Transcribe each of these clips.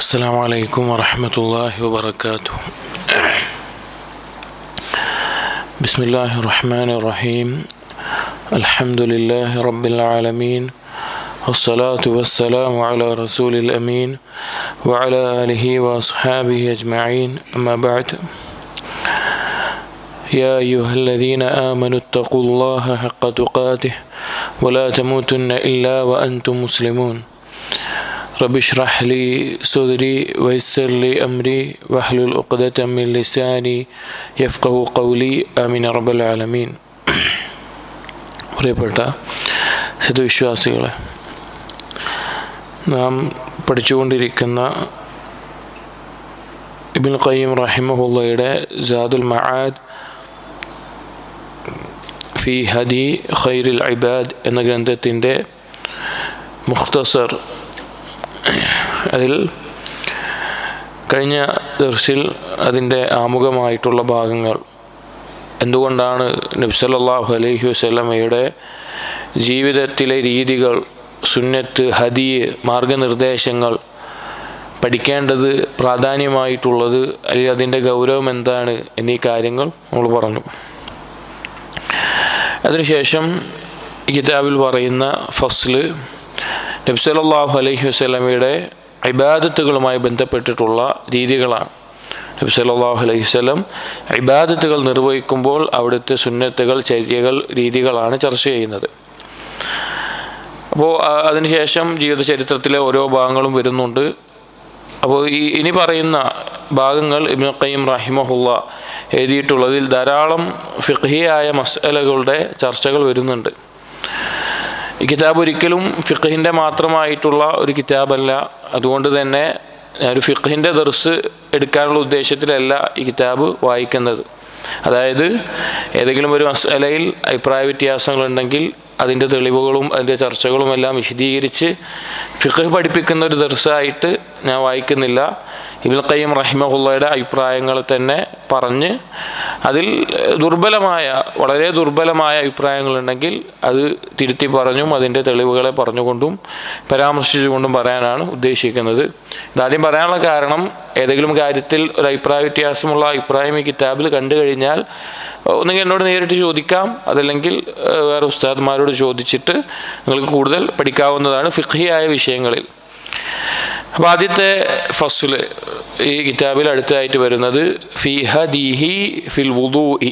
السلام عليكم ورحمة الله وبركاته. بسم الله الرحمن الرحيم. الحمد لله رب العالمين، والصلاة والسلام على رسول الأمين وعلى آله وأصحابه أجمعين، أما بعد. يا أيها الذين آمنوا اتقوا الله حق تقاته ولا تموتن إلا وأنتم مسلمون. رب اشرح لي صدري ويسر لي أمري واحلل عقدة من لساني يفقهوا قولي آمين رب العالمين. പ്രിയപ്പെട്ട സദ്വിശ്വാസികളെ, നാം പഠിച്ചുകൊണ്ടിരിക്കുന്ന ഇബ്നുൽ ഖയ്യിം റഹിമഹുള്ളയുടെ സാദുൽ മആദ് ഫി ഹദി ഖൈറുൽ ഇബാദ് എന്ന ഗ്രന്ഥത്തിൻ്റെ മുഖ്തസർ, അതിൽ കഴിഞ്ഞ ദർസിൽ അതിൻ്റെ ആമുഖമായിട്ടുള്ള ഭാഗങ്ങൾ, എന്തുകൊണ്ടാണ് നബി സല്ലല്ലാഹു അലൈഹി വസല്ലമയുടെ ജീവിതത്തിലെ രീതികൾ, സുന്നത്ത്, ഹദി, മാർഗനിർദ്ദേശങ്ങൾ പഠിക്കേണ്ടത് പ്രാധാന്യമായിട്ടുള്ളത്, അല്ലെങ്കിൽ അതിൻ്റെ ഗൗരവം എന്താണ് എന്നീ കാര്യങ്ങൾ നമ്മൾ പറഞ്ഞു. അതിനുശേഷം ഈ കിതാബിൽ പറയുന്ന ഫസ്ല് നബി സല്ലല്ലാഹു അലൈഹി വസല്ലമയുടെ ഇബാദത്തുകളുമായി ബന്ധപ്പെട്ടിട്ടുള്ള രീതികളാണ്. നബി സല്ലല്ലാഹു അലൈഹി വസല്ലം ഇബാദത്തുകൾ നിർവഹിക്കുമ്പോൾ അവിടുത്തെ സുന്നത്തുകൾ, ചര്യകൾ, രീതികളാണ് ചർച്ച ചെയ്യുന്നത്. അപ്പോൾ അതിനുശേഷം ജീവിത ചരിത്രത്തിലെ ഓരോ ഭാഗങ്ങളും വരുന്നുണ്ട്. അപ്പോൾ ഇനി പറയുന്ന ഭാഗങ്ങൾ ഇബ്നുൽ ഖയ്യിം റഹിമഹുള്ള എഴുതിയിട്ടുള്ളതിൽ ധാരാളം ഫിഖ്ഹിയായ മസ്അലകളുടെ ചർച്ചകൾ വരുന്നുണ്ട്. ഈ കിതാബ് ഒരിക്കലും ഫിഖ്ഹിൻ്റെ മാത്രമായിട്ടുള്ള ഒരു കിതാബല്ല. അതുകൊണ്ട് തന്നെ ഒരു ഫിഖ്ഹിൻ്റെ ദർസ് എടുക്കാനുള്ള ഉദ്ദേശത്തിലല്ല ഈ കിതാബ് വായിക്കുന്നത്. അതായത് ഏതെങ്കിലും ഒരു മസ്അലയിൽ അഭിപ്രായ വ്യത്യാസങ്ങളുണ്ടെങ്കിൽ അതിൻ്റെ തെളിവുകളും അതിൻ്റെ ചർച്ചകളും എല്ലാം വിശദീകരിച്ച് ഫിഖ് പഠിപ്പിക്കുന്ന ഒരു ദർസായിട്ട് ഞാൻ വായിക്കുന്നില്ല. ഇബ്നുൽ ഖയ്യിം റഹിമഹുള്ളയുടെ അഭിപ്രായങ്ങൾ തന്നെ പറഞ്ഞ് അതിൽ വളരെ ദുർബലമായ അഭിപ്രായങ്ങളുണ്ടെങ്കിൽ അത് തിരുത്തി പറഞ്ഞും അതിൻ്റെ തെളിവുകളെ പറഞ്ഞുകൊണ്ടും പരാമർശിച്ചുകൊണ്ടും പറയാനാണ് ഉദ്ദേശിക്കുന്നത്. ഇതാദ്യം പറയാനുള്ള കാരണം, ഏതെങ്കിലും കാര്യത്തിൽ ഒരു അഭിപ്രായ വ്യത്യാസമുള്ള അഭിപ്രായം ഈ കിതാബിൽ കണ്ടു കഴിഞ്ഞാൽ ഒന്നുകിൽ എന്നോട് നേരിട്ട് ചോദിക്കാം, അതല്ലെങ്കിൽ വേറെ ഉസ്താദ്മാരോട് ചോദിച്ചിട്ട് നിങ്ങൾക്ക് കൂടുതൽ പഠിക്കാവുന്നതാണ് ഫിഖ്ഹിയായ വിഷയങ്ങളിൽ. അപ്പോൾ ആദ്യത്തെ ഫസ്ല് ഈ കിതാബിൽ അടുത്തതായിട്ട് വരുന്നത് ഫി ഹദീഹി ഫിൽ വുദൂഇ,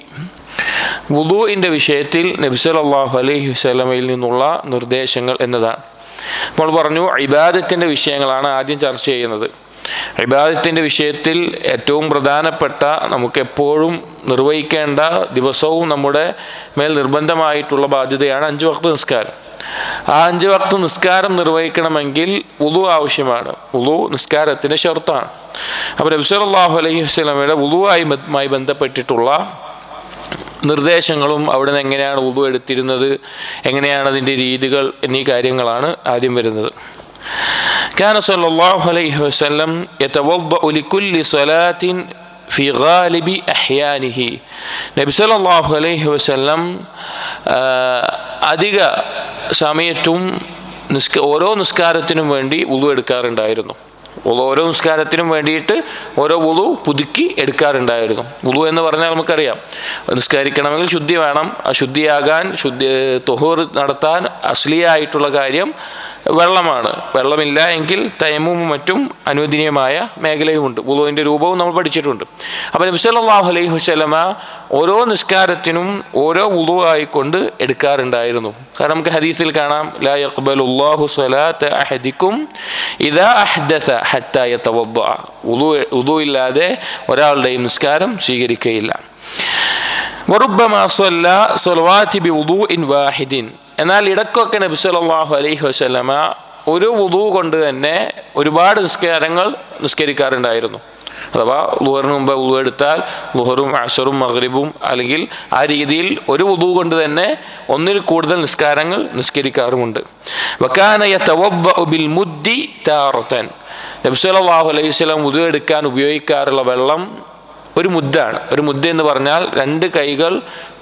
വുദൂഇൻ്റെ വിഷയത്തിൽ നബി സല്ലല്ലാഹു അലൈഹി വസല്ലമയിൽ നിന്നുള്ള നിർദ്ദേശങ്ങൾ എന്നതാണ്. നമ്മൾ പറഞ്ഞു ഇബാദത്തിൻ്റെ വിഷയങ്ങളാണ് ആദ്യം ചർച്ച ചെയ്യുന്നത്. ഇബാദത്തിൻ്റെ വിഷയത്തിൽ ഏറ്റവും പ്രധാനപ്പെട്ട, നമുക്കെപ്പോഴും നിർവഹിക്കേണ്ട, ദിവസവും നമ്മുടെ മേൽ നിർബന്ധമായിട്ടുള്ള ബാധ്യതയാണ് 5 വഖ്ത് നിസ്കാരം. ആ 5 വഖ്ത് നിസ്കാരം നിർവഹിക്കണമെങ്കിൽ വുളു ആവശ്യമാണ്. വുളു നിസ്കാരത്തിൻ്റെ ഷർത്താണ്. അപ്പോൾ നബി സല്ലല്ലാഹു അലൈഹി വസല്ലമയുടെ വുളുവുമായി ബന്ധപ്പെട്ടിട്ടുള്ള നിർദ്ദേശങ്ങളും അവിടുന്ന് എങ്ങനെയാണ് വുളു എടുത്തിരുന്നത്, എങ്ങനെയാണ് അതിൻ്റെ രീതികൾ എന്നീ കാര്യങ്ങളാണ് ആദ്യം വരുന്നത്. കാന സല്ലല്ലാഹു അലൈഹി വസല്ലം യതവദ്ദഉ ലികുല്ലി സ്വലാത്തിൻ ഫി ഗാലിബി അഹ്യാനിഹി. നബി സല്ലല്ലാഹു അലൈഹി വസല്ലം അധിക സമയത്തും ഓരോ നിസ്കാരത്തിനും വേണ്ടി വുളു എടുക്കാറുണ്ടായിരുന്നു. ഓരോ നിസ്കാരത്തിനും വേണ്ടിയിട്ട് ഓരോ വുളു പുതുക്കി എടുക്കാറുണ്ടായിരുന്നു. വുളു എന്ന് പറഞ്ഞാൽ നമുക്കറിയാം, നിസ്കരിക്കണമെങ്കിൽ ശുദ്ധി വേണം. ആ ശുദ്ധിയാകാൻ, തുഹൂർ നടത്താൻ അസ്ലിയായിട്ടുള്ള കാര്യം വെള്ളമാണ്. വെള്ളമില്ല എങ്കിൽ തയമ്മുമും മറ്റും അനുവദനീയമായ മേഖലയുമുണ്ട്. വുളുവിൻ്റെ രൂപവും നമ്മൾ പഠിച്ചിട്ടുണ്ട്. അപ്പോൾ നബി സല്ലല്ലാഹു അലൈഹി വസല്ലമ ഓരോ നിസ്കാരത്തിനും ഓരോ വുളു ആയിക്കൊണ്ട് എടുക്കാറുണ്ടായിരുന്നു. കാരണം നമുക്ക് ഹദീസിൽ കാണാം, ലാ യഖ്ബലുല്ലാഹു സ്വലാത്ത അഹദിക്കും ഇദാ അഹ്ദസ ഹത്താ യതവദ്ദഅ. വുളു ഇല്ലാതെ ഒരാളുടെയും നിസ്കാരം സ്വീകരിക്കുകയില്ല. വറുബ്ബമാ സ്വല്ല സ്വലവാതി ബിവുദൂഇൻ വാഹിദിൻ. എന്നാൽ ഇടയ്ക്കൊക്കെ നബി സല്ലല്ലാഹു അലൈഹി വസല്ലമ ഒരു വുളു കൊണ്ട് തന്നെ ഒരുപാട് നിസ്കാരങ്ങൾ നിസ്കരിക്കാറുണ്ടായിരുന്നു. അഥവാ ളുഹറിന് മുമ്പ് വുളു എടുത്താൽ ളുഹറും അസറും മഗ്രിബും, അല്ലെങ്കിൽ ആ രീതിയിൽ ഒരു വുളു കൊണ്ട് തന്നെ ഒന്നിൽ കൂടുതൽ നിസ്കാരങ്ങൾ നിസ്കരിക്കാറുമുണ്ട്. വകാന യതവദ്ദഉ ബിൽ മുദ്ദി താറതൻ. നബി സല്ലല്ലാഹു അലൈഹി വസല്ലം വുളു എടുക്കാൻ ഉപയോഗിക്കാറുള്ള വെള്ളം ഒരു മുദ്ദാണ്. ഒരു മുദ്ദ എന്ന് പറഞ്ഞാൽ 2 കൈകൾ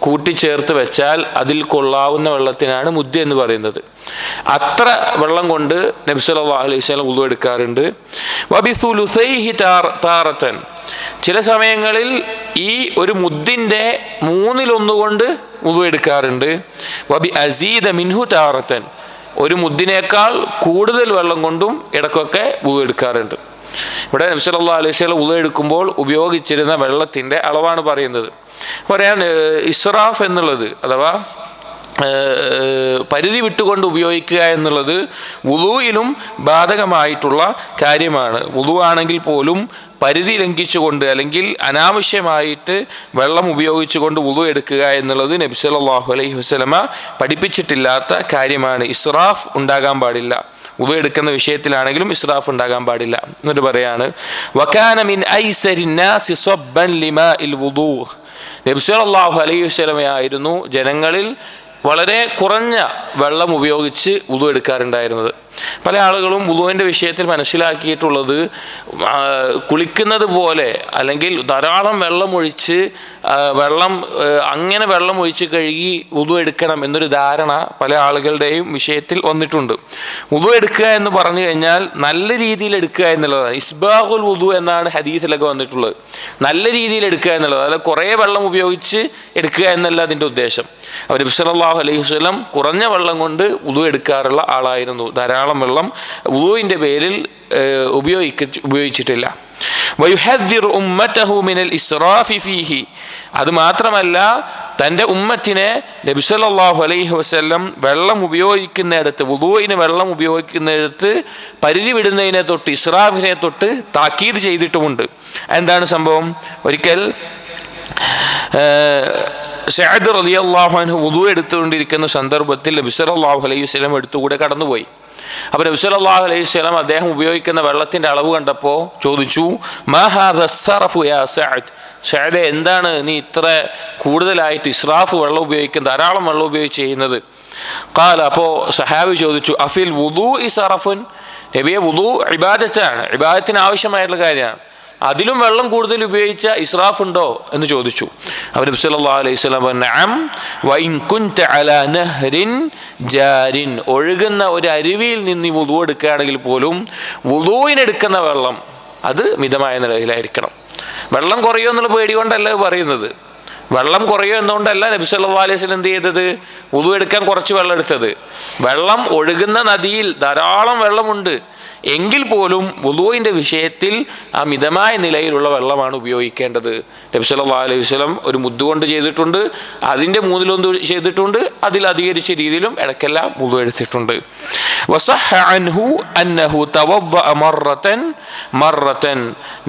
കൂട്ടിച്ചേർത്ത് വെച്ചാൽ അതിൽ കൊള്ളാവുന്ന വെള്ളത്തിനാണ് മുദ്ദ എന്ന് പറയുന്നത്. അത്ര വെള്ളം കൊണ്ട് നബി സല്ലല്ലാഹു അലൈഹി വസല്ലം വുളു എടുക്കാറുണ്ട്. വബിസുലുസൈഹി താറത്തൻ, ചില സമയങ്ങളിൽ ഈ ഒരു മുദ്ദിൻ്റെ 3/1 കൊണ്ട് വുളു എടുക്കാറുണ്ട്. വബി അസീദ മിൻഹു താറത്തൻ, ഒരു മുദ്ദിനേക്കാൾ കൂടുതൽ വെള്ളം കൊണ്ടും ഇടയ്ക്കൊക്കെ വുളു എടുക്കാറുണ്ട്. ഇവിടെ നബി സല്ലല്ലാഹു അലൈഹി വസല്ലം വുളു എടുക്കുമ്പോൾ ഉപയോഗിച്ചിരുന്ന വെള്ളത്തിൻ്റെ അളവാണ് പറയുന്നത്. പറയാൻ ഇസ്റാഫ് എന്നുള്ളത് അഥവാ പരിധി വിട്ടുകൊണ്ട് ഉപയോഗിക്കുക എന്നുള്ളത് വുളൂയിലും ബാധകമായിട്ടുള്ള കാര്യമാണ്. വുളു ആണെങ്കിൽ പോലും പരിധി ലംഘിച്ചുകൊണ്ട് അല്ലെങ്കിൽ അനാവശ്യമായിട്ട് വെള്ളം ഉപയോഗിച്ചുകൊണ്ട് വുളു എടുക്കുക എന്നുള്ളത് നബി സല്ലല്ലാഹു അലൈഹി വസല്ലമ പഠിപ്പിച്ചിട്ടില്ലാത്ത കാര്യമാണ്. ഇസ്റാഫ് ഉണ്ടാകാൻ പാടില്ല. വുളു എടുക്കുന്ന വിഷയത്തിലാണെങ്കിലും ഇസ്റാഫ് ഉണ്ടാകാൻ പാടില്ല. എന്നിട്ട് പറയാണ് വകാന മിൻ ഐസരിൻ നാസി സബ്ബൻ ലിമാഇൽ വുളൂ, നബി സല്ലല്ലാഹു അലൈഹി വസല്ലമയായിരുന്നു ജനങ്ങളിൽ വളരെ കുറഞ്ഞ വെള്ളം ഉപയോഗിച്ച് വുളു എടുക്കാറുണ്ടായിരുന്നത്. പല ആളുകളും വുളുവിൻ്റെ വിഷയത്തിൽ മനസ്സിലാക്കിയിട്ടുള്ളത് കുളിക്കുന്നത് പോലെ അല്ലെങ്കിൽ ധാരാളം വെള്ളമൊഴിച്ച് അങ്ങനെ വെള്ളമൊഴിച്ച് കഴുകി വുളു എടുക്കണം എന്നൊരു ധാരണ പല ആളുകളുടെയും വിഷയത്തിൽ വന്നിട്ടുണ്ട്. വുളു എടുക്കുക എന്ന് പറഞ്ഞു കഴിഞ്ഞാൽ നല്ല രീതിയിൽ എടുക്കുക എന്നുള്ളതാണ്. ഇസ്ബാഹുൽ വുളു എന്നാണ് ഹദീസിലൊക്കെ വന്നിട്ടുള്ളത്. നല്ല രീതിയിൽ എടുക്കുക എന്നുള്ളത്, അതായത് കുറേ വെള്ളം ഉപയോഗിച്ച് എടുക്കുക എന്നല്ല അതിൻ്റെ ഉദ്ദേശം. അവർ നബി സല്ലല്ലാഹു അലൈഹി വസല്ലം കുറഞ്ഞ വെള്ളം കൊണ്ട് വുളു എടുക്കാറുള്ള ആളായിരുന്നു. ധാരാളം വെള്ളം വുളുവിൻ്റെ പേരിൽ ഉപയോഗിച്ചിട്ടില്ല. വയുഹദ്ദിറു ഉമ്മതഹു മിനൽ ഇസ്റാഫി ഫീഹി, അത് മാത്രമല്ല തൻ്റെ ഉമ്മത്തിനെ നബി സല്ലല്ലാഹു അലൈഹി വസല്ലം വെള്ളം ഉപയോഗിക്കുന്നിടത്ത്, വുളുവിന് വെള്ളം ഉപയോഗിക്കുന്നിടത്ത് പരിധി വിടുന്നതിനെ തൊട്ട് ഇസ്റാഫിനെ തൊട്ട് താക്കീത് ചെയ്തിട്ടുമുണ്ട്. എന്താണ് സംഭവം? ഒരിക്കൽ സഅദ് റളിയല്ലാഹു അൻഹു വുളു എടുത്തുകൊണ്ടിരിക്കുന്ന സന്ദർഭത്തിൽ നബി സല്ലല്ലാഹു അലൈഹി വസല്ലം എടുത്തുകൂടെ കടന്നുപോയി. അപ്പോൾ നബി സല്ലല്ലാഹു അലൈഹി വസല്ലം അദ്ദേഹം ഉപയോഗിക്കുന്ന വെള്ളത്തിൻ്റെ അളവ് കണ്ടപ്പോൾ ചോദിച്ചു, മാ ഹാദാ ഇസ്റാഫു യാ സഅദ്, സഅദേ എന്താണ് നീ ഇത്ര കൂടുതലായിട്ട് ഇസ്റാഫ് വെള്ളം ഉപയോഗിക്കുന്നത്, ധാരാളം വെള്ളം ഉപയോഗിച്ച് ചെയ്യുന്നത്? ഖാല, അപ്പോൾ സഹാബി ചോദിച്ചു, അഫിൽ വുളൂ ഇസ്റാഫുൻ, നബിയെ വുളു ഇബാദത്താണ്, ഇബാദത്തിന് ആവശ്യമായിട്ടുള്ള കാര്യമാണ്, അതിലും വെള്ളം കൂടുതൽ ഉപയോഗിച്ച ഇസ്റാഫ് ഉണ്ടോ എന്ന് ചോദിച്ചു. അവർ നബി സല്ലല്ലാഹു അലൈഹി വസല്ലം പറഞ്ഞു, നഅം വഇൻ കുൻത അലാ നഹ്രിൻ ജാരിൻ, ഒഴുകുന്ന ഒരു അരുവിയിൽ നിന്ന് വുളു എടുക്കുകയാണെങ്കിൽ പോലും വുളുവിനെടുക്കുന്ന വെള്ളം അത് മിതമായ നിലയിലായിരിക്കണം. വെള്ളം കുറയോ എന്നുള്ള പേടി കൊണ്ടല്ല പറയുന്നത്. വെള്ളം കുറയോ എന്നുകൊണ്ടല്ല നബി സല്ലല്ലാഹു അലൈഹി വസല്ലം എന്ത് ചെയ്തത്, വുളു എടുക്കാൻ കുറച്ച് വെള്ളം എടുത്തത്. വെള്ളം ഒഴുകുന്ന നദിയിൽ ധാരാളം വെള്ളമുണ്ട് എങ്കിൽ പോലും വുളുവിൻ്റെ വിഷയത്തിൽ ആ മിതമായ നിലയിലുള്ള വെള്ളമാണ് ഉപയോഗിക്കേണ്ടത്. നബി സല്ലല്ലാഹു അലൈഹി വസല്ലം ഒരു മുദ്ദ് കൊണ്ട് ചെയ്തിട്ടുണ്ട്, അതിൻ്റെ 1/3 ചെയ്തിട്ടുണ്ട്, അതിൽ അധികരിച്ച രീതിയിലും ഇടയ്ക്കെല്ലാം വുളു എടുത്തിട്ടുണ്ട്. വസഹ അൻഹു അന്നഹു തവദ്ദഅ മറത്തൻ,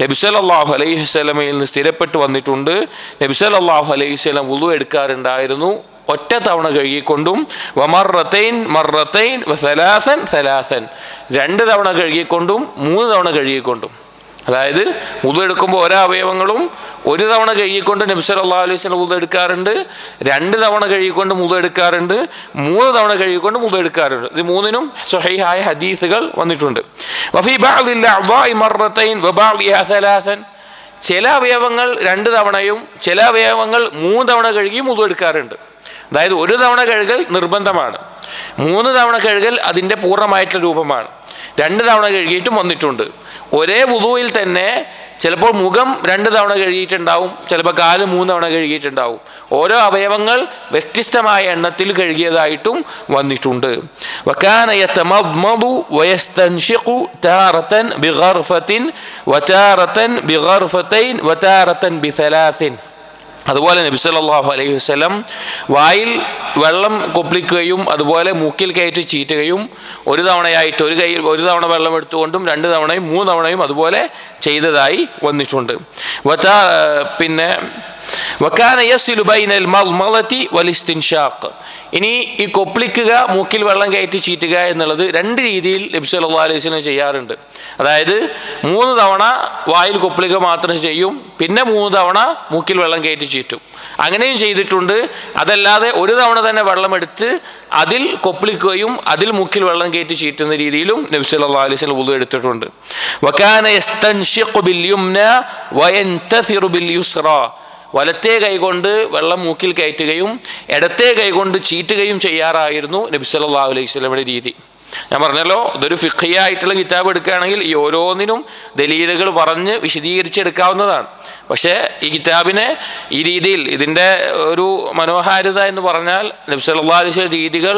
നബി സല്ലല്ലാഹു അലൈഹി വസല്ലമയിൽ നിന്ന് സ്ഥിരപ്പെട്ട് വന്നിട്ടുണ്ട്, നബി സല്ലല്ലാഹു അലൈഹി വസല്ലം വുളു എടുക്കാറുണ്ടായിരുന്നു ഒറ്റ തവണ കഴുകിക്കൊണ്ടും, വമറത്തൈൻ വസലാസൻ 2 തവണ കഴുകിക്കൊണ്ടും 3 തവണ കഴുകിക്കൊണ്ടും. അതായത് വുളു എടുക്കുമ്പോൾ ഓരോ അവയവങ്ങളും 1 തവണ കഴുകിക്കൊണ്ട് നബി സല്ലല്ലാഹു അലൈഹി വസല്ലം വുളു എടുക്കാറുണ്ട്, 2 തവണ കഴുകിക്കൊണ്ട് വുളു എടുക്കാറുണ്ട്, 3 തവണ കഴുകിക്കൊണ്ട് വുളു എടുക്കാറുണ്ട്. ഇത് 3നും സ്വഹീഹായ ഹദീസുകൾ വന്നിട്ടുണ്ട്. വഫീ ബഅദിൽ അഅ്ദാഇ മറത്തൈൻ വബഅദിഹാ സലാസൻ, ചില അവയവങ്ങൾ 2 തവണയും ചില അവയവങ്ങൾ 3 തവണ കഴുകിയും വുളു എടുക്കാറുണ്ട്. അതായത് 1 തവണ കഴുകൽ നിർബന്ധമാണ്, 3 തവണ കഴുകൽ അതിൻ്റെ പൂർണ്ണമായിട്ടുള്ള രൂപമാണ്. 2 തവണ കഴുകിയിട്ടും വന്നിട്ടുണ്ട്. ഒരേ വുളുവിൽ തന്നെ ചിലപ്പോൾ മുഖം 2 തവണ കഴുകിയിട്ടുണ്ടാവും, ചിലപ്പോൾ കാല് 3 തവണ കഴുകിയിട്ടുണ്ടാവും. ഓരോ അവയവങ്ങൾ വ്യത്യസ്തമായ എണ്ണത്തിൽ കഴുകിയതായിട്ടും വന്നിട്ടുണ്ട്. വകാന യതമദ്മദു വയസ്തൻഷിഖു താറതൻ ബിഗർഫത്തിൻ വതാറതൻ ബിഗർഫതൈൻ വതാറതൻ ബിസലാസിൻ. അതുപോലെ നബി സല്ലല്ലാഹു അലൈഹി വസല്ലം വായിൽ വെള്ളം കൊപ്പിളിക്കുകയും അതുപോലെ മൂക്കിൽ കയറ്റി ചീറ്റുകയും 1 തവണയായിട്ട് ഒരു തവണ വെള്ളം എടുത്തുകൊണ്ടും 2 തവണയും 3 തവണയും അതുപോലെ ചെയ്തതായി വന്നിട്ടുണ്ട്. പിന്നെ വകാന യസിലു ബൈനൽ മദ്മളതി വലിസ്തിൻഷാഖ്, ഇനി ഈ കൊപ്പിളിക്കുക, മൂക്കിൽ വെള്ളം കയറ്റി ചീറ്റുക എന്നുള്ളത് 2 രീതിയിൽ നബി സല്ലല്ലാഹു അലൈഹി വസല്ലം ചെയ്യാറുണ്ട്. അതായത് 3 തവണ വായിൽ കൊപ്പിളിക്കുക മാത്രം ചെയ്യും, പിന്നെ 3 തവണ മൂക്കിൽ വെള്ളം കയറ്റി ചീറ്റും. അങ്ങനെയും ചെയ്തിട്ടുണ്ട്. അതല്ലാതെ ഒരു തവണ തന്നെ വെള്ളമെടുത്ത് അതിൽ കൊപ്പിളിക്കുകയും അതിൽ മൂക്കിൽ വെള്ളം കയറ്റി ചീറ്റുന്ന രീതിയിലും നബി സല്ലല്ലാഹു അലൈഹി വസല്ലം വുളു എടുത്തിട്ടുണ്ട്. വകാന യസ്തൻഷിഖു ബിൽ യുംന വയൻതസിറു ബിൽ യുസ്റാ, വലത്തേ കൈകൊണ്ട് വെള്ളം മൂക്കിൽ കയറ്റുകയും ഇടത്തേ കൈകൊണ്ട് ചീറ്റുകയും ചെയ്യാറായിരുന്നു നബി സല്ലല്ലാഹു അലൈഹി വസല്ലമയുടെ രീതി. ഞാൻ പറഞ്ഞല്ലോ, ഇതൊരു ഫിഖ്ഹിയായിട്ടുള്ള കിതാബ് എടുക്കുകയാണെങ്കിൽ ഈ ഓരോന്നിനും ദലീലുകൾ പറഞ്ഞ് വിശദീകരിച്ചെടുക്കാവുന്നതാണ്. പക്ഷേ ഈ കിതാബിനെ ഈ രീതിയിൽ ഇതിൻ്റെ ഒരു മനോഹാരിത എന്ന് പറഞ്ഞാൽ നബി സല്ലല്ലാഹു അലൈഹി വസല്ലം രീതികൾ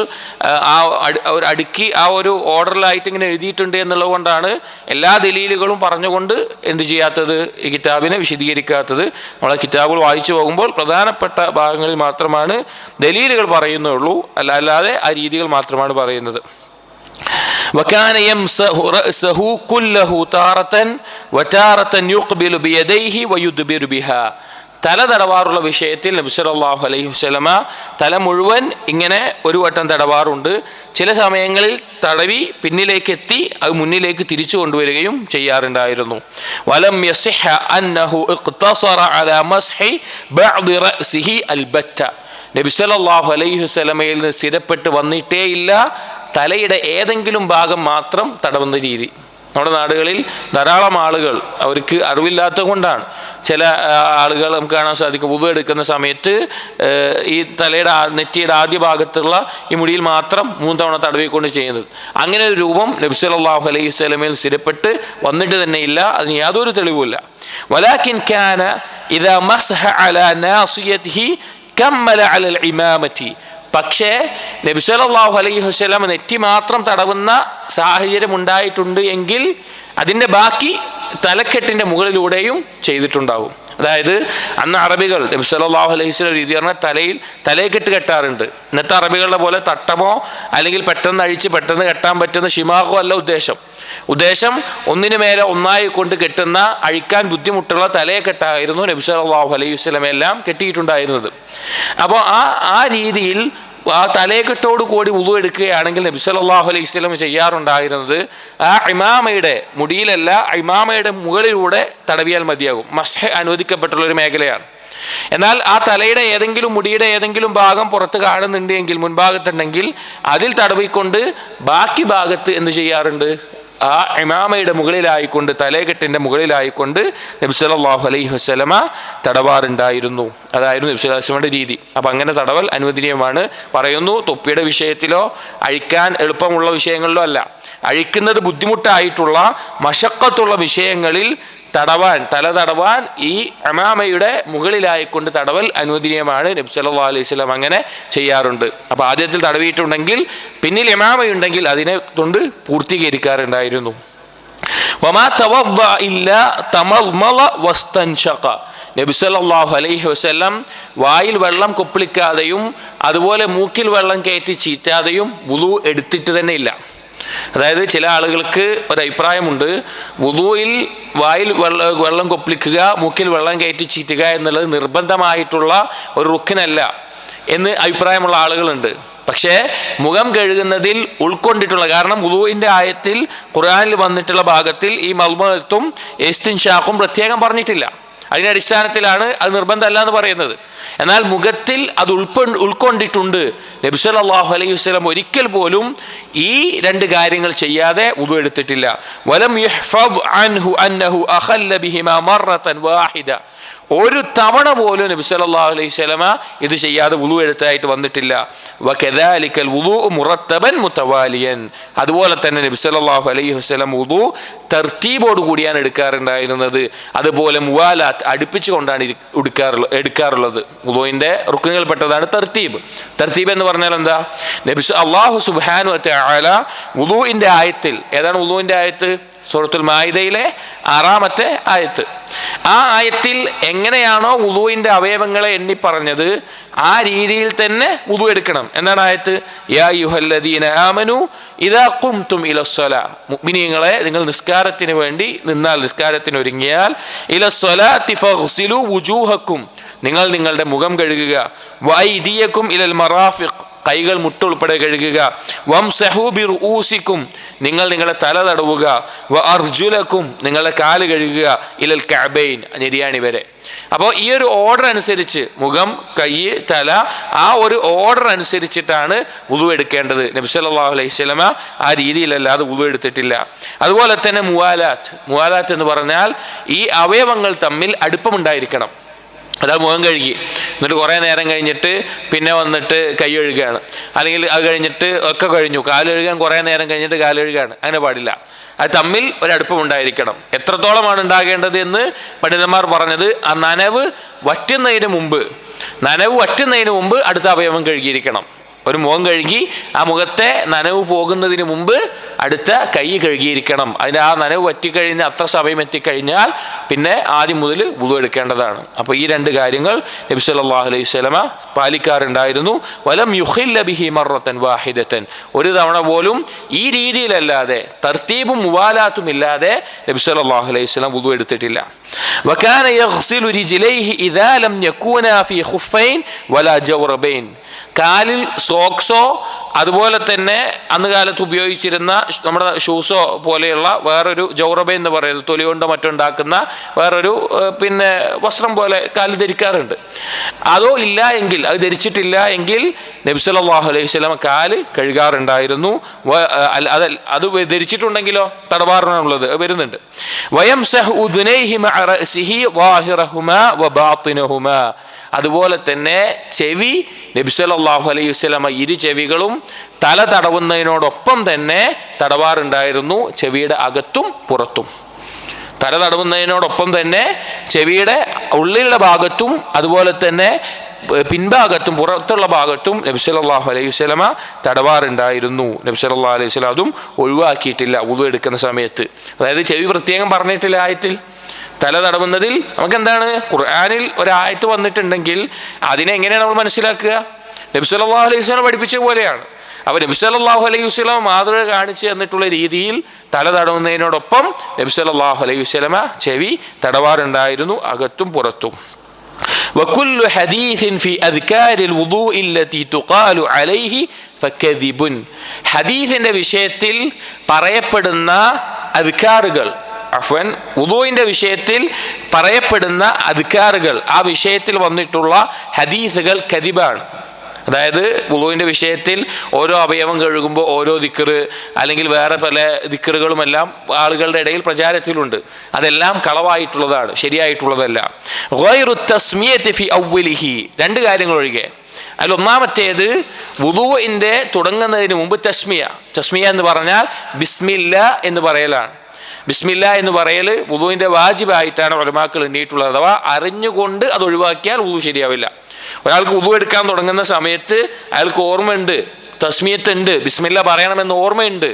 അടുക്കി ആ ഒരു ഓർഡറിലായിട്ട് ഇങ്ങനെ എഴുതിയിട്ടുണ്ട് എന്നുള്ളത് കൊണ്ടാണ് എല്ലാ ദലീലുകളും പറഞ്ഞുകൊണ്ട് എന്ത് ചെയ്യാത്തത്, ഈ കിതാബിനെ വിശദീകരിക്കാത്തത്. നമ്മളെ കിതാബുകൾ വായിച്ചു പോകുമ്പോൾ പ്രധാനപ്പെട്ട ഭാഗങ്ങളിൽ മാത്രമാണ് ദലീലുകൾ പറയുന്നുള്ളൂ, അല്ലാതെ ആ രീതികൾ മാത്രമാണ് പറയുന്നത്. وكان يمسح رأسه كله تارة وتارة يقبل بيديه ويدبر بها. തല തടവാറുള്ള വിഷയത്തിൽ നബി സല്ലല്ലാഹു അലൈഹി വസല്ലമ തല മുഴുവൻ ഇങ്ങനെ ഒരു വട്ടം തടവാറുണ്ട്. ചില സമയങ്ങളിൽ തടവി പിന്നിലേക്ക് എത്തി അത് മുന്നിലേക്ക് തിരിച്ചു കൊണ്ടുവരികയും ചെയ്യാറുണ്ടായിരുന്നു. വലം യസിഹ അന്നഹു ഇഖ്തസറ അലാ മസ്ഹി ബഅദി റഅസിഹി അൽബത്ത. നബി സല്ലല്ലാഹു അലൈഹി വസല്ലമയിൽ നിന്ന് സ്ഥിരപ്പെട്ട് വന്നിട്ടേയില്ല തലയുടെ ഏതെങ്കിലും ഭാഗം മാത്രം തടവുന്ന രീതി. നമ്മുടെ നാടുകളിൽ ധാരാളം ആളുകൾ അവർക്ക് അറിവില്ലാത്തത് കൊണ്ടാണ് ചില ആളുകൾ നമുക്ക് കാണാൻ സാധിക്കും വുളു എടുക്കുന്ന സമയത്ത് ഈ തലയുടെ നെറ്റിയുടെ ആദ്യ ഭാഗത്തുള്ള ഈ മുടിയിൽ മാത്രം 3 തവണ തടവിക്കൊണ്ട് ചെയ്യുന്നത്. അങ്ങനെ ഒരു രൂപം നബി സല്ലല്ലാഹു അലൈഹി വസല്ലമയിൽ സ്ഥിരപ്പെട്ട് വന്നിട്ട് തന്നെ ഇല്ല, അതിന് യാതൊരു തെളിവുമില്ല. വലാകിൻ കാന ഇദാ മസ്ഹ അലാ നാസിയതിഹി കമ്മല അലൽ ഇമാമതി. പക്ഷേ നബി സല്ലല്ലാഹു അലൈഹി വസല്ലം നെറ്റി മാത്രം തടവുന്ന സാഹചര്യം ഉണ്ടായിട്ടുണ്ട് എങ്കിൽ അതിൻ്റെ ബാക്കി തലക്കെട്ടിൻ്റെ മുകളിലൂടെയും ചെയ്തിട്ടുണ്ടാകും. അതായത് അന്ന് അറബികൾ നബി സല്ലല്ലാഹു അലൈഹി വസല്ലം രീതി പറഞ്ഞാൽ തലയെക്കെട്ട് കെട്ടാറുണ്ട്. ഇന്നത്തെ അറബികളുടെ പോലെ തട്ടമോ അല്ലെങ്കിൽ പെട്ടെന്ന് അഴിച്ച് പെട്ടെന്ന് കെട്ടാൻ പറ്റുന്ന ഷിമാഖോ അല്ല ഉദ്ദേശം ഒന്നിനു മേലെ ഒന്നായി കൊണ്ട് കെട്ടുന്ന അഴിക്കാൻ ബുദ്ധിമുട്ടുള്ള തലയെക്കെട്ടായിരുന്നു നബി സല്ലല്ലാഹു അലൈഹി വസല്ലം എല്ലാം കെട്ടിയിട്ടുണ്ടായിരുന്നത്. അപ്പോൾ ആ രീതിയിൽ ആ തലയെക്കെട്ടോട് കൂടി വുളു എടുക്കുകയാണെങ്കിൽ നബി സല്ലല്ലാഹു അലൈഹി വസല്ലം ചെയ്യാറുണ്ടായിരുന്നത് ആ ഇമാമയുടെ മുടിയിലല്ല, ഇമാമയുടെ മുകളിലൂടെ തടവിയാൽ മതിയാകും. മസ്ഹ് അനുവദിക്കപ്പെട്ടുള്ളൊരു മേഖലയാണ്. എന്നാൽ ആ തലയുടെ ഏതെങ്കിലും മുടിയുടെ ഏതെങ്കിലും ഭാഗം പുറത്ത് കാണുന്നുണ്ട് എങ്കിൽ, മുൻഭാഗത്തുണ്ടെങ്കിൽ അതിൽ തടവിക്കൊണ്ട് ബാക്കി ഭാഗത്ത് എന്ത് ചെയ്യാറുണ്ട്, ആ ഇമാമയുടെ മുകളിലായിക്കൊണ്ട് തലയെക്കെട്ടിൻ്റെ മുകളിലായിക്കൊണ്ട് നബി സല്ലല്ലാഹു അലൈഹി വസല്ലമ തടവാറുണ്ടായിരുന്നു. അതായിരുന്നു നബി സല്ലല്ലാഹു അലൈഹി വസല്ലമയുടെ രീതി. അപ്പം അങ്ങനെ തടവൽ അനുവദനീയമാണ് പറയുന്നു. തൊപ്പിയുടെ വിഷയത്തിലോ അഴിക്കാൻ എളുപ്പമുള്ള വിഷയങ്ങളിലോ അല്ല, അഴിക്കുന്നത് ബുദ്ധിമുട്ടായിട്ടുള്ള മശക്കത്തുള്ള വിഷയങ്ങളിൽ തല തടവാൻ ഈ ഇമാമയുടെ മുകളിലായിക്കൊണ്ട് തടവൽ അനുവദനീയമാണ്. നബി സല്ലല്ലാഹു അലൈഹി വസല്ലം അങ്ങനെ ചെയ്യാറുണ്ട്. അപ്പോൾ ആദ്യത്തിൽ തടവിയിട്ടുണ്ടെങ്കിൽ പിന്നിൽ ഇമാമയുണ്ടെങ്കിൽ അതിനെ കൊണ്ട് പൂർത്തീകരിക്കാറുണ്ടായിരുന്നു. വമാ തവദ്ദഅ ഇല്ലാ തമദ്മള വസ്തൻഷഖ. നബി സല്ലല്ലാഹു അലൈഹി വസല്ലം വായിൽ വെള്ളം കൊപ്പിളിക്കാതെയും അതുപോലെ മൂക്കിൽ വെള്ളം കയറ്റി ചീറ്റാതെയും വുളു എടുത്തിട്ട് തന്നെ ഇല്ല. അതായത് ചില ആളുകൾക്ക് ഒരഭിപ്രായമുണ്ട്, വുളുവിൽ വായിൽ വെള്ളം കൊപ്പിളിക്കുക മൂക്കിൽ വെള്ളം കയറ്റി ചീറ്റുക എന്നുള്ളത് നിർബന്ധമായിട്ടുള്ള ഒരു റുക്കിനല്ല എന്ന് അഭിപ്രായമുള്ള ആളുകളുണ്ട്. പക്ഷേ മുഖം കഴുകുന്നതിൽ ഉൾക്കൊണ്ടിട്ടുള്ള, കാരണം വുളുവിൻ്റെ ആയത്തിൽ ഖുർആനിൽ വന്നിട്ടുള്ള ഭാഗത്തിൽ ഈ മദ്മദത്തും ഇസ്തിൻഷാഖും പ്രത്യേകം പറഞ്ഞിട്ടില്ല. അതിൻ്റെ അടിസ്ഥാനത്തിലാണ് അത് നിർബന്ധമല്ല എന്ന് പറയുന്നത്. എന്നാൽ മുഖത്തിൽ അത് ഉൾക്കൊണ്ടിട്ടുണ്ട്. നബി സല്ലല്ലാഹു അലൈഹി വസല്ലം ഒരിക്കൽ പോലും ഈ 2 കാര്യങ്ങൾ ചെയ്യാതെ വുളു എടുത്തിട്ടില്ല. വലം യുഹ്ഫദ് അൻഹു അന്നഹു അഖല്ല ബിഹിമാ മറത്തൻ വാഹിദ. ഒരു തവണ പോലും നബി സല്ലല്ലാഹു അലൈഹി വസല്ലമ ഇത് ചെയ്യാതെ വുളു എടുത്തായിട്ട് വന്നിട്ടില്ല. വകദാലികൽ വുളൂഉ മുറത്തബൻ മുതവാലിയൻ. അതുപോലെ തന്നെ നബി സല്ലല്ലാഹു അലൈഹി വസല്ലം വുളു തർത്തീബോട് കൂടിയാണ് എടുക്കാറുണ്ടായിരുന്നത്. അതുപോലെ മുവാലാത്ത് അടുപ്പിച്ചു കൊണ്ടാണ് എടുക്കാറുള്ളത്. വുളുവിൻ്റെ റുക്കുകളിൽപ്പെട്ടതാണ് തർത്തീബ് എന്ന് പറഞ്ഞാൽ എന്താ? അല്ലാഹു സുബ്ഹാനഹു വ തആല വുളുവിൻ്റെ ആയത്തിൽ, ഏതാണ് വുളുവിൻ്റെ ആയത്ത്? സൂറത്തുൽ മാഇദയിലെ 6-ാമത്തെ ആയത്ത്. ആ ആയത്തിൽ എങ്ങനെയാണോ വുളുവിൻ്റെ അവയവങ്ങളെ എണ്ണി പറഞ്ഞത് ആ രീതിയിൽ തന്നെ വുളു എടുക്കണം. എന്താണ് ആയത്ത്? യാ അയ്യുഹല്ലദീന ആമനു ഇദാ ഖുംതും ഇലസ്സലാ. മുഅ്മിനീങ്ങളെ, നിങ്ങൾ നിസ്കാരത്തിന് വേണ്ടി നിന്നാൽ, നിസ്കാരത്തിന് ഒരുങ്ങിയാൽ, ഇലസ്സലാത്തി ഫഗ്സിലു വുജൂഹക്കും, നിങ്ങൾ നിങ്ങളുടെ മുഖം കഴുകുക, വഅയ്ദിയക്കും ഇലൽ മറാഫിഖ്, കൈകൾ മുട്ടുൾപ്പെടെ കഴുകുക. വംസഹു ബിറുഊസിക്കും, നിങ്ങൾ നിങ്ങളുടെ തല തടവുക. വ അർജുലക്കും, നിങ്ങളുടെ കാല് കഴുകുക. ഇലൽ കഅബൈൻ, നെരിയാണി വരെ. അപ്പോൾ ഈ ഒരു ഓർഡർ അനുസരിച്ച് മുഖം, കൈ, തല, ആ ഒരു ഓർഡർ അനുസരിച്ചിട്ടാണ് വുളു എടുക്കേണ്ടത്. നബി സല്ലല്ലാഹു അലൈഹി വസല്ലമ ആ രീതിയിലല്ലാതെ വുളു എടുത്തിട്ടില്ല. അതുപോലെ തന്നെ മുവാലാത്ത് എന്ന് പറഞ്ഞാൽ ഈ അവയവങ്ങൾ തമ്മിൽ അടുപ്പമുണ്ടായിരിക്കണം. അതായത് മുഖം കഴുകി എന്നിട്ട് കുറേ നേരം കഴിഞ്ഞിട്ട് പിന്നെ വന്നിട്ട് കൈ കഴുകുകയാണ്, അല്ലെങ്കിൽ അത് കഴിഞ്ഞിട്ട് ഒക്കെ കഴിഞ്ഞു കാല് കഴുകാൻ കുറേ നേരം കഴിഞ്ഞിട്ട് കാല് കഴുകുകയാണ്. അങ്ങനെ പാടില്ല. അത് തമ്മിൽ ഒരടുപ്പമുണ്ടായിരിക്കണം. എത്രത്തോളമാണ് ഉണ്ടാകേണ്ടത് എന്ന് പണ്ഡിതന്മാർ പറഞ്ഞത്, ആ നനവ് വറ്റുന്നതിന് മുമ്പ് അടുത്ത അവയവം കഴുകിയിരിക്കണം. ഒരു മുഖം കഴുകി ആ മുഖത്തെ നനവ് പോകുന്നതിന് മുമ്പ് അടുത്ത കൈ കഴുകിയിരിക്കണം. അതിൻ്റെ ആ നനവ് വറ്റിക്കഴിഞ്ഞ് അത്ര സമയം എത്തിക്കഴിഞ്ഞാൽ പിന്നെ ആദ്യം മുതൽ വുളു എടുക്കേണ്ടതാണ്. അപ്പോൾ ഈ രണ്ട് കാര്യങ്ങൾ നബി സല്ലല്ലാഹു അലൈഹി വസല്ലമ പാലിക്കാറുണ്ടായിരുന്നു. വലം യുഖില്ല ബിഹി മറത്തൻ വാഹിദത്തൻ, ഒരു തവണ പോലും ഈ രീതിയിലല്ലാതെ തർത്തീബും മുവാലാത്തും ഇല്ലാതെ നബി സല്ലല്ലാഹു അലൈഹി വസല്ലം വുളു എടുത്തിട്ടില്ല. വകാന യഗ്സിലു റിജ്ലൈഹി ഇദാ ലം യകൂനാ ഫീ ഖുഫൈൻ വലാ ജൗറബൈൻ, കാലിൽ സോക്സോ അതുപോലെ തന്നെ അന്ന് കാലത്ത് ഉപയോഗിച്ചിരുന്ന നമ്മുടെ ഷൂസോ പോലെയുള്ള വേറൊരു ജൗറബ എന്ന് പറയുന്നത് തൊലി കൊണ്ടോ മറ്റുണ്ടാക്കുന്ന വേറൊരു പിന്നെ വസ്ത്രം പോലെ കാലിൽ ധരിക്കാറുണ്ട്. അതോ ഇല്ല എങ്കിൽ, അത് ധരിച്ചിട്ടില്ല എങ്കിൽ നബി സല്ലല്ലാഹു അലൈഹി വസല്ലം കാല് കഴുകാറുണ്ടായിരുന്നു. അത് ധരിച്ചിട്ടുണ്ടെങ്കിലോ തടവാറിനുള്ളത് വരുന്നുണ്ട്. വയംസഹു ഉദ്നൈഹി മഅ റഅസിഹി ളാഹിറഹുമാ വബാത്തിനഹുമാ, അതുപോലെ തന്നെ ചെവി നബി സല്ലല്ലാഹു അലൈഹി വസല്ലം ഇരു ചെവികളും തല തടവുന്നതിനോടൊപ്പം തന്നെ തടവാറുണ്ടായിരുന്നു. ചെവിയുടെ അകത്തും പുറത്തും തല തടവുന്നതിനോടൊപ്പം തന്നെ ചെവിയുടെ ഉള്ളിലുള്ള ഭാഗത്തും അതുപോലെ തന്നെ പിൻഭാഗത്തും പുറത്തുള്ള ഭാഗത്തും നബി സല്ലല്ലാഹു അലൈഹി വസല്ലമ തടവാറുണ്ടായിരുന്നു. നബി സല്ലല്ലാഹു അലൈഹി വസല്ലം അതും ഒഴിവാക്കിയിട്ടില്ല വുളു എടുക്കുന്ന സമയത്ത്. അതായത് ചെവി പ്രത്യേകം പറഞ്ഞിട്ടില്ല ആയത്തിൽ. തല തടവുന്നതിൽ നമുക്കെന്താണ്, ഖുർആനിൽ ഒരായത്ത് വന്നിട്ടുണ്ടെങ്കിൽ അതിനെ എങ്ങനെയാണ് നമ്മൾ മനസ്സിലാക്കുക? നബി സല്ലല്ലാഹു അലൈഹി വസല്ലം പഠിപ്പിച്ച പോലെയാണ്. അപ്പോൾ നബി സല്ലല്ലാഹു അലൈഹി വസല്ലം മാതൃക കാണിച്ചു തന്നിട്ടുള്ള രീതിയിൽ തല തടവുന്നതിനോടൊപ്പം നബി സല്ലല്ലാഹു അലൈഹി വസല്ലമ ചെവി തടവാറുണ്ടായിരുന്നു, അകത്തും പുറത്തും. വകുല്ലു ഹദീസിൻ ഫി അദ്കാരിൽ വുദൂഇ അല്ലതി തുഖാലു അലൈഹി ഫകദിബുൻ, ഹദീസിന്റെ വിഷയത്തിൽ പറയപ്പെടുന്ന അദ്കാറുകൾ, വുദൂഇന്റെ വിഷയത്തിൽ പറയപ്പെടുന്ന അദ്കാറുകൾ, ആ വിഷയത്തിൽ വന്നിട്ടുള്ള ഹദീസുകൾ കദിബാണ്. അതായത് വുദൂഇന്റെ വിഷയത്തിൽ ഓരോ അവയവം കഴുകുമ്പോൾ ഓരോ ദിക്ർ അല്ലെങ്കിൽ വേറെ പല ദിക്റുകളുമെല്ലാം ആളുകളുടെ ഇടയിൽ പ്രചാരത്തിലുണ്ട്. അതെല്ലാം കളവായിട്ടുള്ളതാണ്, ശരിയായിട്ടുള്ളതല്ല. ഗൈറു തസ്മിയത്തി ഫി അവ്വലിഹി, രണ്ട് കാര്യങ്ങൾ ഒഴികെ. അതിൽ ഒന്നാമത്തേത് വുദൂഇന്റെ തുടങ്ങുന്നതിന് മുമ്പ് തസ്മിയ എന്ന് പറഞ്ഞാൽ ബിസ്മില്ല എന്ന് പറയലാണ്. ബിസ്മില്ല എന്ന് പറയൽ വുദൂഇന്റെ വാജിബായിട്ടാണ് ഉലമാക്കൾ എണ്ണിയിട്ടുള്ളത്. അഥവാ അറിഞ്ഞുകൊണ്ട് അത് ഒഴിവാക്കിയാൽ വുദൂ ശരിയാവില്ല. ഒരാൾക്ക് വുദൂ എടുക്കാൻ തുടങ്ങുന്ന സമയത്ത് അയാൾക്ക് ഓർമ്മയുണ്ട്, തസ്മിയത്തുണ്ട്, ബിസ്മില്ല പറയണമെന്ന് ഓർമ്മയുണ്ട്,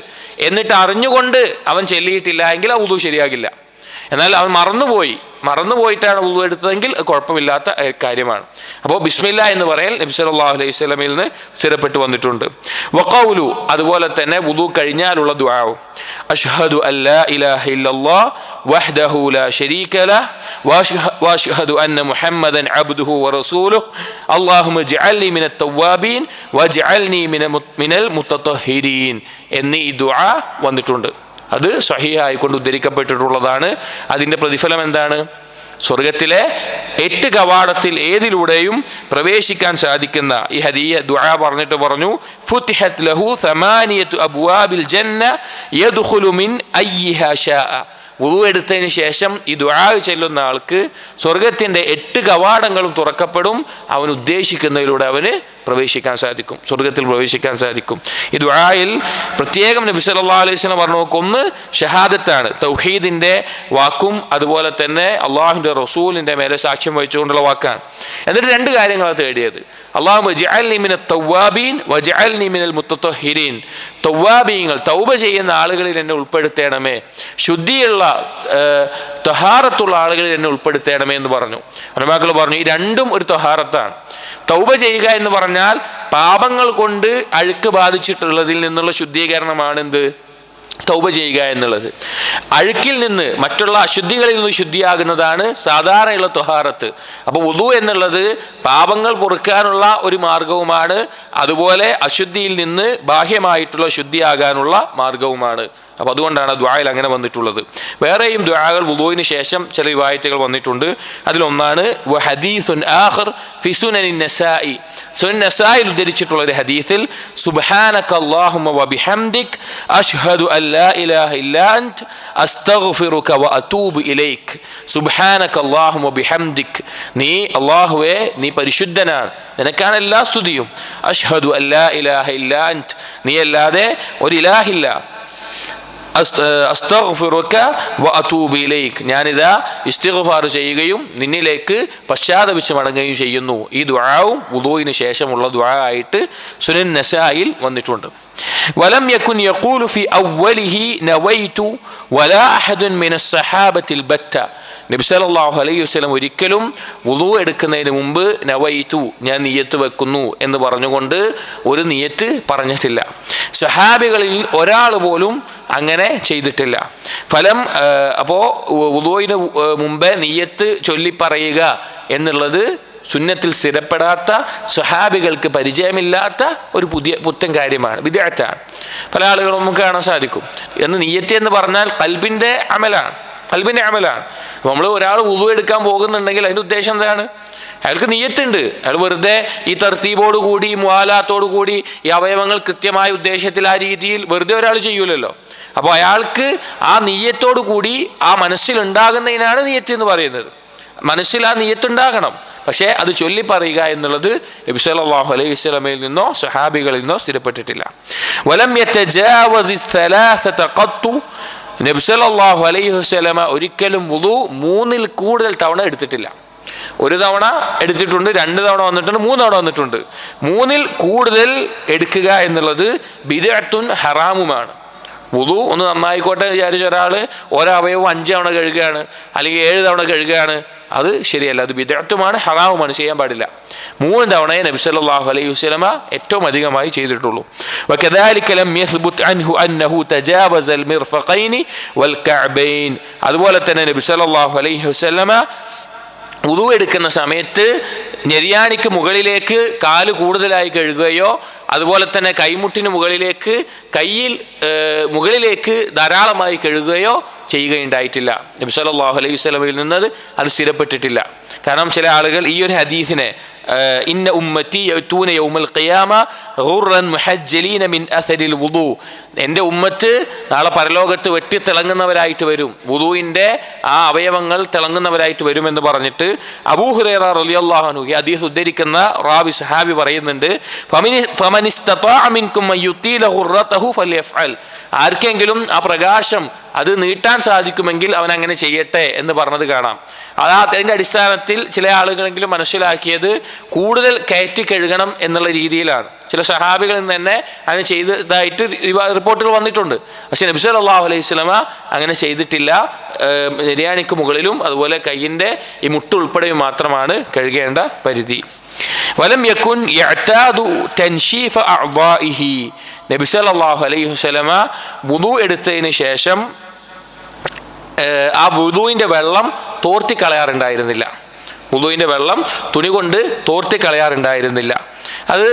എന്നിട്ട് അറിഞ്ഞുകൊണ്ട് അവൻ ചൊല്ലിയിട്ടില്ല എങ്കിൽ ആ വുദൂ ശരിയാകില്ല. എന്നാൽ അവൻ മറന്നുപോയിട്ടാണ് വുദൂ എടുത്തതെങ്കിൽ കുഴപ്പമില്ലാത്ത കാര്യമാണ്. അപ്പോൾ ബിസ്മില്ല എന്ന് പറയൽ നബി സല്ലല്ലാഹു അലൈഹി വസല്ലമയിൽ നിന്ന് സ്ഥിരപ്പെട്ടു വന്നിട്ടുണ്ട്. വഖൗലു, അതുപോലെ തന്നെ വുദൂ കഴിഞ്ഞാലുള്ള ദുആ, അഷ്ഹദു അല്ലാ ഇലാഹ ഇല്ലല്ലാഹ് വഹ്ദഹു ലാ ശരീക ലഹ് വഅഷ്ഹദു അന്ന മുഹമ്മദൻ അബ്ദുഹു വറസൂലുഹു അല്ലാഹുമ്മ ഇജ്അൽനി മിനത് തവ്വാബീൻ വജ്അൽനി മിനൽ മുത്തത്വഹിരീൻ എന്നീ ഈ ദുആ വന്നിട്ടുണ്ട്. അത് സ്വഹീഹായിക്കൊണ്ട് ഉദ്ധരിക്കപ്പെട്ടിട്ടുള്ളതാണ്. അതിൻ്റെ പ്രതിഫലം എന്താണ്? സ്വർഗത്തിലെ 8 കവാടത്തിൽ ഏതിലൂടെയും പ്രവേശിക്കാൻ സാധിക്കുന്ന ഈ ദുആ പറഞ്ഞിട്ട് പറഞ്ഞു, ഫുതിഹത് ലഹു 8 അബ്വാബിൽ ജന്ന യദ്ഖുലു മിൻ അയ്യിഹാ ശാഅ. വുദൂ എടുത്തതിന് ശേഷം ഈ ദുആ ചെല്ലുന്ന ആൾക്ക് സ്വർഗത്തിൻ്റെ 8 കവാടങ്ങളും തുറക്കപ്പെടും. അവൻ ഉദ്ദേശിക്കുന്നതിലൂടെ അവന് പ്രവേശിക്കാൻ സാധിക്കും, സ്വർഗത്തിൽ പ്രവേശിക്കാൻ സാധിക്കും. ഈ ദുആയിൽ പ്രത്യേകം നബി സല്ലല്ലാഹു അലൈഹി വസല്ലം പറഞ്ഞു, ഒന്ന് ഷഹാദത്താണ്, തൗഹീദിന്റെ വാക്കും അതുപോലെ തന്നെ അള്ളാഹുവിൻ്റെ റസൂലിൻ്റെ മേലെ സാക്ഷ്യം വഹിച്ചുകൊണ്ടുള്ള വാക്കാണ്. എന്നിട്ട് 2 കാര്യങ്ങളാണ് തേടിയത്. അല്ലാഹുമ്മ ഇജ്അൽനി മിനത് തവ്വാബീൻ വജ്അൽനി മിനൽ മുത്തത്വഹിരീൻ, തവ്വാബീങ്ങൾ തൗബ ചെയ്യുന്ന ആളുകളിൽ എന്നെ ഉൾപ്പെടുത്തണമേ, ശുദ്ധിയുള്ള തഹാറത്തുള്ള ആളുകളിൽ എന്നെ ഉൾപ്പെടുത്തണമേ എന്ന് പറഞ്ഞു. ഉലമാക്കൾ പറഞ്ഞു ഈ രണ്ടും ഒരു തഹാറത്താണ്. തൗബ ചെയ്യുക എന്ന് പറഞ്ഞാൽ പാപങ്ങൾ കൊണ്ട് അഴുക്ക് ബാധിച്ചിട്ടുള്ളതിൽ നിന്നുള്ള ശുദ്ധീകരണമാണ് എന്ത്? തൗബ ചെയ്യുക എന്നുള്ളത്. അഴുക്കിൽ നിന്ന്, മറ്റുള്ള അശുദ്ധികളിൽ നിന്ന് ശുദ്ധിയാകുന്നതാണ് സാധാരണയുള്ള ത്വഹാറത്ത്. അപ്പോൾ വുളു എന്നുള്ളത് പാപങ്ങൾ പൊറുക്കാനുള്ള ഒരു മാർഗവുമാണ്, അതുപോലെ അശുദ്ധിയിൽ നിന്ന് ബാഹ്യമായിട്ടുള്ള ശുദ്ധിയാകാനുള്ള മാർഗവുമാണ്. അപ്പോൾ അതുകൊണ്ടാണ് ദുആയിൽ അങ്ങനെ വന്നിട്ടുള്ളത്. വേറെയും ദുആകൾ വുളൂഇന് ശേഷം ചില റിവായത്തുകൾ വന്നിട്ടുണ്ട്. അതിലൊന്നാണ് വഹദീസുൻ ആഖർ ഫി സുനനിൻ നസായി. സുനൻ നസായിൽ ഉദ്ധരിച്ചിട്ടുള്ള ഒരു ഹദീസിൽ സുബ്ഹാനക അല്ലാഹുമ്മ വബിഹംദിക് അശ്ഹദു അൻ ലാ ഇലാഹ ഇല്ലാ അൻത അസ്തഗ്ഫിറുക വഅതൂബു ഇലൈക്. സുബ്ഹാനക അല്ലാഹുമ്മ വബിഹംദിക്, നീ അല്ലാഹുവേ നീ പരിശുദ്ധനാണ്, നിനക്കാണ് എല്ലാ സ്തുതിയും. അശ്ഹദു അൻ ലാ ഇലാഹ ഇല്ലാ അൻത, നീ അല്ലാതെ ഒരു ഇലാഹില്ല. അസ്തഗ്ഫിറുക വഅതൂബു ഇലൈക്, ഞാനിതാ ഇസ്തിഗ്ഫാർ ചെയ്യുകയും നിന്നിലേക്ക് പശ്ചാത്തപിച്ച് മടങ്ങുകയും ചെയ്യുന്നു. ഈ ദുആവും വുളൂഇന് ശേഷമുള്ള ദുആ ആയിട്ട് സുനൻ നസായിൽ വന്നിട്ടുണ്ട്. വലം യകുൻ യഖൂലു ഫി അവ്വലിഹി നവൈതു വലാ അഹദുൻ മിനസ് സഹാബത്തിൽ ബത്ത. നബി സല്ലല്ലാഹു അലൈഹി വസല്ലം ഒരിക്കലും വുളൂ എടുക്കുന്നതിന് മുമ്പ് നവൈതു, ഞാൻ നിയ്യത്ത് വെക്കുന്നു എന്ന് പറഞ്ഞുകൊണ്ട് ഒരു നിയ്യത്ത് പറഞ്ഞിട്ടില്ല. സഹാബികളിൽ ഒരാൾ പോലും അങ്ങനെ ചെയ്തിട്ടില്ല. അപ്പോൾ വുളൂഇന് മുമ്പേ നിയ്യത്ത് ചൊല്ലിപ്പറയുക എന്നുള്ളത് സുന്നത്തിൽ സ്ഥിരപ്പെടാത്ത, സ്വഹാബികൾക്ക് പരിചയമില്ലാത്ത ഒരു പുത്തൻ കാര്യമാണ്, ബിദ്അത്താണ്. പല ആളുകളും നമുക്ക് കാണാൻ സാധിക്കും. എന്ന് നിയ്യത്ത് എന്ന് പറഞ്ഞാൽ ഖൽബിൻ്റെ അമലാണ്. നമ്മൾ ഒരാൾ വുളു എടുക്കാൻ പോകുന്നുണ്ടെങ്കിൽ അതിൻ്റെ ഉദ്ദേശം എന്താണ്? അയാൾക്ക് നിയ്യത്തുണ്ട്. അയാൾ വെറുതെ ഈ തർത്തീബോട് കൂടി മുആലാത്തോടു കൂടി ഈ അവയവങ്ങൾ കൃത്യമായ ഉദ്ദേശത്തിൽ ആ രീതിയിൽ വെറുതെ ഒരാൾ ചെയ്യൂലല്ലോ. അപ്പോൾ അയാൾക്ക് ആ നിയ്യത്തോടു കൂടി ആ മനസ്സിലുണ്ടാകുന്നതിനാണ് നിയ്യത്ത് എന്ന് പറയുന്നത്. മനസ്സിൽ ആ നിയ്യത്തുണ്ടാകണം. പക്ഷേ അത് ചൊല്ലി പറയുക എന്നുള്ളത് നബി സല്ലല്ലാഹു അലൈഹി വസല്ലമയിൽ നിന്നോ സ്വഹാബികളിൽ നിന്നോ സ്ഥിരപ്പെട്ടിട്ടില്ല. വലം യതജാവസി സലാസത ഖത്തു. നബി സല്ലല്ലാഹു അലൈഹി വസല്ലമ ഒരിക്കലും വുളു 3-ൽ കൂടുതൽ തവണ എടുത്തിട്ടില്ല. ഒരു തവണ എടുത്തിട്ടുണ്ട്, 2 തവണ വന്നിട്ടുണ്ട്, 3 തവണ വന്നിട്ടുണ്ട്. 3-ൽ കൂടുതൽ എടുക്കുക എന്നുള്ളത് ബിദ്അത്തുൻ ഹറാമുമാണ്. വുളു ഒന്ന് നന്നായിക്കോട്ടെ വിചാരിച്ച ഒരാൾ ഒരവയവം 5 തവണ കഴുകുകയാണ്, അല്ലെങ്കിൽ 7 തവണ കഴുകുകയാണ്, അത് ശരിയല്ല. അത് ബിദ്അത്തുമാണ്, ഹറാമുമാണ്, ചെയ്യാൻ പാടില്ല. 3 തവണയെ നബി സല്ലല്ലാഹു അലൈഹി വസല്ലമ ഏറ്റവും അധികമായി ചെയ്തിട്ടുള്ളൂ. വകദാലിക ലം യസ്ബുത് അൻഹു അന്നഹു തജാവസ അൽ മിർഫഖൈനി വൽ കഅബൈൻ. അതുപോലെ തന്നെ നബി സല്ലല്ലാഹു അലൈഹി വസല്ലമ വുളു എടുക്കുന്ന സമയത്ത് ഞെരിയാണിക്ക് മുകളിലേക്ക് കാല് കൂടുതലായി കഴുകുകയോ അതുപോലെ തന്നെ കൈമുട്ടിന് മുകളിലേക്ക് മുകളിലേക്ക് ധാരാളമായി കഴുകുകയോ ചെയ്യുകയുണ്ടായിട്ടില്ല. നബി സല്ലല്ലാഹു അലൈഹി വസല്ലമയിൽ നിന്ന് അത് സ്ഥിരപ്പെട്ടിട്ടില്ല. കാരണം ചില ആളുകൾ ഈ ഒരു ഹദീസിനെ ഇന്ന ഉമ്മത്തി യഅ്തൂന യൗമൽ ഖിയാമ ഗുർറൻ മുഹജ്ജലീന മിൻ അസരിൽ വുളു, എൻ്റെ ഉമ്മത്ത് നാളെ പരലോകത്ത് വെട്ടി തിളങ്ങുന്നവരായിട്ട് വരും, വുളുവിൻ്റെ ആ അവയവങ്ങൾ തിളങ്ങുന്നവരായിട്ട് വരുമെന്ന് പറഞ്ഞിട്ട് അബൂ ഹുറൈറ റളിയല്ലാഹു അൻഹു ഈ ഹദീസ് ഉദ്ധരിക്കുന്ന റാവി സഹാബി പറയുന്നുണ്ട്, ഫമനിസ്തതാഅ മിൻകും അൻ യുതീല ഗുർറതഹു ഫൽയഫ്അൽ, ആർക്കെങ്കിലും ആ പ്രകാശം അത് നീട്ടാൻ സാധിക്കുമെങ്കിൽ അവൻ അങ്ങനെ ചെയ്യട്ടെ എന്ന് പറഞ്ഞത് കാണാം. അതിൻ്റെ അടിസ്ഥാനത്തിൽ ചില ആളുകളെങ്കിലും മനസ്സിലാക്കിയത് കൂടുതൽ കയറ്റി കഴുകണം എന്നുള്ള രീതിയിലാണ്. ചില സഹാബികളിൽ നിന്ന് തന്നെ അങ്ങനെ ചെയ്തതായിട്ട് റിപ്പോർട്ടുകൾ വന്നിട്ടുണ്ട്. പക്ഷേ നബി സല്ലല്ലാഹു അലൈഹി വസല്ലമ അങ്ങനെ ചെയ്തിട്ടില്ല. നെരിയാണിക്ക് മുകളിലും അതുപോലെ കയ്യിൻ്റെ ഈ മുട്ട് ഉൾപ്പെടെയും മാത്രമാണ് കഴുകേണ്ട പരിധി. വലം യകുൻ യഅ്താദു തൻശീഫ അഅ്ദാഇഹി. നബി സല്ലല്ലാഹു അലൈഹി വസല്ലമ വുളു എടുത്തതിന് ശേഷം ആ വുളുവിൻ്റെ വെള്ളം തോർത്തി കളയാറുണ്ടായിരുന്നില്ല. വുളുവിൻ്റെ വെള്ളം തുണി കൊണ്ട് തോർത്തി കളയാറുണ്ടായിരുന്നില്ല. അത്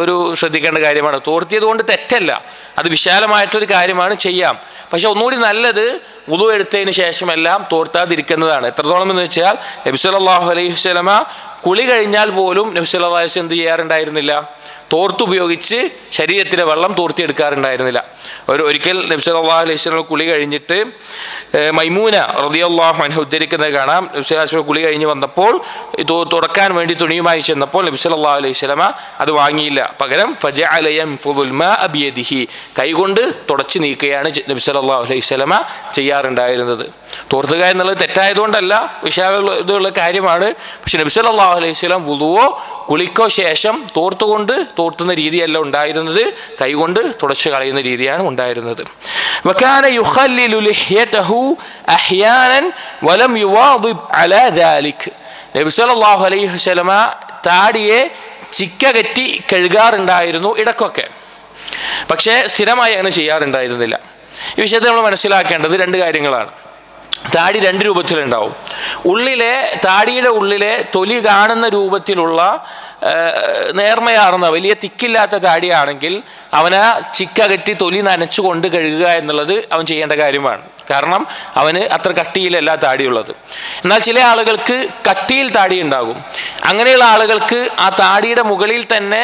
ഒരു ശ്രദ്ധിക്കേണ്ട കാര്യമാണ്. തോർത്തിയത് കൊണ്ട് തെറ്റല്ല, അത് വിശാലമായിട്ടൊരു കാര്യമാണ്, ചെയ്യാം. പക്ഷെ ഒന്നുകൂടി നല്ലത് വുളു എടുത്തതിന് ശേഷമെല്ലാം തോർത്താതിരിക്കുന്നതാണ്. എത്രത്തോളം എന്ന് വെച്ചാൽ നബി സല്ലല്ലാഹു അലൈഹി വസല്ലമ കുളി കഴിഞ്ഞാൽ പോലും നബി സല്ലല്ലാഹു അലൈഹി വസല്ലം എന്ത് ചെയ്യാറുണ്ടായിരുന്നില്ല? തോർത്തുപയോഗിച്ച് ശരീരത്തിലെ വെള്ളം തോർത്തിയെടുക്കാറുണ്ടായിരുന്നില്ല. ഒരിക്കൽ നബി സല്ലല്ലാഹു അലൈഹി വസല്ലം കുളി കഴിഞ്ഞിട്ട് മൈമൂന റളിയല്ലാഹു അൻഹ ഉദ്ധരിക്കുന്നത് കാണാം. നബി സല്ലല്ലാഹു അലൈഹി വസല്ലം കുളി കഴിഞ്ഞ് വന്നപ്പോൾ തുടക്കാൻ വേണ്ടി തുണിയുമായി ചെന്നപ്പോൾ നബി സല്ലല്ലാഹു അലൈഹി വസല്ലം അത് വാങ്ങിയില്ല. പകരം ഫജഅല യൻഫുദുൽ മാഅ ബിയദിഹി, കൈകൊണ്ട് തുടച്ചു നീക്കുകയാണ് നബി സല്ലല്ലാഹു അലൈഹി വസല്ലം ചെയ്യാറുണ്ടായിരുന്നത്. തോർത്തുക എന്നുള്ളത് തെറ്റായതുകൊണ്ടല്ല, വിശാലമുള്ള കാര്യമാണ്. പക്ഷെ നബി സല്ലല്ലാഹു അലൈഹി വസല്ലം വുളുവോ കുളിക്കോ ശേഷം തോർത്തുന്ന രീതിയല്ല ഉണ്ടായിരുന്നത്, കൈകൊണ്ട് തുടച്ചു കളയുന്ന രീതിയാണ് ഉണ്ടായിരുന്നത്. വകാന യുഖല്ലിലു ലിഹ്യതഹു അഹ്യാനൻ വലം യുവാദിബ് അലാ ദാലിക്. നബി സല്ലല്ലാഹു അലൈഹി വസല്ലമ താടിയെ ചിക്ക കെട്ടി കഴുകാറുണ്ടായിരുന്നു ഇടക്കൊക്കെ, പക്ഷേ സ്ഥിരമായി അങ്ങനെ ചെയ്യാറുണ്ടായിരുന്നില്ല. ഈ വിഷയത്തിൽ നമ്മൾ മനസ്സിലാക്കേണ്ടത് രണ്ട് കാര്യങ്ങളാണ്. താടി രണ്ട് രൂപത്തിലുണ്ടാവും. താടിയുടെ ഉള്ളിലെ തൊലി കാണുന്ന രൂപത്തിലുള്ള നേർമയാർന്ന വലിയ തിക്കില്ലാത്ത താടിയാണെങ്കിൽ അവന് ചിക്കകറ്റി തൊലി നനച്ചുകൊണ്ട് കഴുകുക എന്നുള്ളത് അവൻ ചെയ്യേണ്ട കാര്യമാണ്. കാരണം അവന് അത്ര കട്ടിയിലല്ല താടിയുള്ളത്. എന്നാൽ ചില ആളുകൾക്ക് കട്ടിയിൽ താടി ഉണ്ടാകും. അങ്ങനെയുള്ള ആളുകൾക്ക് ആ താടിയുടെ മുകളിൽ തന്നെ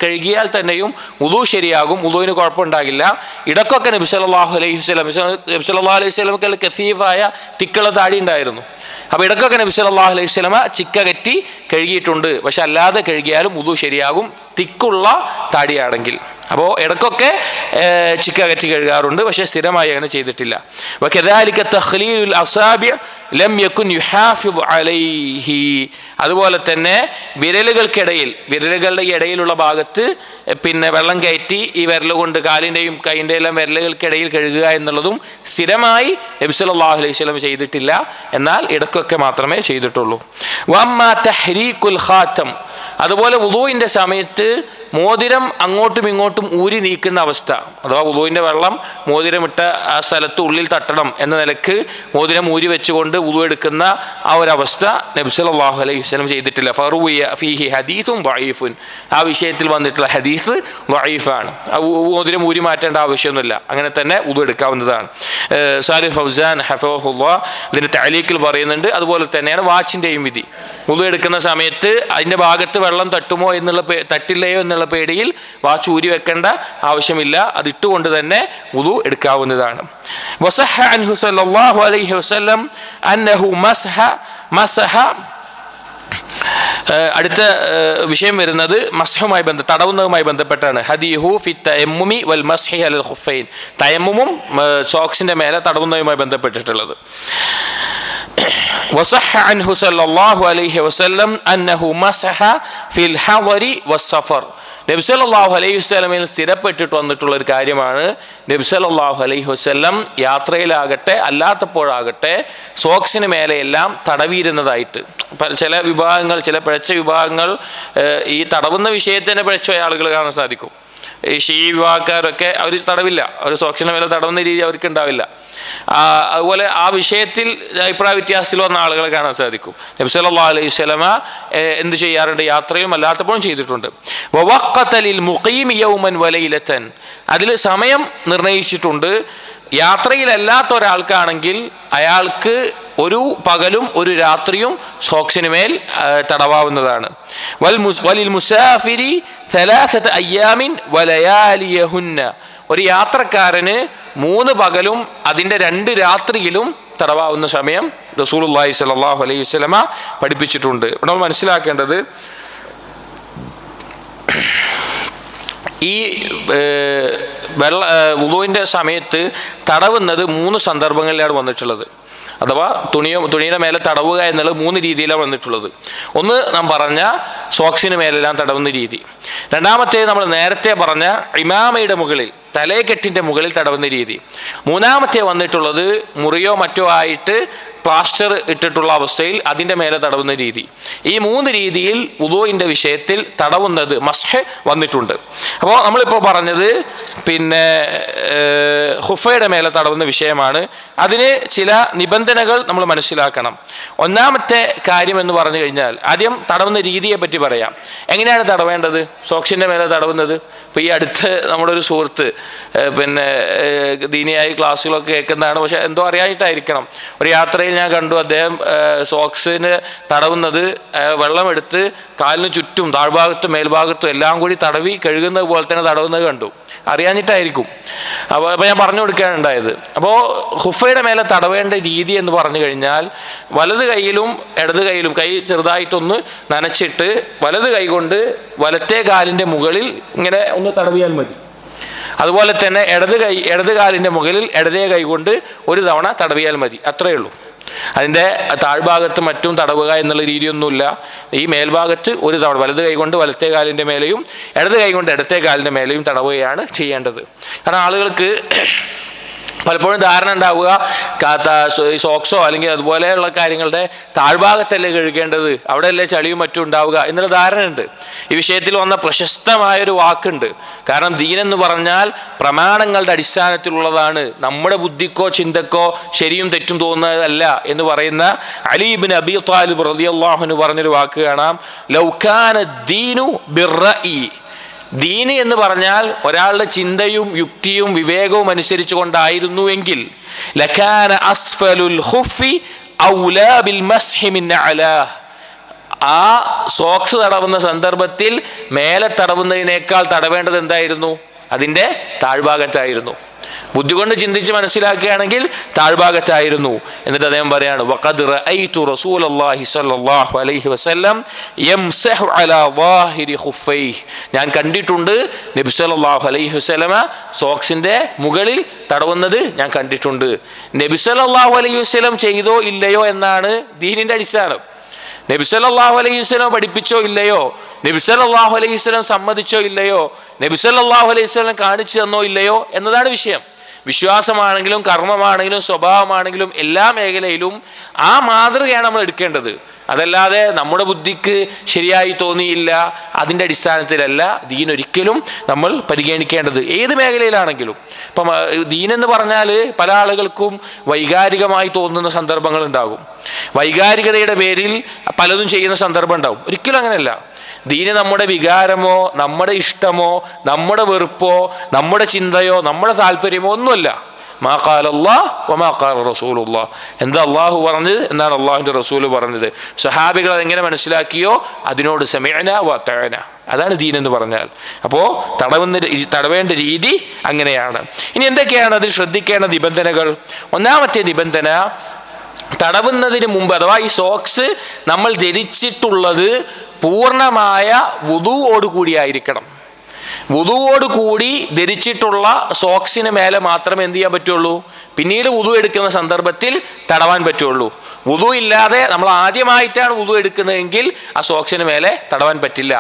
കഴുകിയാൽ തന്നെയും വുളു ശരിയാകും, വുളുവിന് കുഴപ്പമുണ്ടാകില്ല. ഇടക്കൊക്കെ നബി സല്ലല്ലാഹു അലൈഹി വസല്ലം കസീഫായ തിക്കുള്ള താടി ഉണ്ടായിരുന്നു. അപ്പോൾ ഇടക്കൊക്കെ നബി സല്ലല്ലാഹു അലൈഹി വസല്ലം ചിക്ക കെട്ടി കഴുകിയിട്ടുണ്ട്. പക്ഷെ അല്ലാതെ കഴുകിയാലും വുളു ശരിയാകും, തിക്കുള്ള താടിയാണെങ്കിൽ. അപ്പോൾ ഇടക്കൊക്കെ ചിക്ക കെട്ടി കഴുകാറുണ്ട്, പക്ഷെ സ്ഥിരമായി അങ്ങനെ ചെയ്തിട്ടില്ല. വകദാലിക തഖ്ലീലുൽ അസാബിഅ ലം യകുൻ യുഹാഫിദു അലൈഹി. അതുപോലെ തന്നെ വിരലുകളുടെ ഇടയിലുള്ള ഭാഗത്ത് പിന്നെ വെള്ളം കയറ്റി ഈ വിരൽ കൊണ്ട് കാലിൻ്റെയും കൈൻ്റെ എല്ലാം വിരലുകൾക്കിടയിൽ കഴുകുക എന്നുള്ളതും സ്ഥിരമായി നബി സല്ലല്ലാഹു അലൈഹി വസല്ലം ചെയ്തിട്ടില്ല, എന്നാൽ ഇടക്കൊക്കെ മാത്രമേ ചെയ്തിട്ടുള്ളൂ. വഅമ്മാ തഹ്രീഖുൽ ഖാതം, അതുപോലെ വുളൂഇൻ്റെ സമയത്ത് മോതിരം അങ്ങോട്ടും ഇങ്ങോട്ടും ഊരി നീക്കുന്ന അവസ്ഥ, അഥവാ വുളൂഇൻ്റെ വെള്ളം മോതിരമിട്ട ആ സ്ഥലത്ത് ഉള്ളിൽ തട്ടണം എന്ന നിലക്ക് മോതിരം ഊരി വെച്ചുകൊണ്ട് വുളു എടുക്കുന്ന ആ ഒരവസ്ഥ നബി സല്ലല്ലാഹു അലൈഹി വസല്ലം ചെയ്തിട്ടില്ല. ഫറുവിയ ഫീഹി ഹദീസും ദഈഫുൻ, ആ വിഷയത്തിൽ വന്നിട്ടുള്ള ഹദീസ് ദഈഫാണ്. മോതിരം ഊരി മാറ്റേണ്ട ആവശ്യമൊന്നുമില്ല, അങ്ങനെ തന്നെ വുളു എടുക്കാവുന്നതാണ്. സാലിഹ് ഫൗസാൻ ഹഫിളഹുല്ലാഹ് ഇതിൻ്റെ തഅലീഖിൽ പറയുന്നുണ്ട്. അതുപോലെ തന്നെയാണ് വാച്ചിൻ്റെയും വിധി. വുളു എടുക്കുന്ന സമയത്ത് അതിൻ്റെ ഭാഗത്ത് വെള്ളം തട്ടില്ലയോ എന്നുള്ള പേടിയിൽ വാച്ച് ഊരി വെക്കേണ്ട ആവശ്യമില്ല, അതിട്ടുകൊണ്ട് തന്നെ വുളു എടുക്കാവുന്നതാണ്. വസഹ അൻഹു സല്ലല്ലാഹു അലൈഹി വസല്ലം അന്നഹു മസഹ. അടുത്ത വിഷയം വരുന്നത് മസ്ഹുമായി തടവുന്നതുമായി ബന്ധപ്പെട്ടാണ്. ഹദീഹു ഫി തയമ്മുമി വൽ മസ്ഹി അലൽ ഖുഫൈൻ, തയമ്മുമും സോക്സിന്റെ മേലെ തടവുന്നതുമായി ബന്ധപ്പെട്ടിട്ടുള്ളത്. وصح عنه صلى الله عليه وسلم أنه مسح في الحضر والسفر. നബി സല്ലല്ലാഹു അലൈഹി വസല്ലമയിൽ സ്ഥിരപ്പെട്ടിട്ട് വന്നിട്ടുള്ള ഒരു കാര്യമാണ് നബി സല്ലല്ലാഹു അലൈഹി വസല്ലം യാത്രയിലാകട്ടെ അല്ലാത്തപ്പോഴാകട്ടെ സോക്സിന് മേലെയെല്ലാം തടവിയിരുന്നതായിട്ട്. ചില പിഴച്ച വിഭാഗങ്ങൾ ഈ തടവുന്ന വിഷയത്തിനെ പിഴച്ച ആളുകൾ കാണാൻ സാധിക്കും. ഈ വിഭാഗക്കാരൊക്കെ അവർ തടവില്ല, അവർ സോക്സിന് മേലെ തടവുന്ന രീതി അവർക്ക് ഉണ്ടാവില്ല. അതുപോലെ ആ വിഷയത്തിൽ അഭിപ്രായ വ്യത്യാസത്തിൽ വന്ന ആളുകളെ കാണാൻ സാധിക്കും. നബി സല്ലല്ലാഹു അലൈഹി വസല്ലമ എന്ത് ചെയ്യാറുണ്ട്? യാത്രയും അല്ലാത്തപ്പോഴും ചെയ്തിട്ടുണ്ട്. വവഖ്ഖതലിൽ മുഖീമി യൗമൻ വലൈലതൻ, അതിൽ സമയം നിർണയിച്ചിട്ടുണ്ട്. യാത്രയിലല്ലാത്ത ഒരാൾക്കാണെങ്കിൽ അയാൾക്ക് ഒരു പകലും ഒരു രാത്രിയും സോക്സിന് മേൽ തടവാവുന്നതാണ്. വലിൽ മുസാഫിരി സലാസത അയ്യാമിൻ വലയാലിയഹുന്ന, ഒരു യാത്രക്കാരന് 3 പകലും അതിൻ്റെ 2 രാത്രിയിലും തടവാവുന്ന സമയം റസൂലുള്ളാഹി സ്വല്ലല്ലാഹു അലൈഹി വസല്ലമ പഠിപ്പിച്ചിട്ടുണ്ട്. ഇവിടെ നമ്മൾ മനസ്സിലാക്കേണ്ടത് ഈ വുളുവിൻ്റെ സമയത്ത് തടവുന്നത് 3 സന്ദർഭങ്ങളിലാണ് വന്നിട്ടുള്ളത്. അഥവാ തുണിയുടെ മേലെ തടവുക എന്നുള്ളത് 3 രീതിയിലാണ് വന്നിട്ടുള്ളത്. ഒന്ന് നാം പറഞ്ഞ സോക്സിന് മേലെല്ലാം തടവുന്ന രീതി. രണ്ടാമത്തെ നമ്മൾ നേരത്തെ പറഞ്ഞ ഇമാമയുടെ മുകളിൽ തലേക്കെട്ടിൻ്റെ മുകളിൽ തടവുന്ന രീതി. മൂന്നാമത്തെ വന്നിട്ടുള്ളത് മുറിയോ മറ്റോ ആയിട്ട് പ്ലാസ്റ്റർ ഇട്ടിട്ടുള്ള അവസ്ഥയിൽ അതിൻ്റെ മേലെ തടവുന്ന രീതി. ഈ 3 രീതിയിൽ വുളുവിൻ്റെ വിഷയത്തിൽ തടവുന്നത് മസ്ഹ് വന്നിട്ടുണ്ട്. അപ്പോൾ നമ്മളിപ്പോൾ പറഞ്ഞത് പിന്നെ ഖുഫയുടെ മേലെ തടവുന്ന വിഷയമാണ്. അതിന് ചില നിബന്ധനകൾ നമ്മൾ മനസ്സിലാക്കണം. ഒന്നാമത്തെ കാര്യം എന്ന് പറഞ്ഞു കഴിഞ്ഞാൽ ആദ്യം തടവുന്ന രീതിയെ പറ്റി പറയാം. എങ്ങനെയാണ് തടവേണ്ടത്? സോക്സിൻ്റെ മേലെ തടവുന്നത് ഇപ്പോൾ ഈ അടുത്ത് നമ്മുടെ ഒരു സുഹൃത്ത് പിന്നെ ദീനിയായി ക്ലാസ്സുകളൊക്കെ കേൾക്കുന്നതാണ്, പക്ഷെ എന്തോ അറിയാനായിട്ടായിരിക്കണം. ഒരു യാത്രയിൽ ഞാൻ കണ്ടു അദ്ദേഹം സോക്സിന് തടവുന്നത് വെള്ളമെടുത്ത് കാലിന് ചുറ്റും താഴ്ഭാഗത്തും മേൽഭാഗത്തും എല്ലാം കൂടി തടവി കഴുകുന്നത് പോലെ തന്നെ തടവുന്നത് കണ്ടു. അറിയാഞ്ഞിട്ടായിരിക്കും. അപ്പോൾ ഞാൻ പറഞ്ഞു കൊടുക്കാനുണ്ടായത്. അപ്പോൾ ഖുഫയുടെ മേലെ തടവേണ്ട രീതി എന്ന് പറഞ്ഞു കഴിഞ്ഞാൽ വലത് കൈയിലും ഇടത് കൈയിലും കൈ ചെറുതായിട്ടൊന്ന് നനച്ചിട്ട് വലത് കൈ കൊണ്ട് വലത്തെ കാലിൻ്റെ മുകളിൽ ഇങ്ങനെ ഒന്ന് തടവിയാൽ മതി. അതുപോലെ തന്നെ ഇടത് കാലിൻ്റെ മുകളിൽ ഇടതേ കൈ കൊണ്ട് ഒരു തവണ തടവിയാൽ മതി, അത്രയേ ഉള്ളൂ. അതിൻ്റെ താഴ്ഭാഗത്ത് മറ്റും തടവുക എന്നുള്ള രീതിയൊന്നുമില്ല. ഈ മേൽഭാഗത്ത് ഒരു തവണ വലത് കൈ കൊണ്ട് വലത്തെ കാലിൻ്റെ മേലെയും ഇടത് കൈ കൊണ്ട് ഇടത്തെ കാലിൻ്റെ മേലെയും തടവുകയാണ് ചെയ്യേണ്ടത്. കാരണം ആളുകൾക്ക് പലപ്പോഴും ധാരണ ഉണ്ടാവുക സോക്സോ അല്ലെങ്കിൽ അതുപോലെയുള്ള കാര്യങ്ങളുടെ താഴ്ഭാഗത്തല്ലേ കഴുകേണ്ടത്, അവിടെയല്ലേ ചളിയും മറ്റും ഉണ്ടാവുക എന്നുള്ള ധാരണയുണ്ട്. ഈ വിഷയത്തിൽ വന്ന പ്രശസ്തമായൊരു വാക്കുണ്ട്. കാരണം ദീൻ എന്ന് പറഞ്ഞാൽ പ്രമാണങ്ങളുടെ അടിസ്ഥാനത്തിലുള്ളതാണ്, നമ്മുടെ ബുദ്ധിക്കോ ചിന്തക്കോ ശരിയും തെറ്റും തോന്നുന്നതല്ല എന്ന് പറയുന്ന അലി ഇബ്നു അബീ ത്വാലിബ് റളിയല്ലാഹു അൻഹു പറഞ്ഞൊരു വാക്ക് കാണാം. ലൗ കാന ദീനു ബിർറഇ, ദീന് എന്ന് പറഞ്ഞാൽ ഒരാളുടെ ചിന്തയും യുക്തിയും വിവേകവും അനുസരിച്ചു കൊണ്ടായിരുന്നുവെങ്കിൽ ലകാന അസ്ഫലുൽ ഖുഫി ഔലാ ബിൽ മസ്ഹി മിൻ അലാഹ്, ആ സോക്സ് തടവുന്ന സന്ദർഭത്തിൽ മേലെ തടവുന്നതിനേക്കാൾ തടവേണ്ടത് എന്തായിരുന്നു? അതിൻ്റെ താഴ്ഭാഗത്തായിരുന്നു. ബുദ്ധി കൊണ്ട് ചിന്തിച്ച് മനസ്സിലാക്കുകയാണെങ്കിൽ താഴ്ഭാഗത്തായിരുന്നു. എന്നിട്ട് അദ്ദേഹം പറയാണ്, വഖദ് റഅയ്തു റസൂലല്ലാഹി സ്വല്ലല്ലാഹു അലൈഹി വസല്ലം യംസഹു അലാ ളാഹിരി ഖുഫൈഹി, ഞാൻ കണ്ടിട്ടുണ്ട് നബി സല്ലല്ലാഹു അലൈഹി വസല്ലമ സോക്സിന്റെ മുകളിൽ തടവുന്നത് ഞാൻ കണ്ടിട്ടുണ്ട്. നബി സല്ലല്ലാഹു അലൈഹി വസല്ലം ചെയ്തോ ഇല്ലയോ എന്നാണ് ദീനിന്റെ അടിസ്ഥാനം. നബി സല്ലല്ലാഹു അലൈഹി വസല്ലം പഠിപ്പിച്ചോ ഇല്ലയോ, നബി സല്ലല്ലാഹു അലൈഹി വസല്ലം സമ്മതിച്ചോ ഇല്ലയോ, നബി സല്ലല്ലാഹു അലൈഹി വസല്ലം കാണിച്ചു തന്നോ ഇല്ലയോ എന്നതാണ് വിഷയം. വിശ്വാസമാണെങ്കിലും കർമ്മമാണെങ്കിലും സ്വഭാവമാണെങ്കിലും എല്ലാ മേഖലയിലും ആ മാതൃകയാണ് നമ്മൾ എടുക്കേണ്ടത്. അതല്ലാതെ നമ്മുടെ ബുദ്ധിക്ക് ശരിയായി തോന്നിയില്ല അതിൻ്റെ അടിസ്ഥാനത്തിലല്ല ദീൻ ഒരിക്കലും നമ്മൾ പരിഗണിക്കേണ്ടത്, ഏത് മേഖലയിലാണെങ്കിലും. ഇപ്പം ദീനെന്ന് പറഞ്ഞാൽ പല ആളുകൾക്കും വൈകാരികമായി തോന്നുന്ന സന്ദർഭങ്ങൾ ഉണ്ടാകും. വൈകാരികതയുടെ പേരിൽ പലതും ചെയ്യുന്ന സന്ദർഭം ഉണ്ടാവും. ഒരിക്കലും അങ്ങനെയല്ല. ദീന് നമ്മുടെ വികാരമോ നമ്മുടെ ഇഷ്ടമോ നമ്മുടെ വെറുപ്പോ നമ്മുടെ ചിന്തയോ നമ്മുടെ താല്പര്യമോ ഒന്നുമല്ല. മാ ഖാല അല്ലാഹ് വമാ ഖാല റസൂലുള്ളാഹ്, എന്താ അള്ളാഹു പറഞ്ഞത് എന്നാണ് അള്ളാഹുവിൻ്റെ റസൂല് പറഞ്ഞത്. സ്വഹാബികൾ അതെങ്ങനെ മനസ്സിലാക്കിയോ അതിനോട് സമിഅനാ വഅതഅനാ, അതാണ് ദീൻ എന്ന് പറഞ്ഞാൽ. അപ്പോൾ തടവേണ്ട രീതി അങ്ങനെയാണ്. ഇനി എന്തൊക്കെയാണ് അതിൽ ശ്രദ്ധിക്കേണ്ട നിബന്ധനകൾ? ഒന്നാമത്തെ നിബന്ധന, തടവുന്നതിന് മുമ്പ് അഥവാ ഈ സോക്സ് നമ്മൾ ധരിച്ചിട്ടുള്ളത് പൂർണ്ണമായ വുദൂഓട് കൂടിയായിരിക്കണം. വുദൂഓട് കൂടി ധരിച്ചിട്ടുള്ള സോക്സിന് മേലെ മാത്രമേ എന്ത് ചെയ്യാൻ പറ്റുള്ളൂ? പിന്നീട് വുദു എടുക്കുന്ന സന്ദർഭത്തിൽ തടവാൻ പറ്റുള്ളൂ. വുദു ഇല്ലാതെ നമ്മൾ ആദ്യമായിട്ടാണ് വുദു എടുക്കുന്നതെങ്കിൽ ആ സോക്സിന് മേലെ തടവാൻ പറ്റില്ല.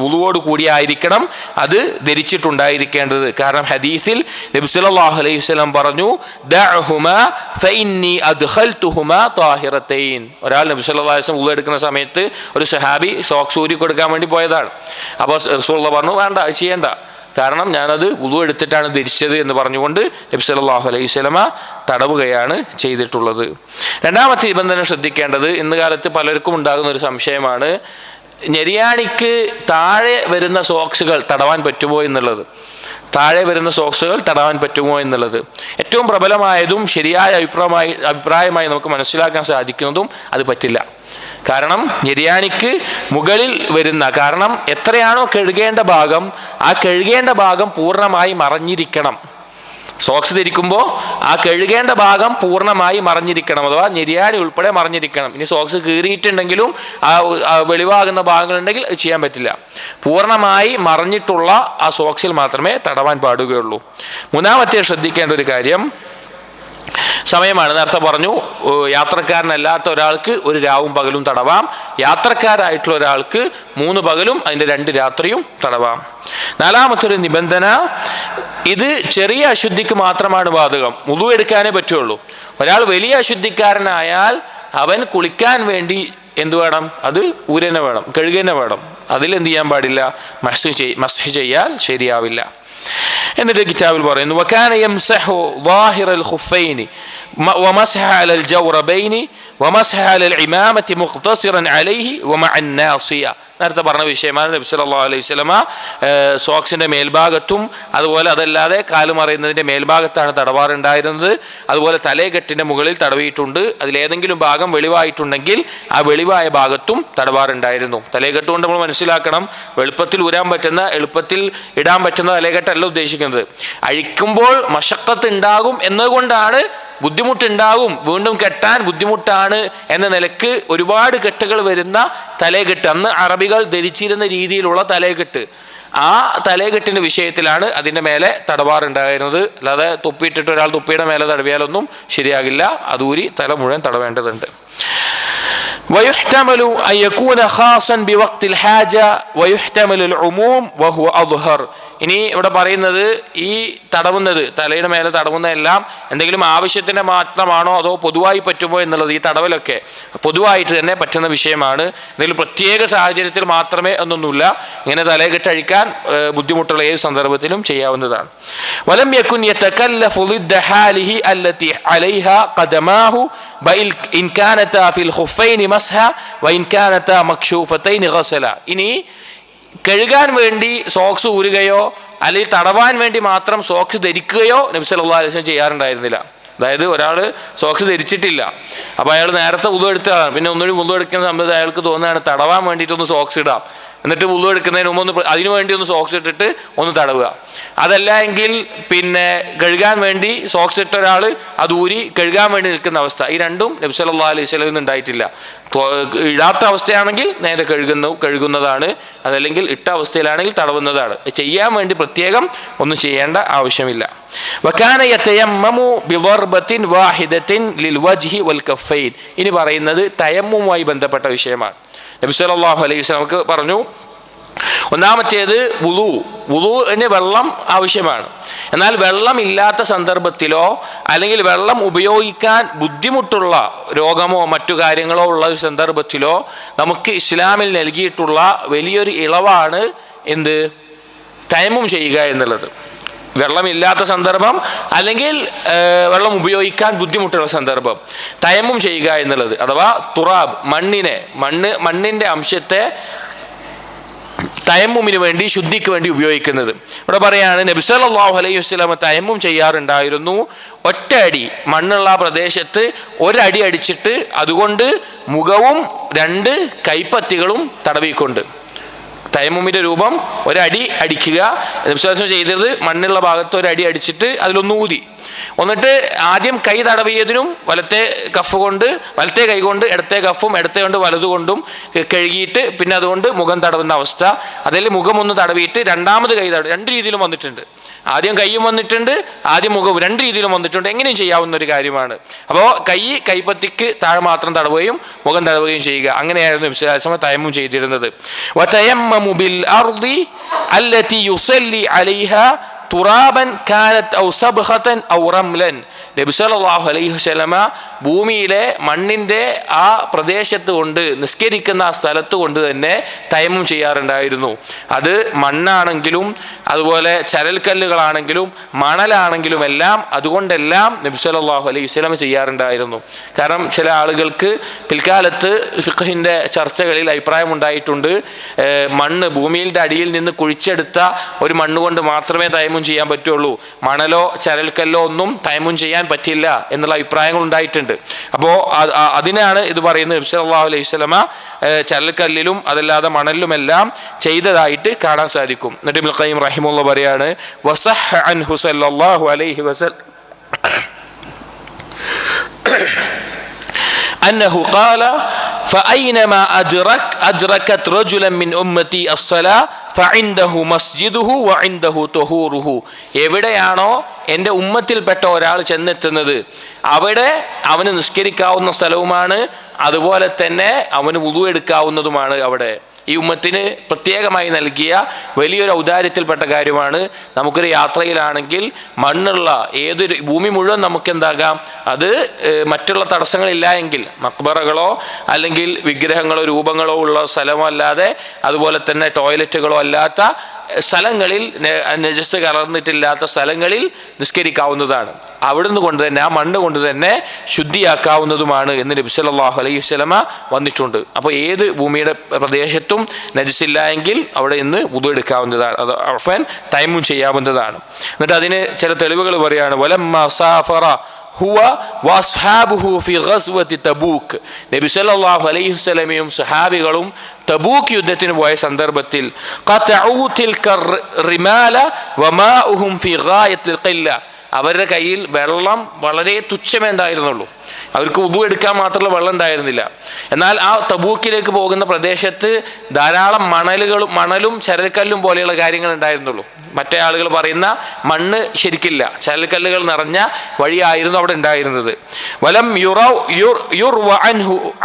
വുദുവോട് കൂടിയായിരിക്കണം അത് ധരിച്ചിട്ടുണ്ടായിരിക്കേണ്ടത്. കാരണം ഹദീസിൽ നബി സല്ലല്ലാഹു അലൈഹി വസല്ലം പറഞ്ഞു, ദഅഹുമാ ഫഇന്നി അദ്ഖൽതുഹുമാ ത്വാഹിറതൈൻ. ഒരാൾ നബി സല്ലല്ലാഹു അലൈഹി വസല്ലം വുദു എടുക്കുന്ന സമയത്ത് ഒരു സഹാബി സോക്സ് ഊരി കൊടുക്കാൻ വേണ്ടി പോയതാണ്. അപ്പോൾ റസൂലുള്ളാഹി പറഞ്ഞു, വേണ്ട, ചെയ്യേണ്ട, കാരണം ഞാനത് വുദു എടുത്തിട്ടാണ് ധരിച്ചത് എന്ന് പറഞ്ഞുകൊണ്ട് നബി സല്ലല്ലാഹു അലൈഹി വസല്ലമ തടവുകയാണ് ചെയ്തിട്ടുള്ളത്. രണ്ടാമത്തെ നിബന്ധന ശ്രദ്ധിക്കേണ്ടത്, ഇന്ന് കാലത്ത് പലർക്കും ഉണ്ടാകുന്ന ഒരു സംശയമാണ്, ഞെരിയാണിക്ക് താഴെ വരുന്ന സോക്സുകൾ തടവാൻ പറ്റുമോ എന്നുള്ളത്. താഴെ വരുന്ന സോക്സുകൾ തടവാൻ പറ്റുമോ എന്നുള്ളത് ഏറ്റവും പ്രബലമായതും ശരിയായ അഭിപ്രായമായി നമുക്ക് മനസ്സിലാക്കാൻ സാധിക്കുന്നതും അത് പറ്റില്ല. കാരണം ഞെരിയാണിക്ക് മുകളിൽ വരുന്ന, കാരണം എത്രയാണോ കഴുകേണ്ട ഭാഗം ആ കഴുകേണ്ട ഭാഗം പൂർണ്ണമായി മറഞ്ഞിരിക്കണം. സോക്സ് ധരിക്കുമ്പോൾ ആ കഴുകേണ്ട ഭാഗം പൂർണ്ണമായി മറഞ്ഞിരിക്കണം, അഥവാ ഞെരിയാണി ഉൾപ്പെടെ മറഞ്ഞിരിക്കണം. ഇനി സോക്സ് കീറിയിട്ടുണ്ടെങ്കിലും ആ വെളിവാകുന്ന ഭാഗങ്ങളുണ്ടെങ്കിൽ അത് ചെയ്യാൻ പറ്റില്ല. പൂർണ്ണമായി മറഞ്ഞിട്ടുള്ള ആ സോക്സിൽ മാത്രമേ തടവാൻ പാടുകയുള്ളൂ. മൂന്നാമത്തെ ശ്രദ്ധിക്കേണ്ട ഒരു കാര്യം സമയമാണ്. നേരത്തെ പറഞ്ഞു, യാത്രക്കാരനല്ലാത്ത ഒരാൾക്ക് ഒരു രാവും പകലും തടവാം, യാത്രക്കാരായിട്ടുള്ള ഒരാൾക്ക് 3 പകലും അതിൻ്റെ 2 രാത്രിയും തടവാം. നാലാമത്തൊരു നിബന്ധന, ഇത് ചെറിയ അശുദ്ധിക്ക് മാത്രമാണ് ബാധകം, വുദു എടുക്കാനേ പറ്റുള്ളൂ. ഒരാൾ വലിയ അശുദ്ധിക്കാരനായാൽ അവൻ കുളിക്കാൻ വേണ്ടി എന്ത് വേണം? അത് ഊരനെ വേണം, കഴുകനെ വേണം. അതിലെന്ത് ചെയ്യാൻ പാടില്ല? മസ്ഹ് ചെയ്യാൻ ശരിയാവില്ല. എന്നിട്ട് കിതാബിൽ പറയുന്നു, വകാന യംസഹു ളാഹിറൽ ഖുഫൈനി വമസ്ഹ അലൽ ജൗറബൈനി വമസ്ഹ അലൽ ഇമാമത്തി മുഖ്തസിറൻ അലൈഹി വമഅൻ നാസിയ. നേരത്തെ പറഞ്ഞ വിഷയമാണ്. നബി സല്ലല്ലാഹു അലൈഹി വസല്ലമ സോക്സിന്റെ മേൽഭാഗത്തും അതുപോലെ അതല്ലാതെ കാലുമറയുന്നതിന്റെ മേൽഭാഗത്താണ് തടവാറുണ്ടായിരുന്നത്. അതുപോലെ തലയെക്കെട്ടിന്റെ മുകളിൽ തടവിയിട്ടുണ്ട്. അതിലേതെങ്കിലും ഭാഗം വെളിവായിട്ടുണ്ടെങ്കിൽ ആ വെളിവായ ഭാഗത്തും തടവാറുണ്ടായിരുന്നു. തലയെക്കെട്ട് കൊണ്ട് നമ്മൾ മനസ്സിലാക്കണം, എളുപ്പത്തിൽ ഊരാൻ പറ്റുന്ന, എളുപ്പത്തിൽ ഇടാൻ പറ്റുന്ന തലയെക്കെട്ടല്ല ഉദ്ദേശിക്കുന്നത്. അഴിക്കുമ്പോൾ മശക്കത്ത് ഉണ്ടാകും എന്നതുകൊണ്ടാണ്, ബുദ്ധിമുട്ടുണ്ടാകും, വീണ്ടും കെട്ടാൻ ബുദ്ധിമുട്ടാണ് എന്ന നിലക്ക് ഒരുപാട് കെട്ടുകൾ വരുന്ന തലയെക്കെട്ട്, അന്ന് അറബികൾ ധരിച്ചിരുന്ന രീതിയിലുള്ള തലയെക്കെട്ട്, ആ തലയെക്കെട്ടിൻ്റെ വിഷയത്തിലാണ് അതിൻ്റെ മേലെ തടവാറുണ്ടായിരുന്നത്. അല്ലാതെ തൊപ്പിയിട്ടിട്ട് ഒരാൾ തൊപ്പിയുടെ മേലെ തടവിയാലൊന്നും ശരിയാകില്ല, അതൂരി തല മുഴുവൻ തടവേണ്ടതുണ്ട്. ويحتمل أن يكون خاصا بوقت الحاجة ويحتمل العموم وهو أظهر. ഇനി ഇവിടെ പറയുന്നത് ഈ തടവുന്നത്, തലയുടെ മേലെ തടവുന്നതെല്ലാം എന്തെങ്കിലും ആവശ്യത്തിൻ്റെ മാത്രമാണോ അതോ പൊതുവായി പറ്റുമോ എന്നുള്ളത്, ഈ തടവലൊക്കെ പൊതുവായിട്ട് തന്നെ പറ്റുന്ന വിഷയമാണ്. എന്തെങ്കിലും പ്രത്യേക സാഹചര്യത്തിൽ മാത്രമേ എന്നൊന്നുമില്ല. ഇങ്ങനെ തലയെ കെട്ടഴിക്കാൻ ബുദ്ധിമുട്ടുള്ള ഏത് സന്ദർഭത്തിലും ചെയ്യാവുന്നതാണ്. വലം യകുൻ യതകല്ലഫു ലിദ്ദഹാലിഹി അല്ലതി അലൈഹാ ഖദമാഹു ബൈൽ ഇൻ കാനതാ ഫിൽ ഖുഫൈനി മസ്ഹ വഇൻ കാനതാ മക്ശൂഫതൈനി ഗസല. ഇനി കഴുകാൻ വേണ്ടി സോക്സ് ഊരുകയോ അല്ലെങ്കിൽ തടവാൻ വേണ്ടി മാത്രം സോക്സ് ധരിക്കുകയോ നബി സല്ലല്ലാഹു അലൈഹി വസല്ലം ചെയ്യാറുണ്ടായിരുന്നില്ല. അതായത് ഒരാൾ സോക്സ് ധരിച്ചിട്ടില്ല, അപ്പോൾ അയാൾ നേരത്തെ വുളു എടുത്തതാണ്, പിന്നെ ഒന്നുകൂടി വുളു എടുക്കുന്ന സമയത്ത് അയാൾക്ക് തോന്നുകയാണ് തടവാൻ വേണ്ടിയിട്ടൊന്ന് സോക്സ് ഇടാം, എന്നിട്ട് വുളു എടുക്കുന്നതിന് മുമ്പ് അതിനു വേണ്ടി ഒന്ന് സോക്സ് ഇട്ടിട്ട് ഒന്ന് തടവുക. അതല്ല എങ്കിൽ പിന്നെ കഴുകാൻ വേണ്ടി സോക്സ് ഇട്ട ഒരാൾ അത് ഊരി കഴുകാൻ വേണ്ടി നിൽക്കുന്ന അവസ്ഥ, ഈ രണ്ടും നബി സല്ലല്ലാഹു അലൈഹി വസല്ലം ഉണ്ടായിട്ടില്ല. ഇടാത്ത അവസ്ഥയാണെങ്കിൽ നേരെ കഴുകുന്നതാണ്, അതല്ലെങ്കിൽ ഇട്ട അവസ്ഥയിലാണെങ്കിൽ തടവുന്നതാണ്. ചെയ്യാൻ വേണ്ടി പ്രത്യേകം ഒന്നും ചെയ്യേണ്ട ആവശ്യമില്ല. വകാന യതയമ്മമു ബിദർബത്തിൻ വാഹിദത്തിൻ ലിൽവജ്ഹി വൽ കഫൈൻ. ഇനി പറയുന്നത് തയമ്മുമായി ബന്ധപ്പെട്ട വിഷയമാണ്. നബി സല്ലല്ലാഹു അലൈഹി വസല്ലം നമുക്ക് പറഞ്ഞു, ഒന്നാമത്തേത് വുളൂഇന് വെള്ളം ആവശ്യമാണ്. എന്നാൽ വെള്ളം ഇല്ലാത്ത സന്ദർഭത്തിലോ അല്ലെങ്കിൽ വെള്ളം ഉപയോഗിക്കാൻ ബുദ്ധിമുട്ടുള്ള രോഗമോ മറ്റു കാര്യങ്ങളോ ഉള്ള സന്ദർഭത്തിലോ നമുക്ക് ഇസ്ലാമിൽ നൽകിയിട്ടുള്ള വലിയൊരു ഇളവാണ് എന്ത്? തയമ്മും ചെയ്യുക എന്നുള്ളത്. വെള്ളമില്ലാത്ത സന്ദർഭം അല്ലെങ്കിൽ വെള്ളം ഉപയോഗിക്കാൻ ബുദ്ധിമുട്ടുള്ള സന്ദർഭം തയമ്മും ചെയ്യുക എന്നുള്ളത്, അഥവാ തുറാബ്, മണ്ണിൻ്റെ അംശത്തെ തയമ്മുമിന് വേണ്ടി, ശുദ്ധിക്ക് വേണ്ടി ഉപയോഗിക്കുന്നത്. ഇവിടെ പറയാണ് നബി സല്ലല്ലാഹു അലൈഹി വസല്ലം തയമ്മും ചെയ്യാറുണ്ടായിരുന്നു. ഒറ്റ അടി മണ്ണുള്ള പ്രദേശത്ത് ഒരടി അടിച്ചിട്ട് അതുകൊണ്ട് മുഖവും 2 കൈപ്പത്തികളും തടവിക്കൊണ്ട്. തയമ്മുമിൻ്റെ രൂപം ഒരടി അടിക്കുക. നബി സല്ലല്ലാഹു അലൈഹി വസല്ലം ചെയ്തത് മണ്ണുള്ള ഭാഗത്ത് ഒരടി അടിച്ചിട്ട് അതിലൊന്ന് ഊതി, എന്നിട്ട് ആദ്യം കൈ തടവിയതിനും വലത്തെ കൈ കൊണ്ട് ഇടത്തെ കഫും ഇടത്തെ കൊണ്ട് വലതുകൊണ്ടും കഴുകിയിട്ട് പിന്നെ അതുകൊണ്ട് മുഖം തടവുന്ന അവസ്ഥ. അതിൽ മുഖം ഒന്ന് തടവിയിട്ട് രണ്ടാമത് കൈ തടവി. 2 രീതിയിലും വന്നിട്ടുണ്ട്. ആദ്യം കൈയും വന്നിട്ടുണ്ട്, ആദ്യം മുഖവും, 2 രീതിയിലും വന്നിട്ടുണ്ട്. എങ്ങനെയും ചെയ്യാവുന്ന ഒരു കാര്യമാണ്. അപ്പോൾ കൈപ്പത്തിക്ക് താഴെ മാത്രം തടവുകയും മുഖം തടവുകയും ചെയ്യുക. അങ്ങനെയായിരുന്നു നബി സല്ലല്ലാഹു അലൈഹി വസല്ലം തയമ്മും ചെയ്തിരുന്നത്. വതയമ്മമു ബിൽ അർദി അല്ലതി യുസല്ലി അലൈഹാ തുറാബൻ കാനത്ത് ഔ സബ്ഖതൻ ഔ റംലൻ. നബി സല്ലല്ലാഹു അലൈഹി വസല്ലമ ഭൂമിയിലെ മണ്ണിൻ്റെ ആ പ്രദേശത്ത് കൊണ്ട്, നിസ്കരിക്കുന്ന ആ സ്ഥലത്ത് കൊണ്ട് തന്നെ തയമ്മും ചെയ്യാറുണ്ടായിരുന്നു. അത് മണ്ണാണെങ്കിലും അതുപോലെ ചരൽക്കല്ലുകളാണെങ്കിലും മണലാണെങ്കിലും എല്ലാം, അതുകൊണ്ടെല്ലാം നബി സല്ലല്ലാഹു അലൈഹി വസല്ലമ ചെയ്യാറുണ്ടായിരുന്നു. കാരണം ചില ആളുകൾക്ക് പിൽക്കാലത്ത് ഫിഖ്ഹിൻ്റെ ചർച്ചകളിൽ അഭിപ്രായമുണ്ടായിട്ടുണ്ട്, മണ്ണ് ഭൂമിയുടെ അടിയിൽ നിന്ന് കുഴിച്ചെടുത്ത ഒരു മണ്ണ് കൊണ്ട് മാത്രമേ തയമ്മും ചെയ്യാൻ പറ്റുള്ളൂ, മണലോ ചരൽക്കല്ലോ ഒന്നും തയമ്മും ചെയ്യാൻ പറ്റില്ല എന്നുള്ള അഭിപ്രായങ്ങൾ ഉണ്ടായിട്ടുണ്ട്. അപ്പോൾ അതിനാണ് ഇത് പറയുന്നത്. നബി സല്ലല്ലാഹു അലൈഹി വസല്ലമ ചരൽക്കല്ലിലും അതല്ലാതെ മണലിലുമെല്ലാം ചെയ്തതായിട്ട് കാണാൻ സാധിക്കും. എന്നിട്ട് ഇബ്നുൽ ഖയ്യിം റഹിമഹുല്ലാഹ് പറയാണ്, വസഹ അൻഹു സല്ലല്ലാഹു അലൈഹി വസല്ലം أنه قال فأينما أدركت رجلا من أمتي الصلاة فعنده مسجده وعنده طهوره. എവിടെയാണോ എൻ്റെ ഉമ്മത്തിൽപ്പെട്ട ഒരാൾ ചെന്നെത്തുന്നത് അവിടെ അവന് നിസ്കരിക്കാവുന്ന സ്ഥലവുമാണ്, അതുപോലെ തന്നെ അവന് വുളു എടുക്കാവുന്നതുമാണ്. അവിടെ ഈ ഉമ്മത്തിന് പ്രത്യേകമായി നൽകിയ വലിയൊരു ഔദാര്യത്തിൽപ്പെട്ട കാര്യമാണ്. നമുക്കൊരു യാത്രയിലാണെങ്കിൽ മണ്ണുള്ള ഏതൊരു ഭൂമി മുഴുവൻ നമുക്കെന്താകാം, അത് മറ്റുള്ള തടസ്സങ്ങളില്ല എങ്കിൽ മക്ബറകളോ അല്ലെങ്കിൽ വിഗ്രഹങ്ങളോ രൂപങ്ങളോ ഉള്ള സ്ഥലമോ അല്ലാതെ, അതുപോലെ തന്നെ ടോയ്ലറ്റുകളോ അല്ലാത്ത സ്ഥലങ്ങളിൽ, നജസ് കലർന്നിട്ടില്ലാത്ത സ്ഥലങ്ങളിൽ നിസ്കരിക്കാവുന്നതാണ്. അവിടുന്ന് കൊണ്ട് തന്നെ, ആ മണ്ണ് കൊണ്ട് തന്നെ ശുദ്ധിയാക്കാവുന്നതുമാണ് എന്ന് നബി സല്ലല്ലാഹു അലൈഹി വസല്ലമ വന്നിട്ടുണ്ട്. അപ്പോൾ ഏത് ഭൂമിയുടെ പ്രദേശത്തും നജസില്ല എങ്കിൽ അവിടെ നിന്ന് വുദു എടുക്കാവുന്നതാണ്, അത് അഫ്വാൻ തയമ്മും ചെയ്യാവുന്നതാണ്. എന്നിട്ട് അതിന് ചില തെളിവുകൾ പറയാണ്. വലമ്മാ സാഫറ ഹുവ വസ്ഹാബുഹു ഫി ഗസ്വതി തബൂക്ക്. നബി സല്ലല്ലാഹു അലൈഹി വസല്ലമയും സഹാബികളും തബൂക്ക് യുദ്ധത്തിന് പോയ സന്ദർഭത്തിൽ ഖതഉ തിൽക റിമാല വമാഉഹും ഫി ഗായത്തിൽ ഖില്ല. അവരുടെ കയ്യിൽ വെള്ളം വളരെ തുച്ഛമേ ഉണ്ടായിരുന്നുള്ളൂ. അവർക്ക് വുദു എടുക്കാൻ മാത്രമുള്ള വെള്ളം ഉണ്ടായിരുന്നില്ല. എന്നാൽ ആ തബൂക്കിലേക്ക് പോകുന്ന പ്രദേശത്ത് ധാരാളം മണലും ചരൽക്കല്ലും പോലെയുള്ള കാര്യങ്ങൾ ഉണ്ടായിരുന്നുള്ളൂ. മറ്റേ ആളുകൾ പറയുന്ന മണ്ണ് ശരിക്കില്ല, ചരൽക്കല്ലുകൾ നിറഞ്ഞ വഴിയായിരുന്നു അവിടെ ഉണ്ടായിരുന്നത്. വലം യുർവ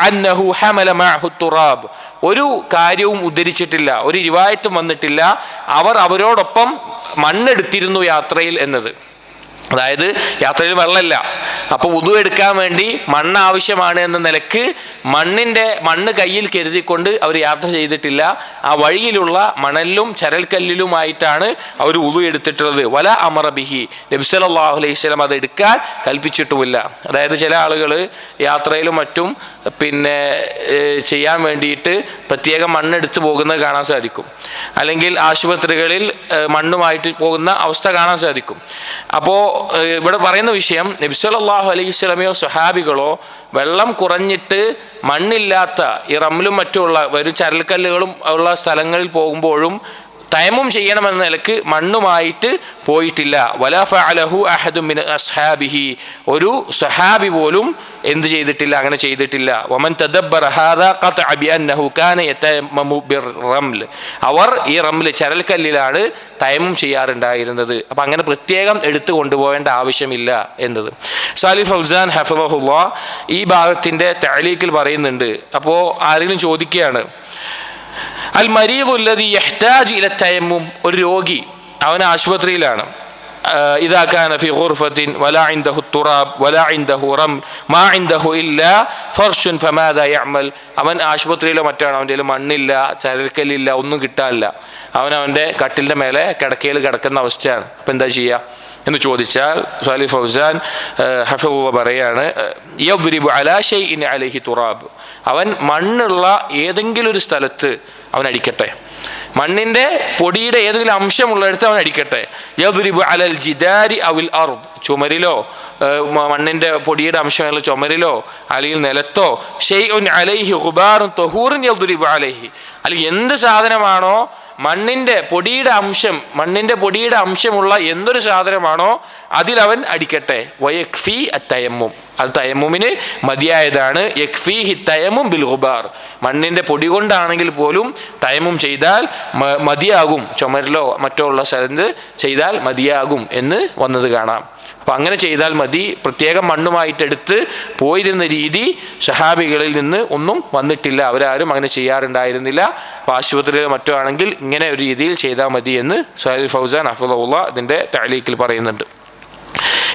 അൻഹു ഹമല മഅഹു തുറാബ്, ഒരു കാര്യവും ഉദ്ധരിച്ചിട്ടില്ല, ഒരു റിവായത്തും വന്നിട്ടില്ല അവർ അവരോടൊപ്പം മണ്ണെടുത്തിരുന്നു യാത്രയിൽ എന്നത്. അതായത് യാത്രയിൽ വെള്ളമില്ല, അപ്പോൾ വുദു എടുക്കാൻ വേണ്ടി മണ്ണ് ആവശ്യമാണ് എന്ന നിലക്ക് മണ്ണ് കയ്യിൽ കരുതിക്കൊണ്ട് അവർ യാത്ര ചെയ്തിട്ടില്ല. ആ വഴിയിലുള്ള മണലിലും ചരൽക്കല്ലിലുമായിട്ടാണ് അവർ വുദു എടുത്തിട്ടുള്ളത്. വല അമറ ബിഹി, നബി സല്ലല്ലാഹു അലൈഹി വസല്ലം അത് എടുക്കാൻ കൽപ്പിച്ചിട്ടുമില്ല. അതായത് ചില ആളുകൾ യാത്രയിലും മറ്റും ചെയ്യാൻ വേണ്ടിയിട്ട് പ്രത്യേകം മണ്ണെടുത്ത് പോകുന്നത് കാണാൻ സാധിക്കും, അല്ലെങ്കിൽ ആശുപത്രികളിൽ മണ്ണുമായിട്ട് പോകുന്ന അവസ്ഥ കാണാൻ സാധിക്കും. അപ്പോൾ ഇവിടെ പറയുന്ന വിഷയം, നബി സല്ലല്ലാഹു അലൈഹി വസല്ലമയോ സ്വഹാബികളോ വെള്ളം കുറഞ്ഞിട്ട് മണ്ണില്ലാത്ത ഈ റംലും മറ്റുള്ള വരും ചരൽക്കല്ലുകളും ഉള്ള സ്ഥലങ്ങളിൽ പോകുമ്പോഴും തയമ്മും ചെയ്യണമെന്ന നിലക്ക് മണ്ണുമായിട്ട് പോയിട്ടില്ല. വലാ ഫഅലഹു അഹദും മിൻ അസ്ഹാബിഹി, ഒരു സ്വഹാബി പോലും എന്ത് ചെയ്തിട്ടില്ല, അങ്ങനെ ചെയ്തിട്ടില്ല. വമൻ തദബ്ബറ ഹാദാ ഖതഅ ബിഅന്നഹു കാന യതയമ്മമു ബിർറംൽ, അവർ ഈ റംൽ ചരൽക്കല്ലിലാണ് തയമ്മും ചെയ്യാറുണ്ടായിരുന്നത്. അപ്പം അങ്ങനെ പ്രത്യേകം എടുത്തു കൊണ്ടുപോകേണ്ട ആവശ്യമില്ല എന്നത് സാലിഹ് ഫൗസാൻ ഹഫിളഹുല്ലാഹ് ഈ ഭാഗത്തിൻ്റെ തഅലീഖിൽ പറയുന്നുണ്ട്. അപ്പോൾ ആരെങ്കിലും ചോദിക്കുകയാണ്, അൽ മരീദു അല്ലദി യഹ്താജു ഇല തയമ്മും, ഒരു രോഗി അവൻ ആശുപത്രിയിലാണ്, ഇദാ കാന ഫി ഖുർഫത്തിൻ വലാ ഇൻദഹു തുറാബ് വലാ ഇൻദഹു റം മാ ഇൻദഹു ഇല്ലാ ഫർഷുൻ ഫമാദാ യഅമൽ, അവൻ ആശുപത്രിയിലോ മറ്റാണ്, അവൻ്റെ കയ്യിൽ മണ്ണില്ല, ചരൽക്കല്ലില്ല, ഒന്നും കിട്ടാനില്ല, അവൻ്റെ കട്ടിലിൻ്റെ മേലെ കിടക്കയിൽ കിടക്കുന്ന അവസ്ഥയാണ്. അപ്പം എന്താ ചെയ്യുക എന്ന് ചോദിച്ചാൽ സാലിഹ് ഫൗസാൻ ഹഫിളഹു പറയാണ്, യദ്രിബു അലാ ശൈഇൻ അലൈഹി തുറാബ്, അവൻ മണ്ണുള്ള ഏതെങ്കിലും ഒരു സ്ഥലത്ത് അവൻ അടിക്കട്ടെ, മണ്ണിൻ്റെ പൊടിയുടെ ഏതെങ്കിലും അംശമുള്ളിടത്ത് അവൻ അടിക്കട്ടെ. യദ്രിബു അലൽ ജിദാരി അവിൽ അർദ്, ചുമരിലോ മണ്ണിൻ്റെ പൊടിയുടെ അംശമുള്ള ചുമരിലോ അല്ലെങ്കിൽ നിലത്തോ, ഷൈഉൻ അലൈഹി ഗുബാറുൻ തഹൂറുൻ യദ്രിബു അലൈഹി, അല്ലെങ്കിൽ എന്ത് സാധനമാണോ മണ്ണിൻ്റെ പൊടിയുടെ അംശമുള്ള എന്തൊരു സാധനമാണോ അതിലവൻ അടിക്കട്ടെ. വയക്ഫി അത്തയമ്മും, അത് തയമ്മുമിന് മതിയായതാണ്. യക്ഫീഹി തയമ്മും ബിൽ ഗുബാർ, മണ്ണിൻ്റെ പൊടി കൊണ്ടാണെങ്കിൽ പോലും തയമ്മും ചെയ്താൽ മതിയാകും, ചുമരിലോ മറ്റോ ഉള്ള സ്ഥലത്ത് ചെയ്താൽ മതിയാകും എന്ന് വന്നത് കാണാം. അപ്പം അങ്ങനെ ചെയ്താൽ മതി. പ്രത്യേകം മണ്ണുമായിട്ടെടുത്ത് പോയിരുന്ന രീതി സഹാബികളിൽ നിന്ന് ഒന്നും വന്നിട്ടില്ല, അവരാരും അങ്ങനെ ചെയ്യാറുണ്ടായിരുന്നില്ല. അപ്പോൾ ആശുപത്രിയിലോ മറ്റോ ആണെങ്കിൽ ഇങ്ങനെ ഒരു രീതിയിൽ ചെയ്താൽ മതി എന്ന് സാലിഹ് ഫൗസാൻ ഹഫിളഹുല്ലാഹ് ഇതിൻ്റെ തഅലീഖിൽ പറയുന്നുണ്ട്.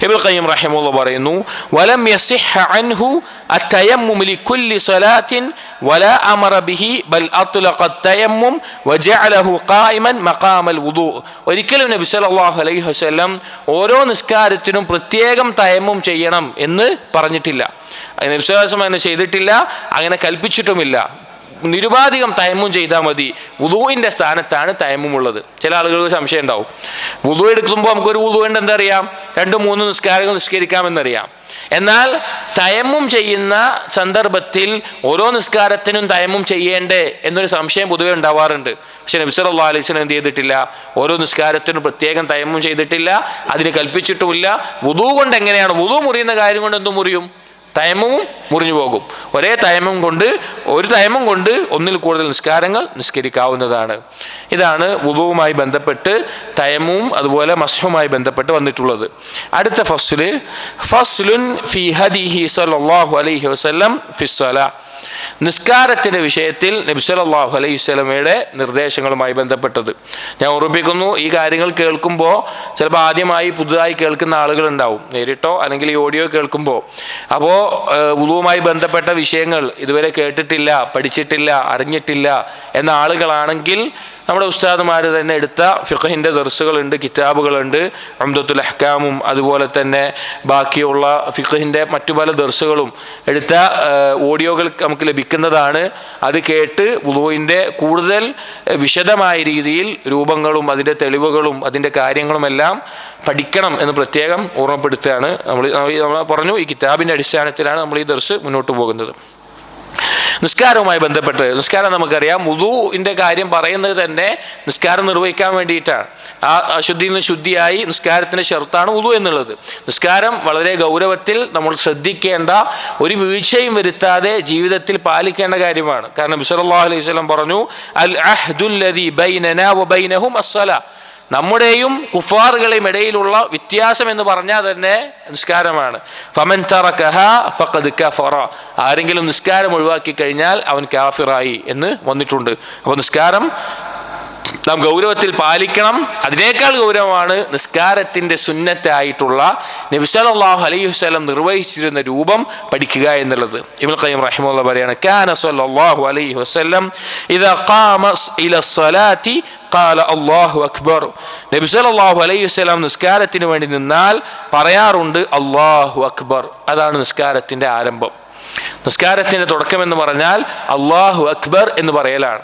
ഇബ്നുൽ ഖയ്യിം റഹിമഹുല്ലാഹ് പറയുന്നു, വലം യസിഹ അൻഹു അത്തയമ്മും ലികുല്ലി സ്വലാത്തിൻ വലാ അമറ ബിഹി ബൽ അത്ലഖ അത്തയമ്മും വജഅലഹു ഖായിമൻ മഖാമൽ വുദൂ, ഒരിക്കലും നബി സല്ലല്ലാഹു അലൈഹി വസല്ലം ഓരോ നിസ്കാരത്തിനും പ്രത്യേകം തയമ്മും ചെയ്യണം എന്ന് പറഞ്ഞിട്ടില്ല, നബി സല്ലല്ലാഹു അലൈഹി വസല്ലം അങ്ങനെ ചെയ്തിട്ടില്ല, അങ്ങനെ കൽപ്പിച്ചിട്ടുമില്ല. നിരുപാധികം തയമ്മും ചെയ്താൽ മതി. വുദൂഇൻ്റെ സ്ഥാനത്താണ് തയമ്മുമുള്ളത്. ചില ആളുകൾക്ക് സംശയം ഉണ്ടാവും, വുദൂ എടുക്കുമ്പോൾ നമുക്കൊരു വുദൂഇൻ്റെ എന്താ അറിയാം, 2-3 നിസ്കാരങ്ങൾ നിസ്കരിക്കാമെന്നറിയാം. എന്നാൽ തയമ്മും ചെയ്യുന്ന സന്ദർഭത്തിൽ ഓരോ നിസ്കാരത്തിനും തയമ്മും ചെയ്യേണ്ടേ എന്നൊരു സംശയം പൊതുവെ ഉണ്ടാവാറുണ്ട്. പക്ഷെ നബി സല്ലല്ലാഹു അലൈഹി വസല്ലം എന്ത് ചെയ്തിട്ടില്ല, ഓരോ നിസ്കാരത്തിനും പ്രത്യേകം തയമ്മും ചെയ്തിട്ടില്ല, അതിന് കൽപ്പിച്ചിട്ടുമില്ല. വുദൂ കൊണ്ട് എങ്ങനെയാണ്, വുദൂ മുറിയുന്ന കാര്യം കൊണ്ട് എന്തും മുറിയും, തയമ്മും മുറിഞ്ഞു പോകും. ഒരു തയമ്മും കൊണ്ട് ഒന്നിൽ കൂടുതൽ നിസ്കാരങ്ങൾ നിസ്കരിക്കാവുന്നതാണ്. ഇതാണ് വുദൂവുമായി ബന്ധപ്പെട്ട് തയമ്മും അതുപോലെ മസ്ഹുമായി ബന്ധപ്പെട്ട് വന്നിട്ടുള്ളത്. അടുത്ത ഫസ്ലുൻ ഫീ ഹദീഹി സ്വല്ലല്ലാഹു അലൈഹി വസല്ലം ഫിസ്സലാ, നിസ്കാരത്തിൻ്റെ വിഷയത്തിൽ നബി സല്ലല്ലാഹു അലൈഹി വസല്ലമയുടെ നിർദ്ദേശങ്ങളുമായി ബന്ധപ്പെട്ടത്. ഞാൻ ഓർമ്മിപ്പിക്കുന്നു, ഈ കാര്യങ്ങൾ കേൾക്കുമ്പോൾ ചിലപ്പോൾ ആദ്യമായി പുതുതായി കേൾക്കുന്ന ആളുകളുണ്ടാവും, നേരിട്ടോ അല്ലെങ്കിൽ ഈ ഓഡിയോ കേൾക്കുമ്പോൾ. അപ്പോൾ വുദൂവുമായി ബന്ധപ്പെട്ട വിഷയങ്ങൾ ഇതുവരെ കേട്ടിട്ടില്ല, പഠിച്ചിട്ടില്ല, അറിഞ്ഞിട്ടില്ല എന്ന ആളുകളാണെങ്കിൽ നമ്മുടെ ഉസ്താദുമാർ തന്നെ എടുത്ത ഫിഖഹിൻ്റെ ദർസുകളുണ്ട്, കിതാബുകളുണ്ട്, ഉംദത്തുൽ അഹ്കാമും അതുപോലെ തന്നെ ബാക്കിയുള്ള ഫിഖഹിൻ്റെ മറ്റു പല ദർസുകളും എടുത്ത ഓഡിയോകൾ നമുക്ക് ലഭിക്കുന്നതാണ്. അത് കേട്ട് വുദൂഇൻ്റെ കൂടുതൽ വിശദമായ രീതിയിൽ രൂപങ്ങളും അതിൻ്റെ തെളിവുകളും അതിൻ്റെ കാര്യങ്ങളുമെല്ലാം പഠിക്കണം എന്ന് പ്രത്യേകം ഓർമ്മപ്പെടുത്തുകയാണ്. നമ്മൾ പറഞ്ഞു, ഈ കിതാബിൻ്റെ അടിസ്ഥാനത്തിലാണ് നമ്മൾ ഈ ദർസ് മുന്നോട്ട് പോകുന്നത്. നിസ്കാരവുമായി ബന്ധപ്പെട്ട്, നിസ്കാരം നമുക്കറിയാം, വുദൂഇൻ്റെ കാര്യം പറയുന്നത് തന്നെ നിസ്കാരം നിർവഹിക്കാൻ വേണ്ടിയിട്ടാണ്. ആ അശുദ്ധിയിൽ നിന്ന് ശുദ്ധിയായി നിസ്കാരത്തിൻ്റെ ഷർത്താണ് വുദൂ എന്നുള്ളത്. നിസ്കാരം വളരെ ഗൗരവത്തിൽ നമ്മൾ ശ്രദ്ധിക്കേണ്ട, ഒരു വീഴ്ചയും വരുത്താതെ ജീവിതത്തിൽ പാലിക്കേണ്ട കാര്യമാണ്. കാരണം നബി സല്ലല്ലാഹു അലൈഹി വസല്ലം പറഞ്ഞു, അൽ അഹ്ദുല്ലദീ ബൈനനാ വബൈനഹും അസ്സലാ, നമ്മുടെയും കുഫാറുകളെയും ഇടയിലുള്ള വ്യത്യാസം എന്ന് പറഞ്ഞാൽ തന്നെ നിസ്കാരമാണ്. ഫമൻ തറകഹ ഫഖദ് കഫറ, ആരെങ്കിലും നിസ്കാരം ഒഴിവാക്കി കഴിഞ്ഞാൽ അവൻ കാഫിറായി എന്ന് വന്നിട്ടുണ്ട്. അപ്പോൾ നിസ്കാരം നാം ഗൗരവത്തിൽ പാലിക്കണം. അതിനേക്കാൾ ഗൗരവമാണ് നിസ്കാരത്തിൻ്റെ സുന്നത്തായിട്ടുള്ള നബി സല്ലല്ലാഹു അലൈഹി വസല്ലം നിർവഹിച്ചിരുന്ന രൂപം പഠിക്കുക എന്നുള്ളത്. ഇബ്നുൽ ഖയ്യിം റഹിമഹുല്ലാഹ് പറയാണ്, കാന സല്ലല്ലാഹു അലൈഹി വസല്ലം ഇദാ ഖാമ ഇല സ്വലാത്തി ഖാല അല്ലാഹു അക്ബർ. നബി സല്ലല്ലാഹു അലൈഹി വസല്ലം നിസ്കാരത്തിന് വേണ്ടി നിന്നാൽ പറയാറുണ്ട് അല്ലാഹു അക്ബർ. അതാണ് നിസ്കാരത്തിൻ്റെ ആരംഭം. നിസ്കാരത്തിൻ്റെ തുടക്കം എന്ന് പറഞ്ഞാൽ അല്ലാഹു അക്ബർ എന്ന് പറയലാണ്.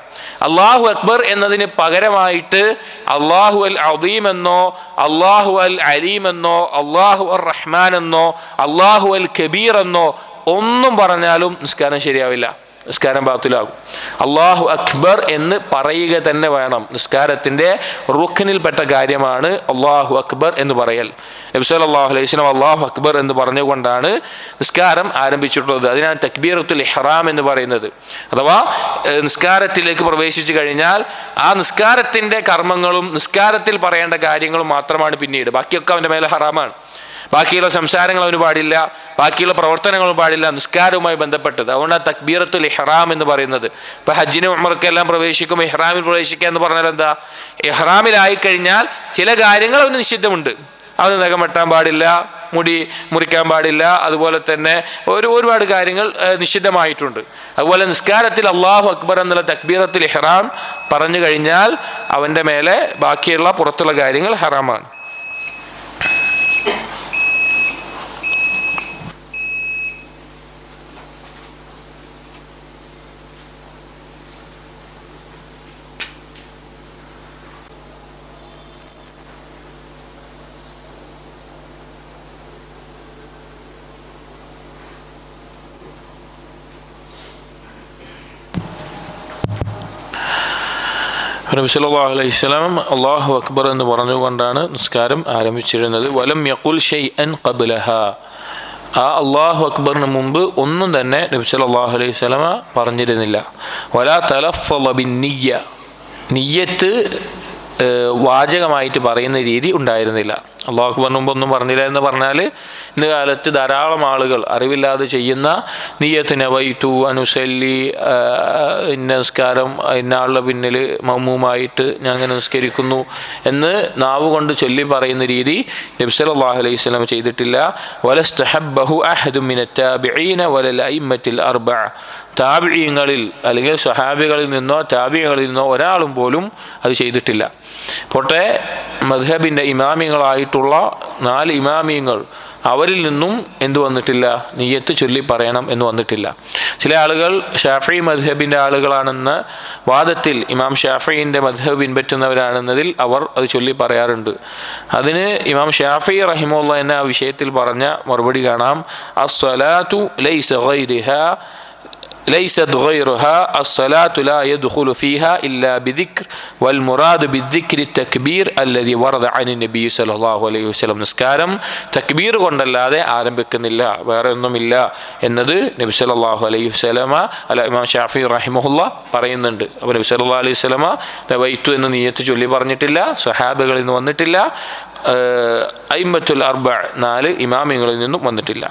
അല്ലാഹു അക്ബർ എന്നതിന് പകരമായിട്ട് അല്ലാഹു അൽ അദീം എന്നോ അല്ലാഹു അൽ അലീം എന്നോ അല്ലാഹു അർ റഹ്മാൻ എന്നോ അല്ലാഹു അൽ കബീർ എന്നോ ഒന്നും പറഞ്ഞാലും നിസ്കാരം ശരിയാവില്ല, നിസ്കാരം ബാത്തിലാകും. അല്ലാഹു അക്ബർ എന്ന് പറയുക തന്നെ വേണം. നിസ്കാരത്തിൻ്റെ റുക്നിൽപ്പെട്ട കാര്യമാണ് അല്ലാഹു അക്ബർ എന്ന് പറയൽ. നബി സല്ലല്ലാഹു അലൈഹി വസല്ലം അല്ലാഹു അക്ബർ എന്ന് പറഞ്ഞുകൊണ്ടാണ് നിസ്കാരം ആരംഭിച്ചിട്ടുള്ളത്. അതിനാണ് തക്ബീറത്തുൽ ഇഹ്റാം എന്ന് പറയുന്നത്. അഥവാ നിസ്കാരത്തിലേക്ക് പ്രവേശിച്ചു കഴിഞ്ഞാൽ ആ നിസ്കാരത്തിൻ്റെ കർമ്മങ്ങളും നിസ്കാരത്തിൽ പറയേണ്ട കാര്യങ്ങളും മാത്രമാണ് പിന്നീട്. ബാക്കിയൊക്കെ അവൻ്റെ മേലെ ഹറാമാണ്. ബാക്കിയുള്ള സംസാരങ്ങൾ അവന് പാടില്ല, ബാക്കിയുള്ള പ്രവർത്തനങ്ങളും പാടില്ല, നിസ്കാരവുമായി ബന്ധപ്പെട്ടത്. അതുകൊണ്ടാണ് തക്ബീറത്തുൽ ഇഹ്റാം എന്ന് പറയുന്നത്. ഇപ്പം ഹജ്ജിനും ഉംറയ്ക്കെല്ലാം പ്രവേശിക്കും, ഇഹ്റാമിൽ പ്രവേശിക്കുക എന്ന് പറഞ്ഞാൽ എന്താ? ഇഹ്റാമിലായിക്കഴിഞ്ഞാൽ ചില കാര്യങ്ങൾ അവന് നിഷിദ്ധമുണ്ട്. അവന് നഖം വെട്ടാൻ പാടില്ല, മുടി മുറിക്കാൻ പാടില്ല, അതുപോലെ തന്നെ ഒരുപാട് കാര്യങ്ങൾ നിഷിദ്ധമായിട്ടുണ്ട്. അതുപോലെ നിസ്കാരത്തിൽ അല്ലാഹു അക്ബർ എന്നുള്ള തക്ബീറത്തുൽ ഇഹ്റാം പറഞ്ഞു കഴിഞ്ഞാൽ അവൻ്റെ മേലെ ബാക്കിയുള്ള പുറത്തുള്ള കാര്യങ്ങൾ ഹറാമാണ്. നബി സല്ലല്ലാഹു അലൈഹി വസല്ലം അല്ലാഹു അക്ബർ എന്ന് പറഞ്ഞുകൊണ്ടാണ് നിസ്കാരം ആരംഭിച്ചിരുന്നത്. വലം യഖുൽ ഷൈഅൻ ഖബ്ലഹ, ആ അല്ലാഹു അക്ബറിന് മുമ്പ് ഒന്നും തന്നെ നബി സല്ലല്ലാഹു അലൈഹി വസല്ലം പറഞ്ഞിരുന്നില്ല. വലാ തലഫള ബിന്നിയ്യ, നിയ്യത്ത് വാചകമായിട്ട് പറയുന്ന രീതി ഉണ്ടായിരുന്നില്ല. അല്ലാഹു അക്ബറിന് മുമ്പ് ഒന്നും പറഞ്ഞില്ല എന്ന് പറഞ്ഞാൽ ഇന്ന് കാലത്ത് ധാരാളം ആളുകൾ അറിവില്ലാതെ ചെയ്യുന്ന നിയ്യത്ത് നവൈതു അനുസല്ലി, ഇന്ന നിസ്കാരം ഇന്ന ആളുടെ പിന്നിൽ മഅ്മൂമായിട്ട് ഞാൻ അങ്ങനെ നിസ്കരിക്കുന്നു എന്ന് നാവ് കൊണ്ട് ചൊല്ലി പറയുന്ന രീതി നബി സല്ലല്ലാഹു അലൈഹി വസല്ലം ചെയ്തിട്ടില്ല. വലസ്തഹബ്ബഹു അഹദും മിനത് താബിഈന വലൽ അഇമ്മത്തിൽ അർബഅ, താബിഈങ്ങളിൽ അല്ലെങ്കിൽ സ്വഹാബികളിൽ നിന്നോ താബിഈകളിൽ നിന്നോ ഒരാളും പോലും അത് ചെയ്തിട്ടില്ല. പോട്ടെ മദ്ഹബിൻ്റെ ഇമാമിങ്ങളായിട്ടുള്ള 4 ഇമാമിയങ്ങൾ, അവരിൽ നിന്നും എന്തു വന്നിട്ടില്ല? നിയ്യത്ത് ചൊല്ലി പറയണം എന്ന് വന്നിട്ടില്ല. ചില ആളുകൾ ഷാഫി മദ്ഹബിൻ്റെ ആളുകളാണെന്ന വാദത്തിൽ ഇമാം ഷാഫിൻ്റെ മദ്ഹബ് പിൻപറ്റുന്നവരാണെന്നതിൽ അവർ അത് ചൊല്ലി പറയാറുണ്ട്. അതിന് ഇമാം ഷാഫി റഹിമഹുല്ലാഹ് എന്ന ആ വിഷയത്തിൽ പറഞ്ഞ മറുപടി കാണാം. അസ്സലാത്തു ലൈസ ഗൈറുഹാ ليست غيرها الصلاة لا يدخل فيها إلا بذكر والمراد بالذكر التكبير الذي ورد عن النبي صلى الله عليه وسلم. നിസ്കാരം തക്ബീർ കൊണ്ടല്ലാതെ ആരംഭിക്കുന്നില്ല, വേറെ ഒന്നുമില്ല എന്നത് നബി സല്ലല്ലാഹു അലൈഹി വസല്ലമ ഇമാം ഷാഫി റഹിമഹുല്ലാഹ് പറയുന്നുണ്ട്. അപ്പോൾ നബി സല്ലല്ലാഹു അലൈഹി വസല്ലമ നവൈതു എന്ന് നിയ്യത്ത് ചൊല്ലി പറഞ്ഞിട്ടില്ല, സ്വഹാബകളിൽ നിന്ന് വന്നിട്ടില്ല, അയിമ്മത്തുൽ അർബഅ 4 ഇമാമിങ്ങളിൽ നിന്നും വന്നിട്ടില്ല.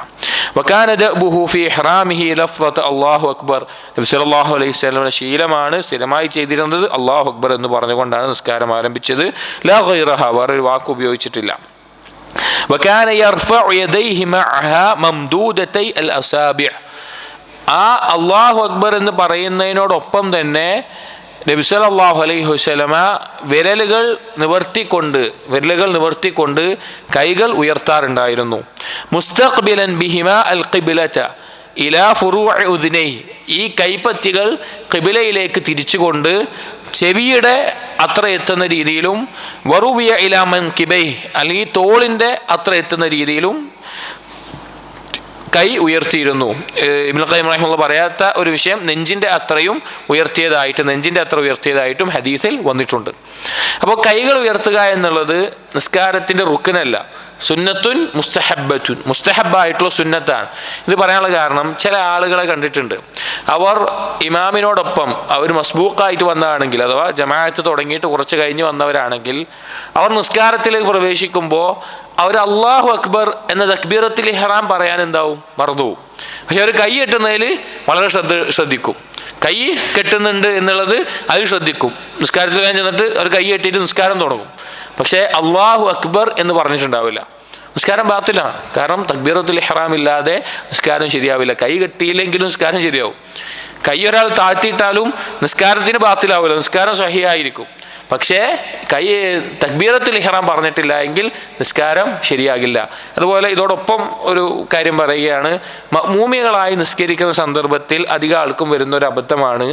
വകാന ദഅബുഹു ഫീ ഇഹ്റാമിഹി ലഫ്ളത അല്ലാഹു അക്ബർ, നബി സല്ലല്ലാഹു അലൈഹി വസല്ലമയുടെ ശീലമാണ്, സ്ഥിരമായി ചെയ്തിരുന്നത് അല്ലാഹു അക്ബർ എന്ന് പറഞ്ഞുകൊണ്ടാണ് നിസ്കാരം ആരംഭിച്ചത്. ലാ ഗൈറഹ, വേറൊരു വാക്ക് ഉപയോഗിച്ചിട്ടില്ല. വകാന യർഫഉ യദൈഹി മഅഹാ മംദൂദതൈ അൽ അസാബിഹ്, ആ അല്ലാഹു അക്ബർ എന്ന് പറയുന്നതിനോടൊപ്പം തന്നെ നബി സല്ലല്ലാഹു അലൈഹി വസല്ലമ വിരലുകൾ നിവർത്തിക്കൊണ്ട് കൈകൾ ഉയർത്താറുണ്ടായിരുന്നു. മുസ്തഖ്ബിലൻ ബിഹിമാ അൽ ഖിബ്ലത ഇലാ ഫുറൂഇ ഉദ്നൈഹി, ഈ കൈപ്പത്തികൾ ഖിബ്ലയിലേക്ക് തിരിച്ചുകൊണ്ട് ചെവിയുടെ അത്ര എത്തുന്ന രീതിയിലും, വറുവിയ ഇലാ മൻകിബൈഹി, അല്ലെങ്കിൽ തോളിൻ്റെ അത്ര എത്തുന്ന രീതിയിലും കൈ ഉയർത്തിയിരുന്നു. ഇബ്നുൽ ഖയ്യിം റഹിമഹുല്ലാഹ് പറയാത്ത ഒരു വിഷയം നെഞ്ചിൻ്റെ അത്രയും ഉയർത്തിയതായിട്ടും ഹദീസിൽ വന്നിട്ടുണ്ട്. അപ്പോൾ കൈകൾ ഉയർത്തുക എന്നുള്ളത് നിസ്കാരത്തിൻ്റെ റുക്കനല്ല, സുന്നത്തുൻ മുസ്തഹബായിട്ടുള്ള സുന്നത്താണ്. ഇത് പറയാനുള്ള കാരണം, ചില ആളുകളെ കണ്ടിട്ടുണ്ട്, അവർ ഇമാമിനോടൊപ്പം അവർ മസ്ബൂക്കായിട്ട് വന്നതാണെങ്കിൽ, അഥവാ ജമാഅത്ത് തുടങ്ങിയിട്ട് കുറച്ച് കഴിഞ്ഞ് വന്നവരാണെങ്കിൽ, അവർ നിസ്കാരത്തിലേക്ക് പ്രവേശിക്കുമ്പോൾ അവർ അല്ലാഹു അക്ബർ എന്ന തക്ബീറത്തുൽ ഇഹ്റാം പറയാൻ മറന്നുപോകും. പക്ഷെ അവർ കൈ കെട്ടുന്നതിൽ വളരെ ശ്രദ്ധിക്കും. കൈ കെട്ടുന്നുണ്ട് എന്നുള്ളത് അതിൽ ശ്രദ്ധിക്കും. നിസ്കാരത്തിൽ ചെന്നിട്ട് അവർ കൈ കെട്ടിയിട്ട് നിസ്കാരം തുടങ്ങും. പക്ഷേ അല്ലാഹു അക്ബർ എന്ന് പറഞ്ഞിട്ടുണ്ടാവില്ല. നിസ്കാരം ബാത്തിലാണ്. കാരണം തക്ബീറത്തുൽ ഇഹ്റാം ഇല്ലാതെ നിസ്കാരം ശരിയാവില്ല. കൈ കെട്ടിയില്ലെങ്കിലും നിസ്കാരം ശരിയാവും. കൈ ഒരാൾ താഴ്ത്തിയിട്ടാലും നിസ്കാരത്തിന് ബാത്തിലാവില്ല, നിസ്കാരം സഹിയായിരിക്കും. പക്ഷേ കൈ തക്ബീറത്തുൽ ഇഹ്റാം പറഞ്ഞിട്ടില്ല എങ്കിൽ നിസ്കാരം ശരിയാകില്ല. അതുപോലെ ഇതോടൊപ്പം ഒരു കാര്യം പറയുകയാണ്, മഅ്മൂമികളായി നിസ്കരിക്കുന്ന സന്ദർഭത്തിൽ അധികം ആൾക്കും വരുന്ന ഒരു അബദ്ധമാണ്,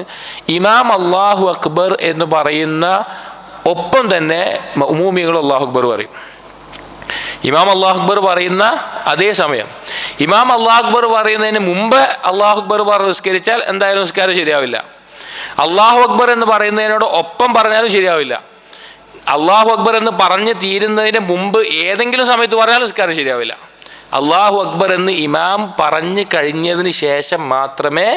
ഇമാം അല്ലാഹു അക്ബർ എന്ന് പറയുന്ന ഒപ്പം തന്നെ മഅ്മൂമികൾ അല്ലാഹു അക്ബർ പറയും. ഇമാം അല്ലാഹു അക്ബർ പറയുന്ന അതേ സമയം ഇമാം അല്ലാഹു അക്ബർ പറയുന്നതിന് മുമ്പ് അല്ലാഹു അക്ബർ പറഞ്ഞ് നിസ്കരിച്ചാൽ എന്തായാലും നിസ്കാരം ശരിയാവില്ല. അല്ലാഹു അക്ബർ എന്ന് പറയുന്നതിനോട് ഒപ്പം പറഞ്ഞാലും ശരിയാവില്ല. അല്ലാഹു അക്ബർ എന്ന് പറഞ്ഞ് തീരുന്നതിന് മുമ്പ് ഏതെങ്കിലും സമയത്ത് പറഞ്ഞാലും നിസ്കാരം ശരിയാവില്ല. അല്ലാഹു അക്ബർ എന്ന് ഇമാം പറഞ്ഞു കഴിഞ്ഞതിന് ശേഷം മാത്രമേ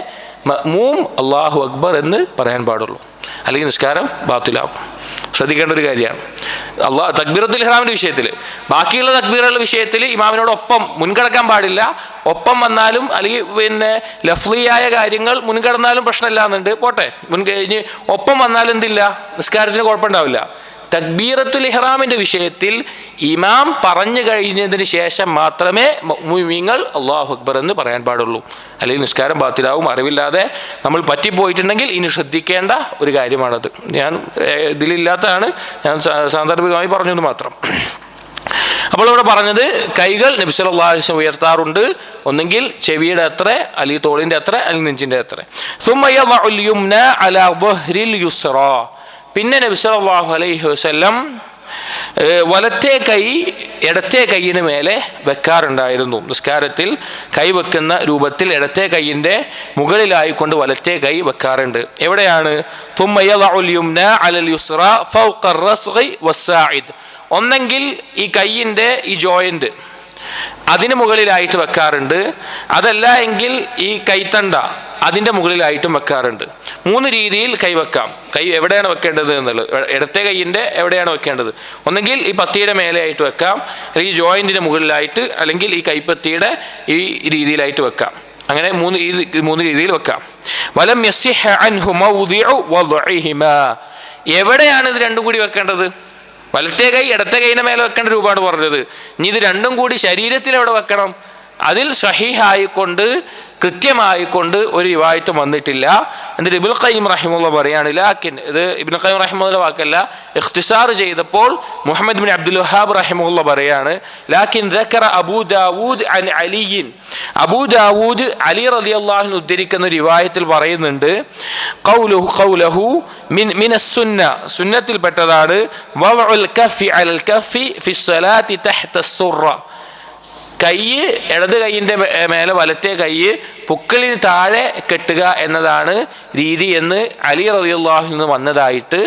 മഅ്മൂം അല്ലാഹു അക്ബർ എന്ന് പറയാൻ പാടുള്ളൂ, അല്ലെങ്കിൽ നിസ്കാരം ബാത്തിലാകും. ശ്രദ്ധിക്കേണ്ട ഒരു കാര്യമാണ് തക്ബീറത്തുൽ ഇഹ്റാമിൻ്റെ വിഷയത്തിൽ. ബാക്കിയുള്ള തക്ബീറുകളുടെ വിഷയത്തിൽ ഇമാമിനോടൊപ്പം മുൻകടക്കാൻ പാടില്ല. ഒപ്പം വന്നാലും അല്ലെങ്കിൽ ലഫ്ലിയായ കാര്യങ്ങൾ മുൻകടന്നാലും പ്രശ്നമില്ല എന്നുണ്ട്, പോട്ടെ. മുൻകഴിഞ്ഞ് ഒപ്പം വന്നാലും എന്തില്ല, നിസ്കാരത്തിന് കുഴപ്പമുണ്ടാവില്ല. തക്ബീറത്തുൽ ഇഹ്റാമിൻ്റെ വിഷയത്തിൽ ഇമാം പറഞ്ഞു കഴിഞ്ഞതിന് ശേഷം മാത്രമേ മുഅ്മിനീങ്ങൾ അല്ലാഹു അക്ബർ എന്ന് പറയാൻ പാടുള്ളൂ, അല്ലെങ്കിൽ നിസ്കാരം ബാത്തിലാവും. അറിവില്ലാതെ നമ്മൾ പറ്റിപ്പോയിട്ടുണ്ടെങ്കിൽ ഇനി ശ്രദ്ധിക്കേണ്ട ഒരു കാര്യമാണത്. ഞാൻ ഇതിലില്ലാത്തതാണ്, ഞാൻ സാന്ദർഭികമായി പറഞ്ഞത് മാത്രം. അപ്പോൾ ഇവിടെ പറഞ്ഞത് കൈകൾ നബി സല്ലല്ലാഹു അലൈഹി വസല്ലം ഉയർത്താറുണ്ട്, ഒന്നെങ്കിൽ ചെവിയുടെ അത്ര, അല്ലെങ്കിൽ തോളിൻ്റെ അത്ര, അല്ലെങ്കിൽ നെഞ്ചിൻ്റെ അത്ര. സുമ്മ യദഉൽ യുംന അലാ ദഹ്രിൽ യുസ്റാ. പിന്നെ നബി സല്ലല്ലാഹു അലൈഹി വസല്ലം വലത്തെ കൈ ഇടത്തെ കൈയിന് മേലെ വെക്കാറുണ്ടായിരുന്നു. നിസ്കാരത്തിൽ കൈ വെക്കുന്ന രൂപത്തിൽ ഇടത്തെ കൈയിൻ്റെ മുകളിലായിക്കൊണ്ട് വലത്തെ കൈ വെക്കാറുണ്ട്. എവിടെയാണ്? തുമ്മ യദഉൽ യുംന അലൽ യുസ്റാ ഫൗഖ അർ-റസ്ഗി വസ്സാഇദ്. ഒന്നെങ്കിൽ ഈ കൈയിൻ്റെ ഈ ജോയിൻ്റ് അതിന് മുകളിലായിട്ട് വെക്കാറുണ്ട്, അതല്ല എങ്കിൽ ഈ കൈത്തണ്ട അതിൻ്റെ മുകളിലായിട്ടും വെക്കാറുണ്ട്. 3 രീതിയിൽ കൈ വെക്കാം. കൈ എവിടെയാണ് വെക്കേണ്ടത് എന്നുള്ളത്, ഇടത്തെ കൈയിൻ്റെ എവിടെയാണ് വെക്കേണ്ടത്, ഒന്നെങ്കിൽ ഈ പത്തിയുടെ മേലെയായിട്ട് വെക്കാം, അല്ലെങ്കിൽ ഈ ജോയിൻറ്റിൻ്റെ മുകളിലായിട്ട്, അല്ലെങ്കിൽ ഈ കൈപ്പത്തിയുടെ ഈ രീതിയിലായിട്ട് വെക്കാം. അങ്ങനെ 3 രീതിയിൽ വെക്കാം. വലം യസിഹ അൻഹു മൗദിഉ വദ്ഇഹിമാ. എവിടെയാണ് ഇത് രണ്ടും കൂടി വെക്കേണ്ടത്? വലത്തെ കൈ ഇടത്തെ കൈയിൻ്റെ മേലെ വെക്കേണ്ട രൂപമാണ് പറഞ്ഞത്. ഇനി ഇത് രണ്ടും കൂടി ശരീരത്തിൽ എവിടെ വെക്കണം? അതിൽ സഹീഹായിക്കൊണ്ട് കൃത്യമായിക്കൊണ്ട് ഒരു റിവായത്തും വന്നിട്ടില്ല. എന്നിട്ട് ഇബ്നുൽ ഖയ്യിം റഹിമഹുല്ലാഹ് പറയാണ്, ലാക്കിൻ, ഇത് ഇബ്നുൽ ഖയ്യിം റഹിമഹുല്ലാഹ് വാക്കല്ല, ഇഖ്തിസാർ ചെയ്തപ്പോൾ മുഹമ്മദ് ബിൻ അബ്ദുൽ വഹാബ് റഹിമഹുല്ലാഹ് പറയാണ്, ലാക്കിൻ ദക്കറ അബൂ ദാവൂദ് അൻ അലിയിൻ. അബൂ ദാവൂദ് അലി റളിയല്ലാഹു അൻഹു ഉദ്ധരിക്കുന്ന റിവായത്തിൽ പറയുന്നുണ്ട്, ഖൗലഹു മിനസ് സുന്ന, സുന്നത്തിൽപ്പെട്ടതാണ്, വദ്ഉൽ കഫി അലൽ കഫി ഫിസ്സലാത്തി തഹ്ത അസ്സുറ. കൈ ഇടത് കൈയിൻ്റെ മേലെ വലത്തെ കൈ പുക്കിളിന് താഴെ കെട്ടുക എന്നതാണ് രീതി എന്ന് അലി റളിയല്ലാഹു അൻഹു വന്നതായിട്ട്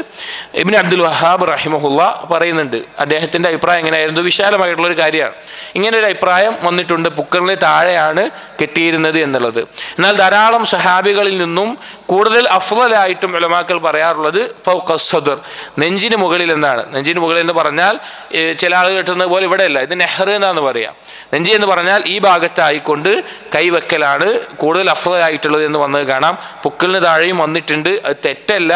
ഇബ്നു അബ്ദുൽ വഹാബ് റഹിമഹുല്ലാഹ് പറയുന്നുണ്ട്. അദ്ദേഹത്തിൻ്റെ അഭിപ്രായം എങ്ങനെയായിരുന്നു? വിശാലമായിട്ടുള്ളൊരു കാര്യമാണ്. ഇങ്ങനെ ഒരു അഭിപ്രായം വന്നിട്ടുണ്ട്, പുക്കിളിന് താഴെയാണ് കെട്ടിയിരുന്നത് എന്നുള്ളത്. എന്നാൽ ധാരാളം സഹാബികളിൽ നിന്നും കൂടുതൽ അഫ്ളലായിട്ടും ഉലമാക്കൾ പറയാറുള്ളത് ഫൗഖ സദ്ർ, നെഞ്ചിന് മുകളിൽ എന്നാണ്. നെഞ്ചിന് മുകളിൽ എന്ന് പറഞ്ഞാൽ ചില ആളുകൾ കെട്ടുന്നത് പോലെ ഇവിടെയല്ല, ഇത് നെഹ്ർ എന്നാണ് പറയാം. നെഞ്ചി എന്ന് പറഞ്ഞാൽ ഈ ഭാഗത്തായിക്കൊണ്ട് കൈവെക്കലാണ് കൂടുതൽ അഫ്ളലായിട്ടുള്ളത് എന്ന് വന്നത് കാണാം. പുക്കിളിന് താഴെയും വന്നിട്ടുണ്ട്, അത് തെറ്റല്ല.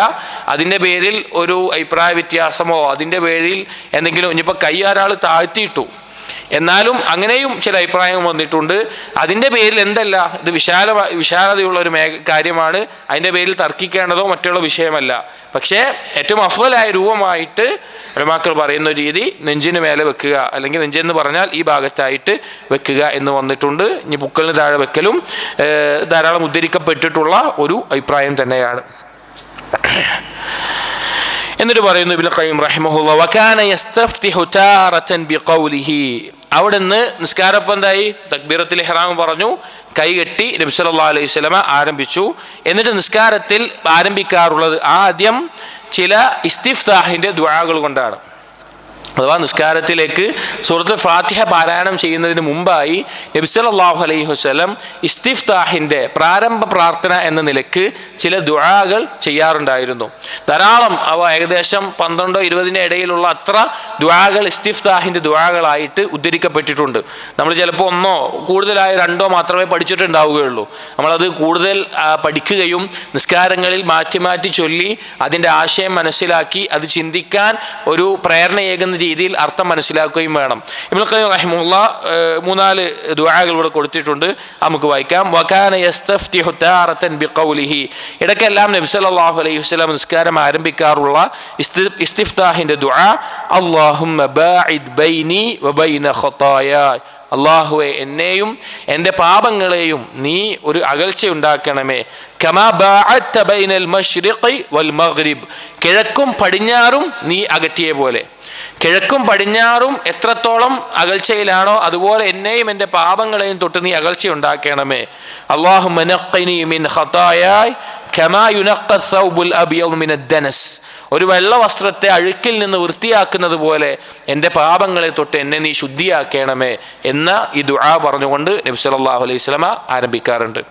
അതിൻ്റെ പേരിൽ ഒരു അഭിപ്രായ വ്യത്യാസമോ അതിൻ്റെ പേരിൽ എന്തെങ്കിലും, ഇനിയിപ്പോൾ കൈ ഒരാൾ താഴ്ത്തിയിട്ടു എന്നാലും അങ്ങനെയും ചില അഭിപ്രായങ്ങൾ വന്നിട്ടുണ്ട്. അതിൻ്റെ പേരിൽ എന്തല്ല, ഇത് വിശാലതയുള്ള ഒരു കാര്യമാണ്, അതിൻ്റെ പേരിൽ തർക്കിക്കേണ്ടതോ മറ്റുള്ള വിഷയമല്ല. പക്ഷേ ഏറ്റവും അഫ്ളലായ രൂപമായിട്ട് ഉലമാക്കൾ പറയുന്ന രീതി നെഞ്ചിന് മേലെ വെക്കുക, അല്ലെങ്കിൽ നെഞ്ചെന്ന് പറഞ്ഞാൽ ഈ ഭാഗത്തായിട്ട് വെക്കുക എന്ന് വന്നിട്ടുണ്ട്. ഇനി പുക്കളിന് താഴെ വെക്കലും ധാരാളം ഉദ്ധരിക്കപ്പെട്ടിട്ടുള്ള ഒരു അഭിപ്രായം തന്നെയാണ്. എന്നിട്ട് പറയുന്നു ഇബ്നുൽ ഖയ്യിം റഹിമഹുല്ലാഹ് വകാന യസ്തഫ്തിഹു താറതൻ ബിഖൗലിഹി. അവിടുന്ന് നിസ്കാരപ്പം എന്തായി? തക്ബീറത്തുൽ ഇഹ്റാം പറഞ്ഞു, കൈകെട്ടി നബി സല്ലല്ലാഹു അലൈഹി വസല്ലമ ആരംഭിച്ചു. എന്നിട്ട് നിസ്കാരത്തിൽ ആരംഭിക്കാറുള്ളത് ആദ്യം ചില ഇസ്തിഫ്താഹിന്റെ ദുആകൾ കൊണ്ടാണ്. അഥവാ നിസ്കാരത്തിലേക്ക് സൂറത്തുൽ ഫാത്തിഹ പാരായണം ചെയ്യുന്നതിന് മുമ്പായി നബി സല്ലല്ലാഹു അലൈഹി വസല്ലം ഇസ്തിഫ്താഹിന്റെ പ്രാരംഭ പ്രാർത്ഥന എന്ന നിലക്ക് ചില ദുആകൾ ചെയ്യാറുണ്ടായിരുന്നു. ധാരാളം, അവ ഏകദേശം 12-20 ഇടയിലുള്ള അത്ര ദുആകൾ ഇസ്തിഫ്താഹിന്റെ ദുആകളായിട്ട് ഉദ്ധരിക്കപ്പെട്ടിട്ടുണ്ട്. നമ്മൾ ചിലപ്പോൾ 1 കൂടുതലായ 2 മാത്രമേ പഠിച്ചിട്ടുണ്ടാവുകയുള്ളൂ. നമ്മളത് കൂടുതൽ പഠിക്കുകയും നിസ്കാരങ്ങളിൽ മാറ്റി മാറ്റി ചൊല്ലി അതിൻ്റെ ആശയം മനസ്സിലാക്കി അത് ചിന്തിക്കാൻ ഒരു പ്രേരണയേകുന്ന രീതിയിൽ അർത്ഥം മനസ്സിലാക്കുകയും വേണം. ഇബ്നുൽ ഖയ്യിം റഹിമഹുല്ലാഹ് 3-4 ദുആകൾ ഇവിടെ കൊടുത്തിട്ടുണ്ട്, നമുക്ക് വായിക്കാം. വകാന യസ്തഫ്തിഹു താറതൻ ബിഖൗലിഹി. ഇടയ്ക്കെല്ലാം നബി സല്ലല്ലാഹു അലൈഹി വസല്ലം നിസ്കാരം ആരംഭിക്കാറുള്ള ഇസ്തിഫ്താഹിന്റെ ദുആ അല്ലാഹുമ്മ ബാഇദ് ബൈനി വബൈന ഖതായായ. അല്ലാഹുവേ, എന്നെയും എൻ്റെ പാപങ്ങളെയും നീ ഒരു അകൽച്ചയുണ്ടാക്കണമേ. കമാ ബഅഅത ബൈനൽ മശ്രിഖി വൽ മഗ്രിബ്. കിഴക്കും പടിഞ്ഞാറും നീ അകറ്റിയ പോലെ. കിഴക്കും പടിഞ്ഞാറും എത്രത്തോളം അകൽച്ചയിലാണോ അതുപോലെ എന്നെയും എൻ്റെ പാപങ്ങളെയും തൊട്ട് നീ അകൽച്ചയുണ്ടാക്കണമേ. അല്ലാഹുമ്മ നഖ്നി മിൻ ഖതായായ കമാ യുനഖ്ഖ അസ്സൗബുൽ അബ്യദ് മിന അദ്ദനസ്. ഒരു വെള്ള വസ്ത്രത്തെ അഴുക്കിൽ നിന്ന് വൃത്തിയാക്കുന്നത് പോലെ എൻ്റെ പാപങ്ങളെ തൊട്ട് എന്നെ നീ ശുദ്ധിയാക്കണമേ എന്ന ഈ ദുആ പറഞ്ഞുകൊണ്ട് നബി സല്ലല്ലാഹു അലൈഹി വസല്ലമ ആരംഭിക്കാറുണ്ട്.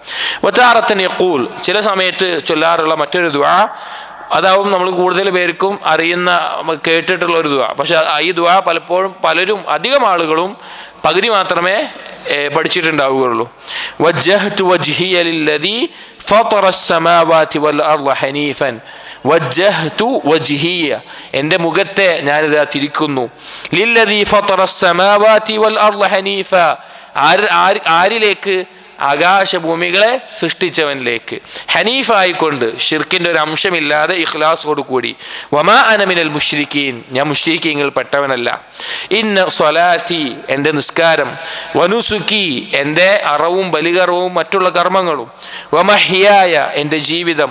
വതാറത്തൻ യഖൂൽ. ചില സമയത്ത് ചൊല്ലാറുള്ള മറ്റൊരു ദുആ, അതാവും നമ്മൾ കൂടുതൽ പേർക്കും അറിയുന്ന കേട്ടിട്ടുള്ള ഒരു ദുആ. പക്ഷെ ഈ ദുആ പലപ്പോഴും പലരും അധികം ആളുകളും പകുതി മാത്രമേ പഠിച്ചിട്ടുണ്ടാവുകയുള്ളൂ. വജ്ജഹ്തു വജ്ഹിയ ലില്ലദീ ഫതറ അസ്സമാവാതി വൽ അർള ഹനീഫൻ. വജ്ജഹ്തു വജ്ഹിയ, എൻ്റെ മുഖത്തെ ഞാനിതാ തിരിക്കുന്നു. ലില്ലദീ ഫതറ അസ്സമാവാതി വൽ അർള ഹനീഫ. ആരിലേക്ക്? ആകാശഭൂമികളെ സൃഷ്ടിച്ചവനിലേക്ക്. ഹനീഫായിക്കൊണ്ട്, ഷിർക്കിൻ്റെ ഒരു അംശമില്ലാതെ ഇഖ്ലാസോട് കൂടി. വമാ അന മിനൽ മുശ്രിക്കീൻ, ഞാൻ മുശ്രിക്കീങ്ങൾ പെട്ടവനല്ല. ഇന്ന സ്വലാത്തി, എൻ്റെ നിസ്കാരം. വനുസുക്കി, എൻ്റെ അറവും ബലികർവും മറ്റുള്ള കർമ്മങ്ങളും. വമഹ്യായ, എൻ്റെ ജീവിതം.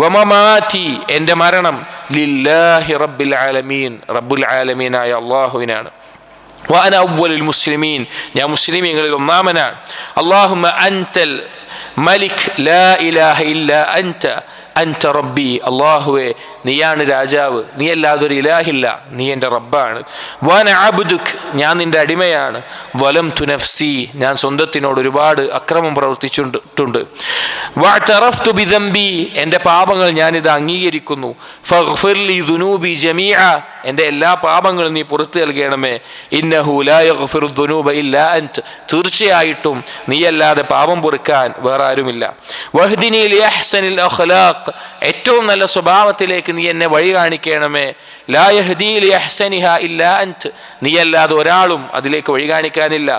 വമമാതി, എൻ്റെ മരണം. ലില്ലാഹി റബ്ബിൽ ആലമീൻ, റബ്ബുൽ ആലമീനായ അല്ലാഹുവിനാണ്. وأنا أول المسلمين, ഞാൻ മുസ്ലിമീങ്ങളിൽ ഒന്നാമനാണ്. اللهم أنت الملك لا إله إلا أنت أنت ربي. അല്ലാഹുവേ, നീയാണ് രാജാവ്, നീ അല്ലാതെ ഒരു ഇലാഹില്ല, നീ എൻ്റെ റബ്ബാണ്. വഅന അബ്ദുക്, ഞാൻ നിൻ്റെ അടിമയാണ്. വലംതു നഫ്സി, ഞാൻ സ്വന്തത്തിനോട് ഒരുപാട് അക്രമം പ്രവർത്തിച്ചിട്ടുണ്ട്. വഅതറഫ്തു ബിദംബി, എൻ്റെ പാപങ്ങൾ ഞാനിത് അംഗീകരിക്കുന്നു. ഫഗ്ഫിർ ലി ദുനൂബി ജമീഅ, എൻ്റെ എല്ലാ പാപങ്ങളും നീ പുറത്തു നൽകണമേ. ഇന്നഹു ലാ യഗ്ഫിറു ദുനൂബ ഇല്ലാ അൻത, തീർച്ചയായിട്ടും നീയല്ലാതെ പാപം പൊറുക്കാൻ വേറെ ആരുമില്ല. വഹ്ദിനി ലി അഹ്സനിൽ അഖ്ലാഖ്, ഏറ്റവും നല്ല സ്വഭാവത്തിലേക്ക് നീ എന്നെ വഴി കാണിക്കണമേ. ലാ യഹ്ദീ ലി അഹ്സനിഹാ ഇല്ലാ അൻത, നീയല്ലാതെ ഒരാളും അതിലേക്ക് വഴി കാണിക്കാനില്ല.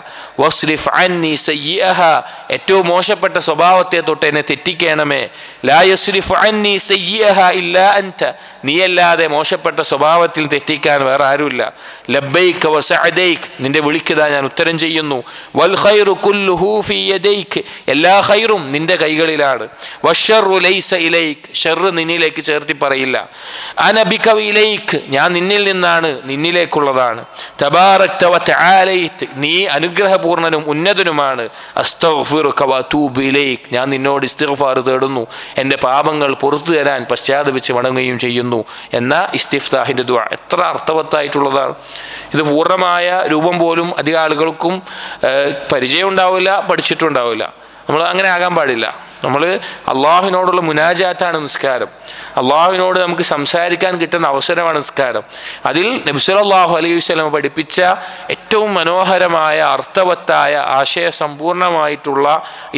വസ്രിഫ് അന്നി സയ്യിഅഹാ, ഏറ്റവും മോശപ്പെട്ട സ്വഭാവത്തെ തൊട്ട് എന്നെ തെറ്റിക്കണമേ. ലാ യസ്രിഫ് അന്നി സയ്യിഅഹാ ഇല്ലാ അൻത, നീയല്ലാതെ മോശപ്പെട്ട സ്വഭാവത്തിൽ തെറ്റിക്കാൻ വേറെ ആരുമില്ല. ലബ്ബൈക വസഅദൈക്, നിന്റെ വിളിക്കതാ ഞാൻ ഉത്തരം ചെയ്യുന്നു. വൽ ഖൈറു കുല്ലുഹു ഫീ യദൈക്, എല്ലാ ഖൈറും നിന്റെ കൈകളിലാണ്. വശർറു ലൈസ ഇലൈക്, ഷർറ് നിന്നിലേക്ക് ചേർത്തി പറയില്ല. അന ബിക ഇലൈക്, ഞാൻ നിന്നിൽ നിന്നാണ്, നിന്നിലേക്കുള്ളതാണ്. തബാറക്ത വതആലൈത്, നീ അനുഗ്രഹപൂർണനും ഉന്നതനുമാണ്. അസ്തഗ്ഫിറുക വഅതൂബു ഇലൈക്, ഞാൻ നിന്നോട് ഇസ്തിഗ്ഫാർ തേടുന്നു, എൻ്റെ പാപങ്ങൾ പുറത്തു തരാൻ പശ്ചാത്തപിച്ച് മടങ്ങുകയും ചെയ്യുന്നു എന്ന ഇസ്തിഫ്താഹിൻ്റെ ദുആ. എത്ര അർത്ഥവത്തായിട്ടുള്ളതാണ് ഇത്! പൂർണ്ണമായ രൂപം പോലും അധികം ആളുകൾക്കും പരിചയം ഉണ്ടാവില്ല, പഠിച്ചിട്ടുണ്ടാവില്ല. നമ്മൾ അങ്ങനെ ആകാൻ പാടില്ല. നമ്മൾ അള്ളാഹുവിനോടുള്ള മുനാജാത്താണ് നിസ്കാരം. അള്ളാഹുവിനോട് നമുക്ക് സംസാരിക്കാൻ കിട്ടുന്ന അവസരമാണ് നിസ്കാരം. അതിൽ നബി സല്ലല്ലാഹു അലൈഹി വസല്ലം പഠിപ്പിച്ച ഏറ്റവും മനോഹരമായ, അർത്ഥവത്തായ, ആശയസമ്പൂർണമായിട്ടുള്ള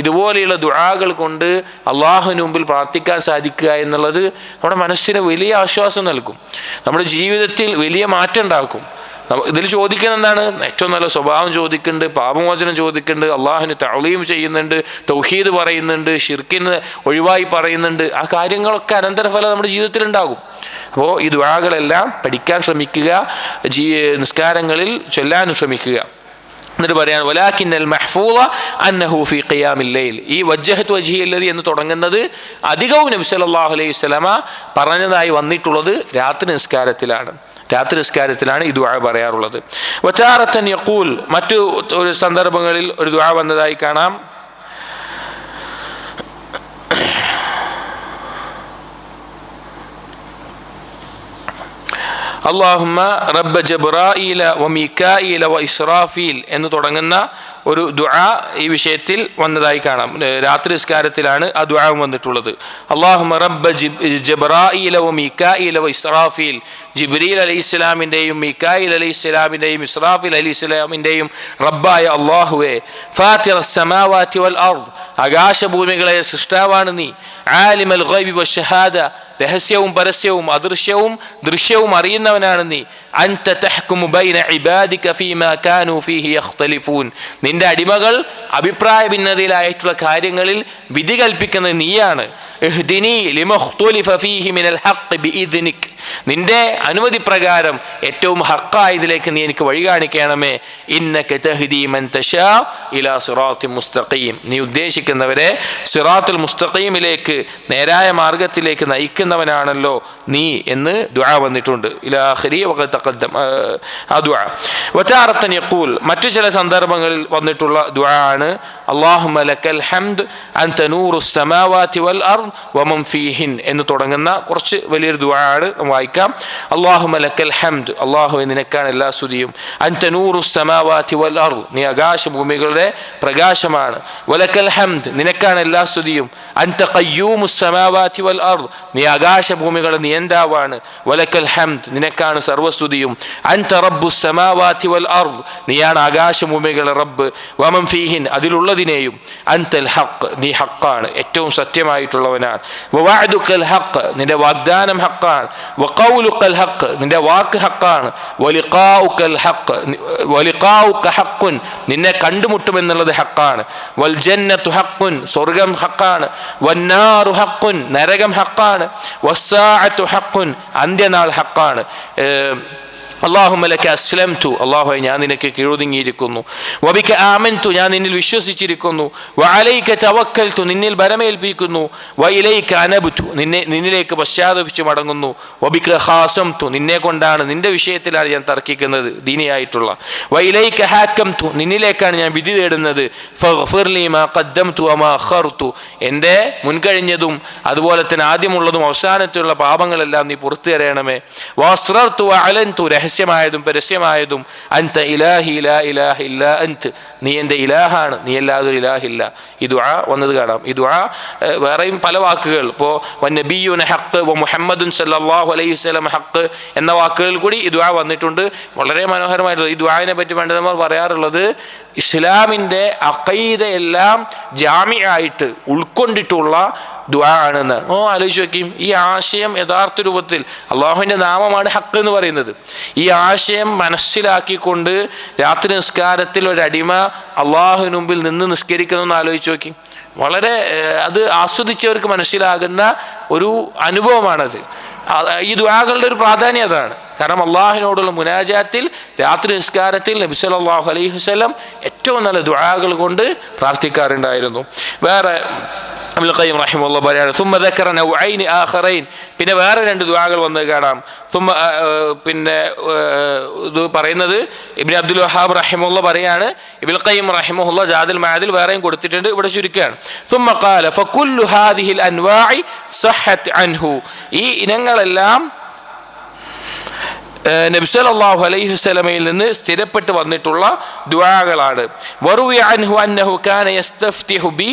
ഇതുപോലെയുള്ള ദുആകൾ കൊണ്ട് അള്ളാഹുവിന് മുമ്പിൽ പ്രാർത്ഥിക്കാൻ സാധിക്കുക എന്നുള്ളത് നമ്മുടെ മനസ്സിന് വലിയ ആശ്വാസം നൽകും, നമ്മുടെ ജീവിതത്തിൽ വലിയ മാറ്റം ഉണ്ടാക്കും. ഇതിൽ ചോദിക്കുന്നത് എന്താണ്? ഏറ്റവും നല്ല സ്വഭാവം ചോദിക്കുന്നുണ്ട്, പാപമോചനം ചോദിക്കുന്നുണ്ട്, അള്ളാഹുവിന് തഅ്ലീം ചെയ്യുന്നുണ്ട്, തൗഹീദ് പറയുന്നുണ്ട്, ഷിർക്കിന് ഒഴിവായി പറയുന്നുണ്ട്. ആ കാര്യങ്ങളൊക്കെ അനന്തരഫലം നമ്മുടെ ജീവിതത്തിൽ ഉണ്ടാകും. അപ്പോൾ ഈ ദുആകളെല്ലാം പഠിക്കാൻ ശ്രമിക്കുക, നിസ്കാരങ്ങളിൽ ചൊല്ലാനും ശ്രമിക്കുക. എന്നിട്ട് പറയാണ് വലാകിന്നൽ മഹ്ഫൂള അന്നഹു ഫീ ഖിയാമിൽ ലൈൽ. ഈ വജ്ജഹതു വജ്ഹി അല്ലദി എന്ന് തുടങ്ങുന്നത് അധികവും നബി സല്ലല്ലാഹു അലൈഹി വസല്ലമ പറഞ്ഞതായി വന്നിട്ടുള്ളത് രാത്രി നിസ്കാരത്തിലാണ് ഈ ദുആ പറയാറുള്ളത്. വതാറത്തൻ യഖൂൽ, മറ്റു ഒരു സന്ദർഭങ്ങളിൽ ഒരു ദുആ വന്നതായി കാണാം. അല്ലാഹുമ്മ റബ്ബ ജബ്രായീല വമീകായീല വഇസ്രാഫീൽ എന്ന് തുടങ്ങുന്ന ഒരു ദുആ ഈ വിഷയത്തിൽ വന്നതായി കാണാം. രാത്രി നിസ്കാരത്തിലാണ് ആ ദുആ വന്നിട്ടുള്ളത്. അല്ലാഹുമ്മ റബ്ബ ജബ്രായീല വമീകായീല വഇസ്രാഫീൽ, ജിബ്രീൽ അലൈഹിസ്സലാമിൻ്റെയും മീകായിൽ അലൈഹിസ്സലാമിൻ്റെയും ഇസ്രാഫീൽ അലൈഹിസ്സലാമിൻ്റെയും റബ്ബായ അല്ലാഹുവേ, ഫാത്തിറസ് സമാവാതി വൽ അർദ്, ആകാശഭൂമികളെ സൃഷ്ടാവാണ് നീ, ആലിമൽ ഗൈബി വശഹാദ, രഹസ്യവും പരസ്യവും അദൃശ്യവും ദൃശ്യവും അറിയുന്നവനാണ് നീ, അൻത തഹ്കുമു ബൈന ഇബാദിക ഫീമാ കാനൂ ഫീഹി യഖ്തലിഫൂൻ, നിന്റെ അടിമകൾ അഭിപ്രായ ഭിന്നതയിലായിട്ടുള്ള കാര്യങ്ങളിൽ വിധി കൽപ്പിക്കുന്നത് നീയാണ്. ഇഹ്ദിനി ലിമഖ്തുലിഫ ഫീഹി മിനൽ ഹഖ് ബിഇദ്നിക്, നിന്റെ അനുമതി പ്രകാരം ഏറ്റവും ഹഖായതിലേക്ക് നീ എനിക്ക് വഴി കാണിക്കണമേ. ഇന്നക തഹ്ദി മൻ തശാ ഇലാ സിറാത്തിൻ മുസ്തഖീം, നീ ഉദ്ദേശിക്കുന്നവരെ സിറാത്തുൽ മുസ്തഖീമിലേക്ക്, നേരായ മാർഗത്തിലേക്ക് നയിക്കുന്നവനാണല്ലോ നീ എന്ന് ദുആ വന്നിട്ടുണ്ട്. ഇലാ ആഖിരി വഖദ് തഖദ്ദം ആ ദുആ. വതാറത്തൻ യഖൂൽ, മറ്റു ചില സന്ദർഭങ്ങളിൽ വന്നിട്ടുള്ള ദുആ ആണ് അല്ലാഹുമ്മ ലക്കൽ ഹംദ് അൻത നൂറുസ് സമാവാതി വൽ അർദ് വമൻ ഫീഹിൻ എന്ന് തുടങ്ങുന്ന കുറച്ച് വലിയൊരു ദുആ ആണ്. വായിക്കാം. അല്ലാഹുമ്മ ലക്കൽ ഹംദ്, അല്ലാഹുവേ നിനക്കാണ് എല്ലാ സ്തുതിയും, അൻത നൂറുസ് സമാവാതി വൽ അർദ്, നീ ആകാശഭൂമികളുടെ പ്രകാശമാണ്, വലക്കൽ ഹംദ്, നിനക്കാണ് എല്ലാ സ്തുതിയും, അൻത ഖയ്യൂമുസ് സമാവാതി വൽ അർദ്, നീ ആകാശഭൂമികളുടെ നിയന്താവാണ്, വലക്കൽ ഹംദ്, നിനക്കാണ് സർവസ്തുതിയും, അൻത റബ്ബുസ് സമാവാതി വൽ അർദ്, നീയാണ് ആകാശഭൂമികളുടെ റബ്ബ്, വമൻ ഫീഹിൻ, അതിലുള്ളതിനെയും, അൻതൽ ഹഖ്, നീ ഹഖാണ്, ഏറ്റവും സത്യമായിട്ടുള്ളവനാണ്, വവഅദുകൽ ഹഖ്, നിന്റെ വാഗ്ദാനം ഹഖാണ്, വഖൗലുകൽ ഹഖ്, നിന്റെ വാക്ക് ഹഖാണ്, വലിഖാഉകൽ ഹഖ്, വലിഖാഉക ഹഖുൻ, നിന്നെ കണ്ടുമുട്ടുമെന്നുള്ളത് ഹഖാണ്, വൽ ജന്നത്തു ഹഖുൻ, സ്വർഗം ഹഖാണ്, വന്നാറു ഹഖുൻ, നരകം ഹഖാണ്, വസ്സാഅത്തു ഹഖുൻ, അന്ത്യനാൾ ഹഖാണ്. അല്ലാഹുമ്മ ലക അസ്ലംതു, അല്ലാഹുവേ ഞാൻ നിനക്ക് കീഴൊതുങ്ങിയിരിക്കുന്നു, വബിക ആമൻതു, ഞാൻ നിന്നിൽ വിശ്വസിച്ചിരിക്കുന്നു, വഅലൈക തവക്കൽതു, നിന്നിൽ ബരമേൽപ്പിക്കുന്നു, വഇലൈക അനബ്തു, നിന്നിലേക്ക് പശ്ചാത്തപിച്ചു മടങ്ങുന്നു, വബിക ഖാസംതു, നിന്നെ കൊണ്ടാണ് നിന്റെ വിഷയത്തിലാണ് ഞാൻ തർക്കിക്കുന്നത് ദീനിയായിട്ടുള്ള, വഇലൈക ഹാക്കംതു, നിന്നിലേക്കാണ് ഞാൻ വിധി തേടുന്നത്, ഫഗ്ഫിർ ലി മാ ഖദ്ദംതു വമാ അഖർതു, എൻ്റെ മുൻകഴിഞ്ഞതും അതുപോലെ തന്നെ ആദ്യമുള്ളതും അവസാനത്തുള്ള പാപങ്ങളെല്ലാം നീ പുറത്തു തരണമേ, വഅസ്റർതു വഅലൻതു, രഹസ്യമായതും പരസ്യമായതും, അൻത ഇലാഹി ലാ ഇലാഹ ഇല്ലാ അൻത്, നീ എൻ്റെ ഇലാഹാണ്, നീ അല്ലാതെ ഒരു ഇലാഹില്ല. ഈ ദുആ വന്നത് കാണാം. ഈ ദുആ വേറെയും പല വാക്കുകൾ, ഇപ്പോൾ വന്നബിയുന ഹഖ് വമുഹമ്മദുൻ സല്ലല്ലാഹു അലൈഹി വസല്ലം ഹഖ് എന്ന വാക്കുകൾ കൂടി ഈ ദുആ വന്നിട്ടുണ്ട്. വളരെ മനോഹരമായിട്ടുള്ള ഈ ദുആനെ പറ്റി പണ്ഡിതന്മാർ പറയാറുള്ളത്, ഇസ്ലാമിൻ്റെ അഖീദയെല്ലാം ജാമിആയിട്ട് ഉൾക്കൊണ്ടിട്ടുള്ള ദുആ ആണെന്ന്. ആലോചിച്ച് വയ്ക്കും, ഈ ആശയം യഥാർത്ഥ രൂപത്തിൽ, അള്ളാഹുവിൻ്റെ നാമമാണ് ഹഖ് എന്ന് പറയുന്നത്, ഈ ആശയം മനസ്സിലാക്കിക്കൊണ്ട് രാത്രി നിസ്കാരത്തിൽ ഒരടിമ അള്ളാഹുവിന് മുമ്പിൽ നിന്ന് നിസ്കരിക്കുന്നതെന്ന് ആലോചിച്ച് നോക്കി. വളരെ അത് ആസ്വദിച്ചവർക്ക് മനസ്സിലാകുന്ന ഒരു അനുഭവമാണത്. ഈ ദുആകളുടെ ഒരു പ്രാധാന്യം അതാണ്. കാരണം അള്ളാഹുവിനോടുള്ള മുനാജാത്തിൽ രാത്രി നിസ്കാരത്തിൽ നബി സല്ലല്ലാഹു അലൈഹി വസല്ലം ഏറ്റവും നല്ല ദുആകൾ കൊണ്ട് പ്രാർത്ഥിക്കാറുണ്ടായിരുന്നു. വേറെ ഇബ്നുൽ ഖയ്യിം റഹിമഹുല്ലാഹ് പറയാണ്, ثم ذكر نوعين آخرين, പിന്നെ വേറെ രണ്ട് ദുആകൾ വന്നത് കാണാം. പിന്നെ ഇത് പറയുന്നത് ഇബ്നു അബ്ദുൽ വഹാബ് റഹിമഹുല്ലാഹ് പറയാണ്, ഇബ്നുൽ ഖയ്യിം റഹിമഹുല്ലാഹ് ജാദുൽ മആദിൽ വേറെയും കൊടുത്തിട്ടുണ്ട്, ഇവിടെ ചുരുക്കുകയാണ്. ثم قال فكل هذه الانواع صحت عنه, ഈ ഇനങ്ങളെല്ലാം നബി സല്ലല്ലാഹു അലൈഹി വസല്ലമയിൽ നിന്ന് സ്ഥിരപ്പെട്ട് വന്നിട്ടുള്ള ദുആകളാണ്. വറുവിയ അൻഹു അന്നഹു കാന യസ്തഫ്തിഹു ബി,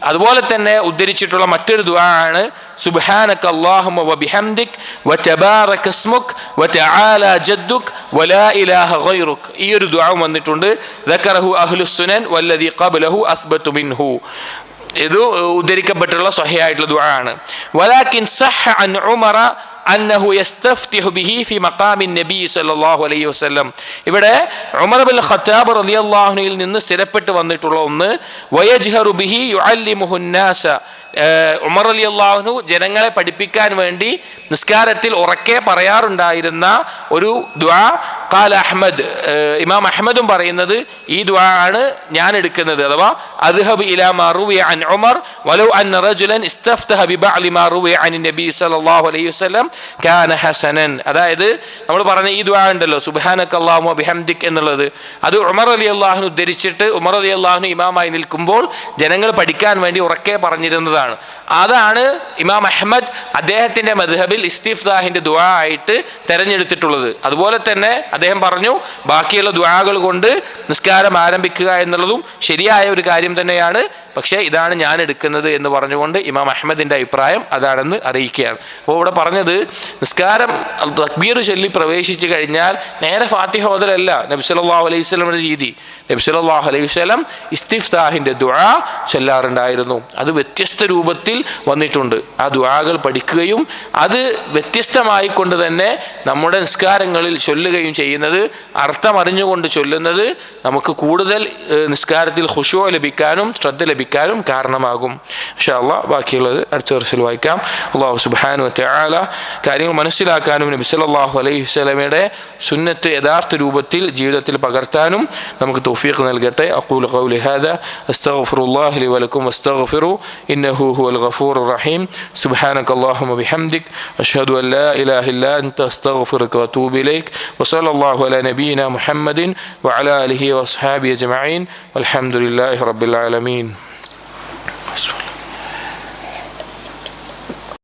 അതുപോലെ തന്നെ ഉദ്ധരിച്ചിട്ടുള്ള മറ്റൊരു ദുആ ആണ് സുബ്ഹാനക അല്ലാഹുമ്മ വബിഹംദിക് വതബാറക ഇസ്മുക് വതആല ജദ്ദുക് വലാ ഇലാഹ ഗൈറുക്. ഈ ഒരു ദുആ വന്നിട്ടുണ്ട്. ദക്കറഹു അഹ്ലുസ് സുനൻ വല്ലദീ ഖബ്ലഹു അസ്ബതു മിൻഹു. ഇത് ഉദ്ധരിക്കപ്പെട്ടുള്ള സ്വഹീഹായിട്ടുള്ള ദുആ ആണ്. വലാകിൻ സഹ അൻ ഉമറ അന്നഹു യസ്തഫ്തിഹു ബിഹി ഫി മഖാമിൻ നബി സല്ലല്ലാഹു അലൈഹി വസല്ലം. ഇവിടെ ഉമർ ഇബ്നുൽ ഖത്താബ് റളിയല്ലാഹു അൻഹുവിൽ നിന്ന് സ്ഥിരപ്പെട്ട് വന്നിട്ടുള്ള ഒന്ന്, വയജ്ഹറു ബിഹി യുഅല്ലിമുഹു നാസ, ഉമർ റളിയല്ലാഹു അൻഹു ജനങ്ങളെ പഠിപ്പിക്കാൻ വേണ്ടി നിസ്കാരത്തിൽ ഉറക്കെ പറയാറുണ്ടായിരുന്ന ഒരു ദുആ. ഖാല അഹ്മദ്, ഇമാം അഹ്മദും പറയുന്നത് ഈ ദുആ ആണ് ഞാൻ എടുക്കുന്നത്. അഥവാ അദ്ഹബ് ഇലാ മാ റുവിയ അൻ ഉമർ വലൗ അന്ന റജുലൻ ഇസ്തഫ്തഹ ബിബഅലി മാ റുവിയ അൻ നബി സല്ലല്ലാഹു അലൈഹി വസല്ലം കാന ഹസനൻ. അതായത് നമ്മൾ പറഞ്ഞ ഈ ദുആ ഉണ്ടല്ലോ, സുബ്ഹാനക്കല്ലാഹുമ്മ ബിഹംദിക് എന്നുള്ളത്, അത് ഉമർ റളിയല്ലാഹു അൻഹു ഉദ്ധരിച്ചിട്ട് ഉമർ റളിയല്ലാഹു അൻഹു ഇമാമായി നിൽക്കുമ്പോൾ ജനങ്ങൾ പഠിക്കാൻ വേണ്ടി ഉറക്കെ പറഞ്ഞിരുന്നതാണ്. അതാണ് ഇമാം അഹ്മദ് അദ്ദേഹത്തിന്റെ മദ്ഹബിൽ ഇസ്തിഫ്താഹിന്റെ ദുആ ആയിട്ട് തെരഞ്ഞെടുത്തിട്ടുള്ളത്. അതുപോലെ തന്നെ അദ്ദേഹം പറഞ്ഞു ബാക്കിയുള്ള ദുആകൾ കൊണ്ട് നിസ്കാരം ആരംഭിക്കുക എന്നുള്ളതും ശരിയായ ഒരു കാര്യം തന്നെയാണ്, പക്ഷേ ഇതാണ് ഞാൻ എടുക്കുന്നത് എന്ന് പറഞ്ഞുകൊണ്ട് ഇമാം അഹ്മദിന്റെ അഭിപ്രായം അതാണെന്ന് അറിയിക്കുകയാണ്. അപ്പോൾ ഇവിടെ പറഞ്ഞത് നിസ്കാരം തക്ബീർ ചൊല്ലി പ്രവേശിച്ചു കഴിഞ്ഞാൽ നേരെ ഫാത്തിഹ ഓതലല്ല നബി സല്ലല്ലാഹു അലൈഹി വസല്ലമയുടെ രീതി. നബി സല്ലല്ലാഹു അലൈഹി വസല്ലം ഇസ്തിഫ്താഹിന്റെ ദുആ ചൊല്ലാറുണ്ടായിരുന്നു. അത് വ്യത്യസ്ത രൂപത്തിൽ വന്നിട്ടുണ്ട്. ആ ദുആകൾ പഠിക്കുകയും അത് വ്യത്യസ്തമായി കൊണ്ട് തന്നെ നമ്മുടെ നിസ്കാരങ്ങളിൽ ചൊല്ലുകയും ചെയ്യുന്നത്, അർത്ഥം അറിഞ്ഞുകൊണ്ട് ചൊല്ലുന്നത് നമുക്ക് കൂടുതൽ നിസ്കാരത്തിൽ ഖുശൂ ലഭിക്കാനും ശ്രദ്ധ ലഭിക്കാനും കാരണമാകും. ഇൻഷാ അല്ലാഹ് ബാക്കിയുള്ളത് അടുത്ത വർഷത്തിൽ വായിക്കാം. അല്ലാഹു സുബ്ഹാനഹു വ തആല കാര്യങ്ങൾ മനസ്സിലാക്കാനും നബി സല്ലല്ലാഹു അലൈഹി വസല്ലമയുടെ സുന്നത്ത് യഥാർത്ഥ രൂപത്തിൽ ജീവിതത്തിൽ പകർത്താനും നമുക്ക് തൗഫീഖ് നൽകട്ടെ. അഖൂലു ഖൗലി ഹാദാ അസ്തഗ്ഫിറുല്ലാഹ ലി വലക്കും വസ്തഗ്ഫിറു ഇന്നഹു ഹുവൽ ഗഫൂറുർ റഹീം. സുബ്ഹാനകല്ലാഹുമ്മ ബിഹംദിക് അഷ്ഹദു അൻ ലാ ഇലാഹ ഇല്ലാ അൻത അസ്തഗ്ഫിറുക വഅതൂബു ഇലൈക് വസല്ലല്ലാഹു അലാ നബിയിനാ മുഹമ്മദിൻ വഅലാ ആലിഹി വഅസ്ഹാബിഹി അജ്മഈൻ വൽഹംദുലില്ലാഹി റബ്ബിൽ ആലമീൻ.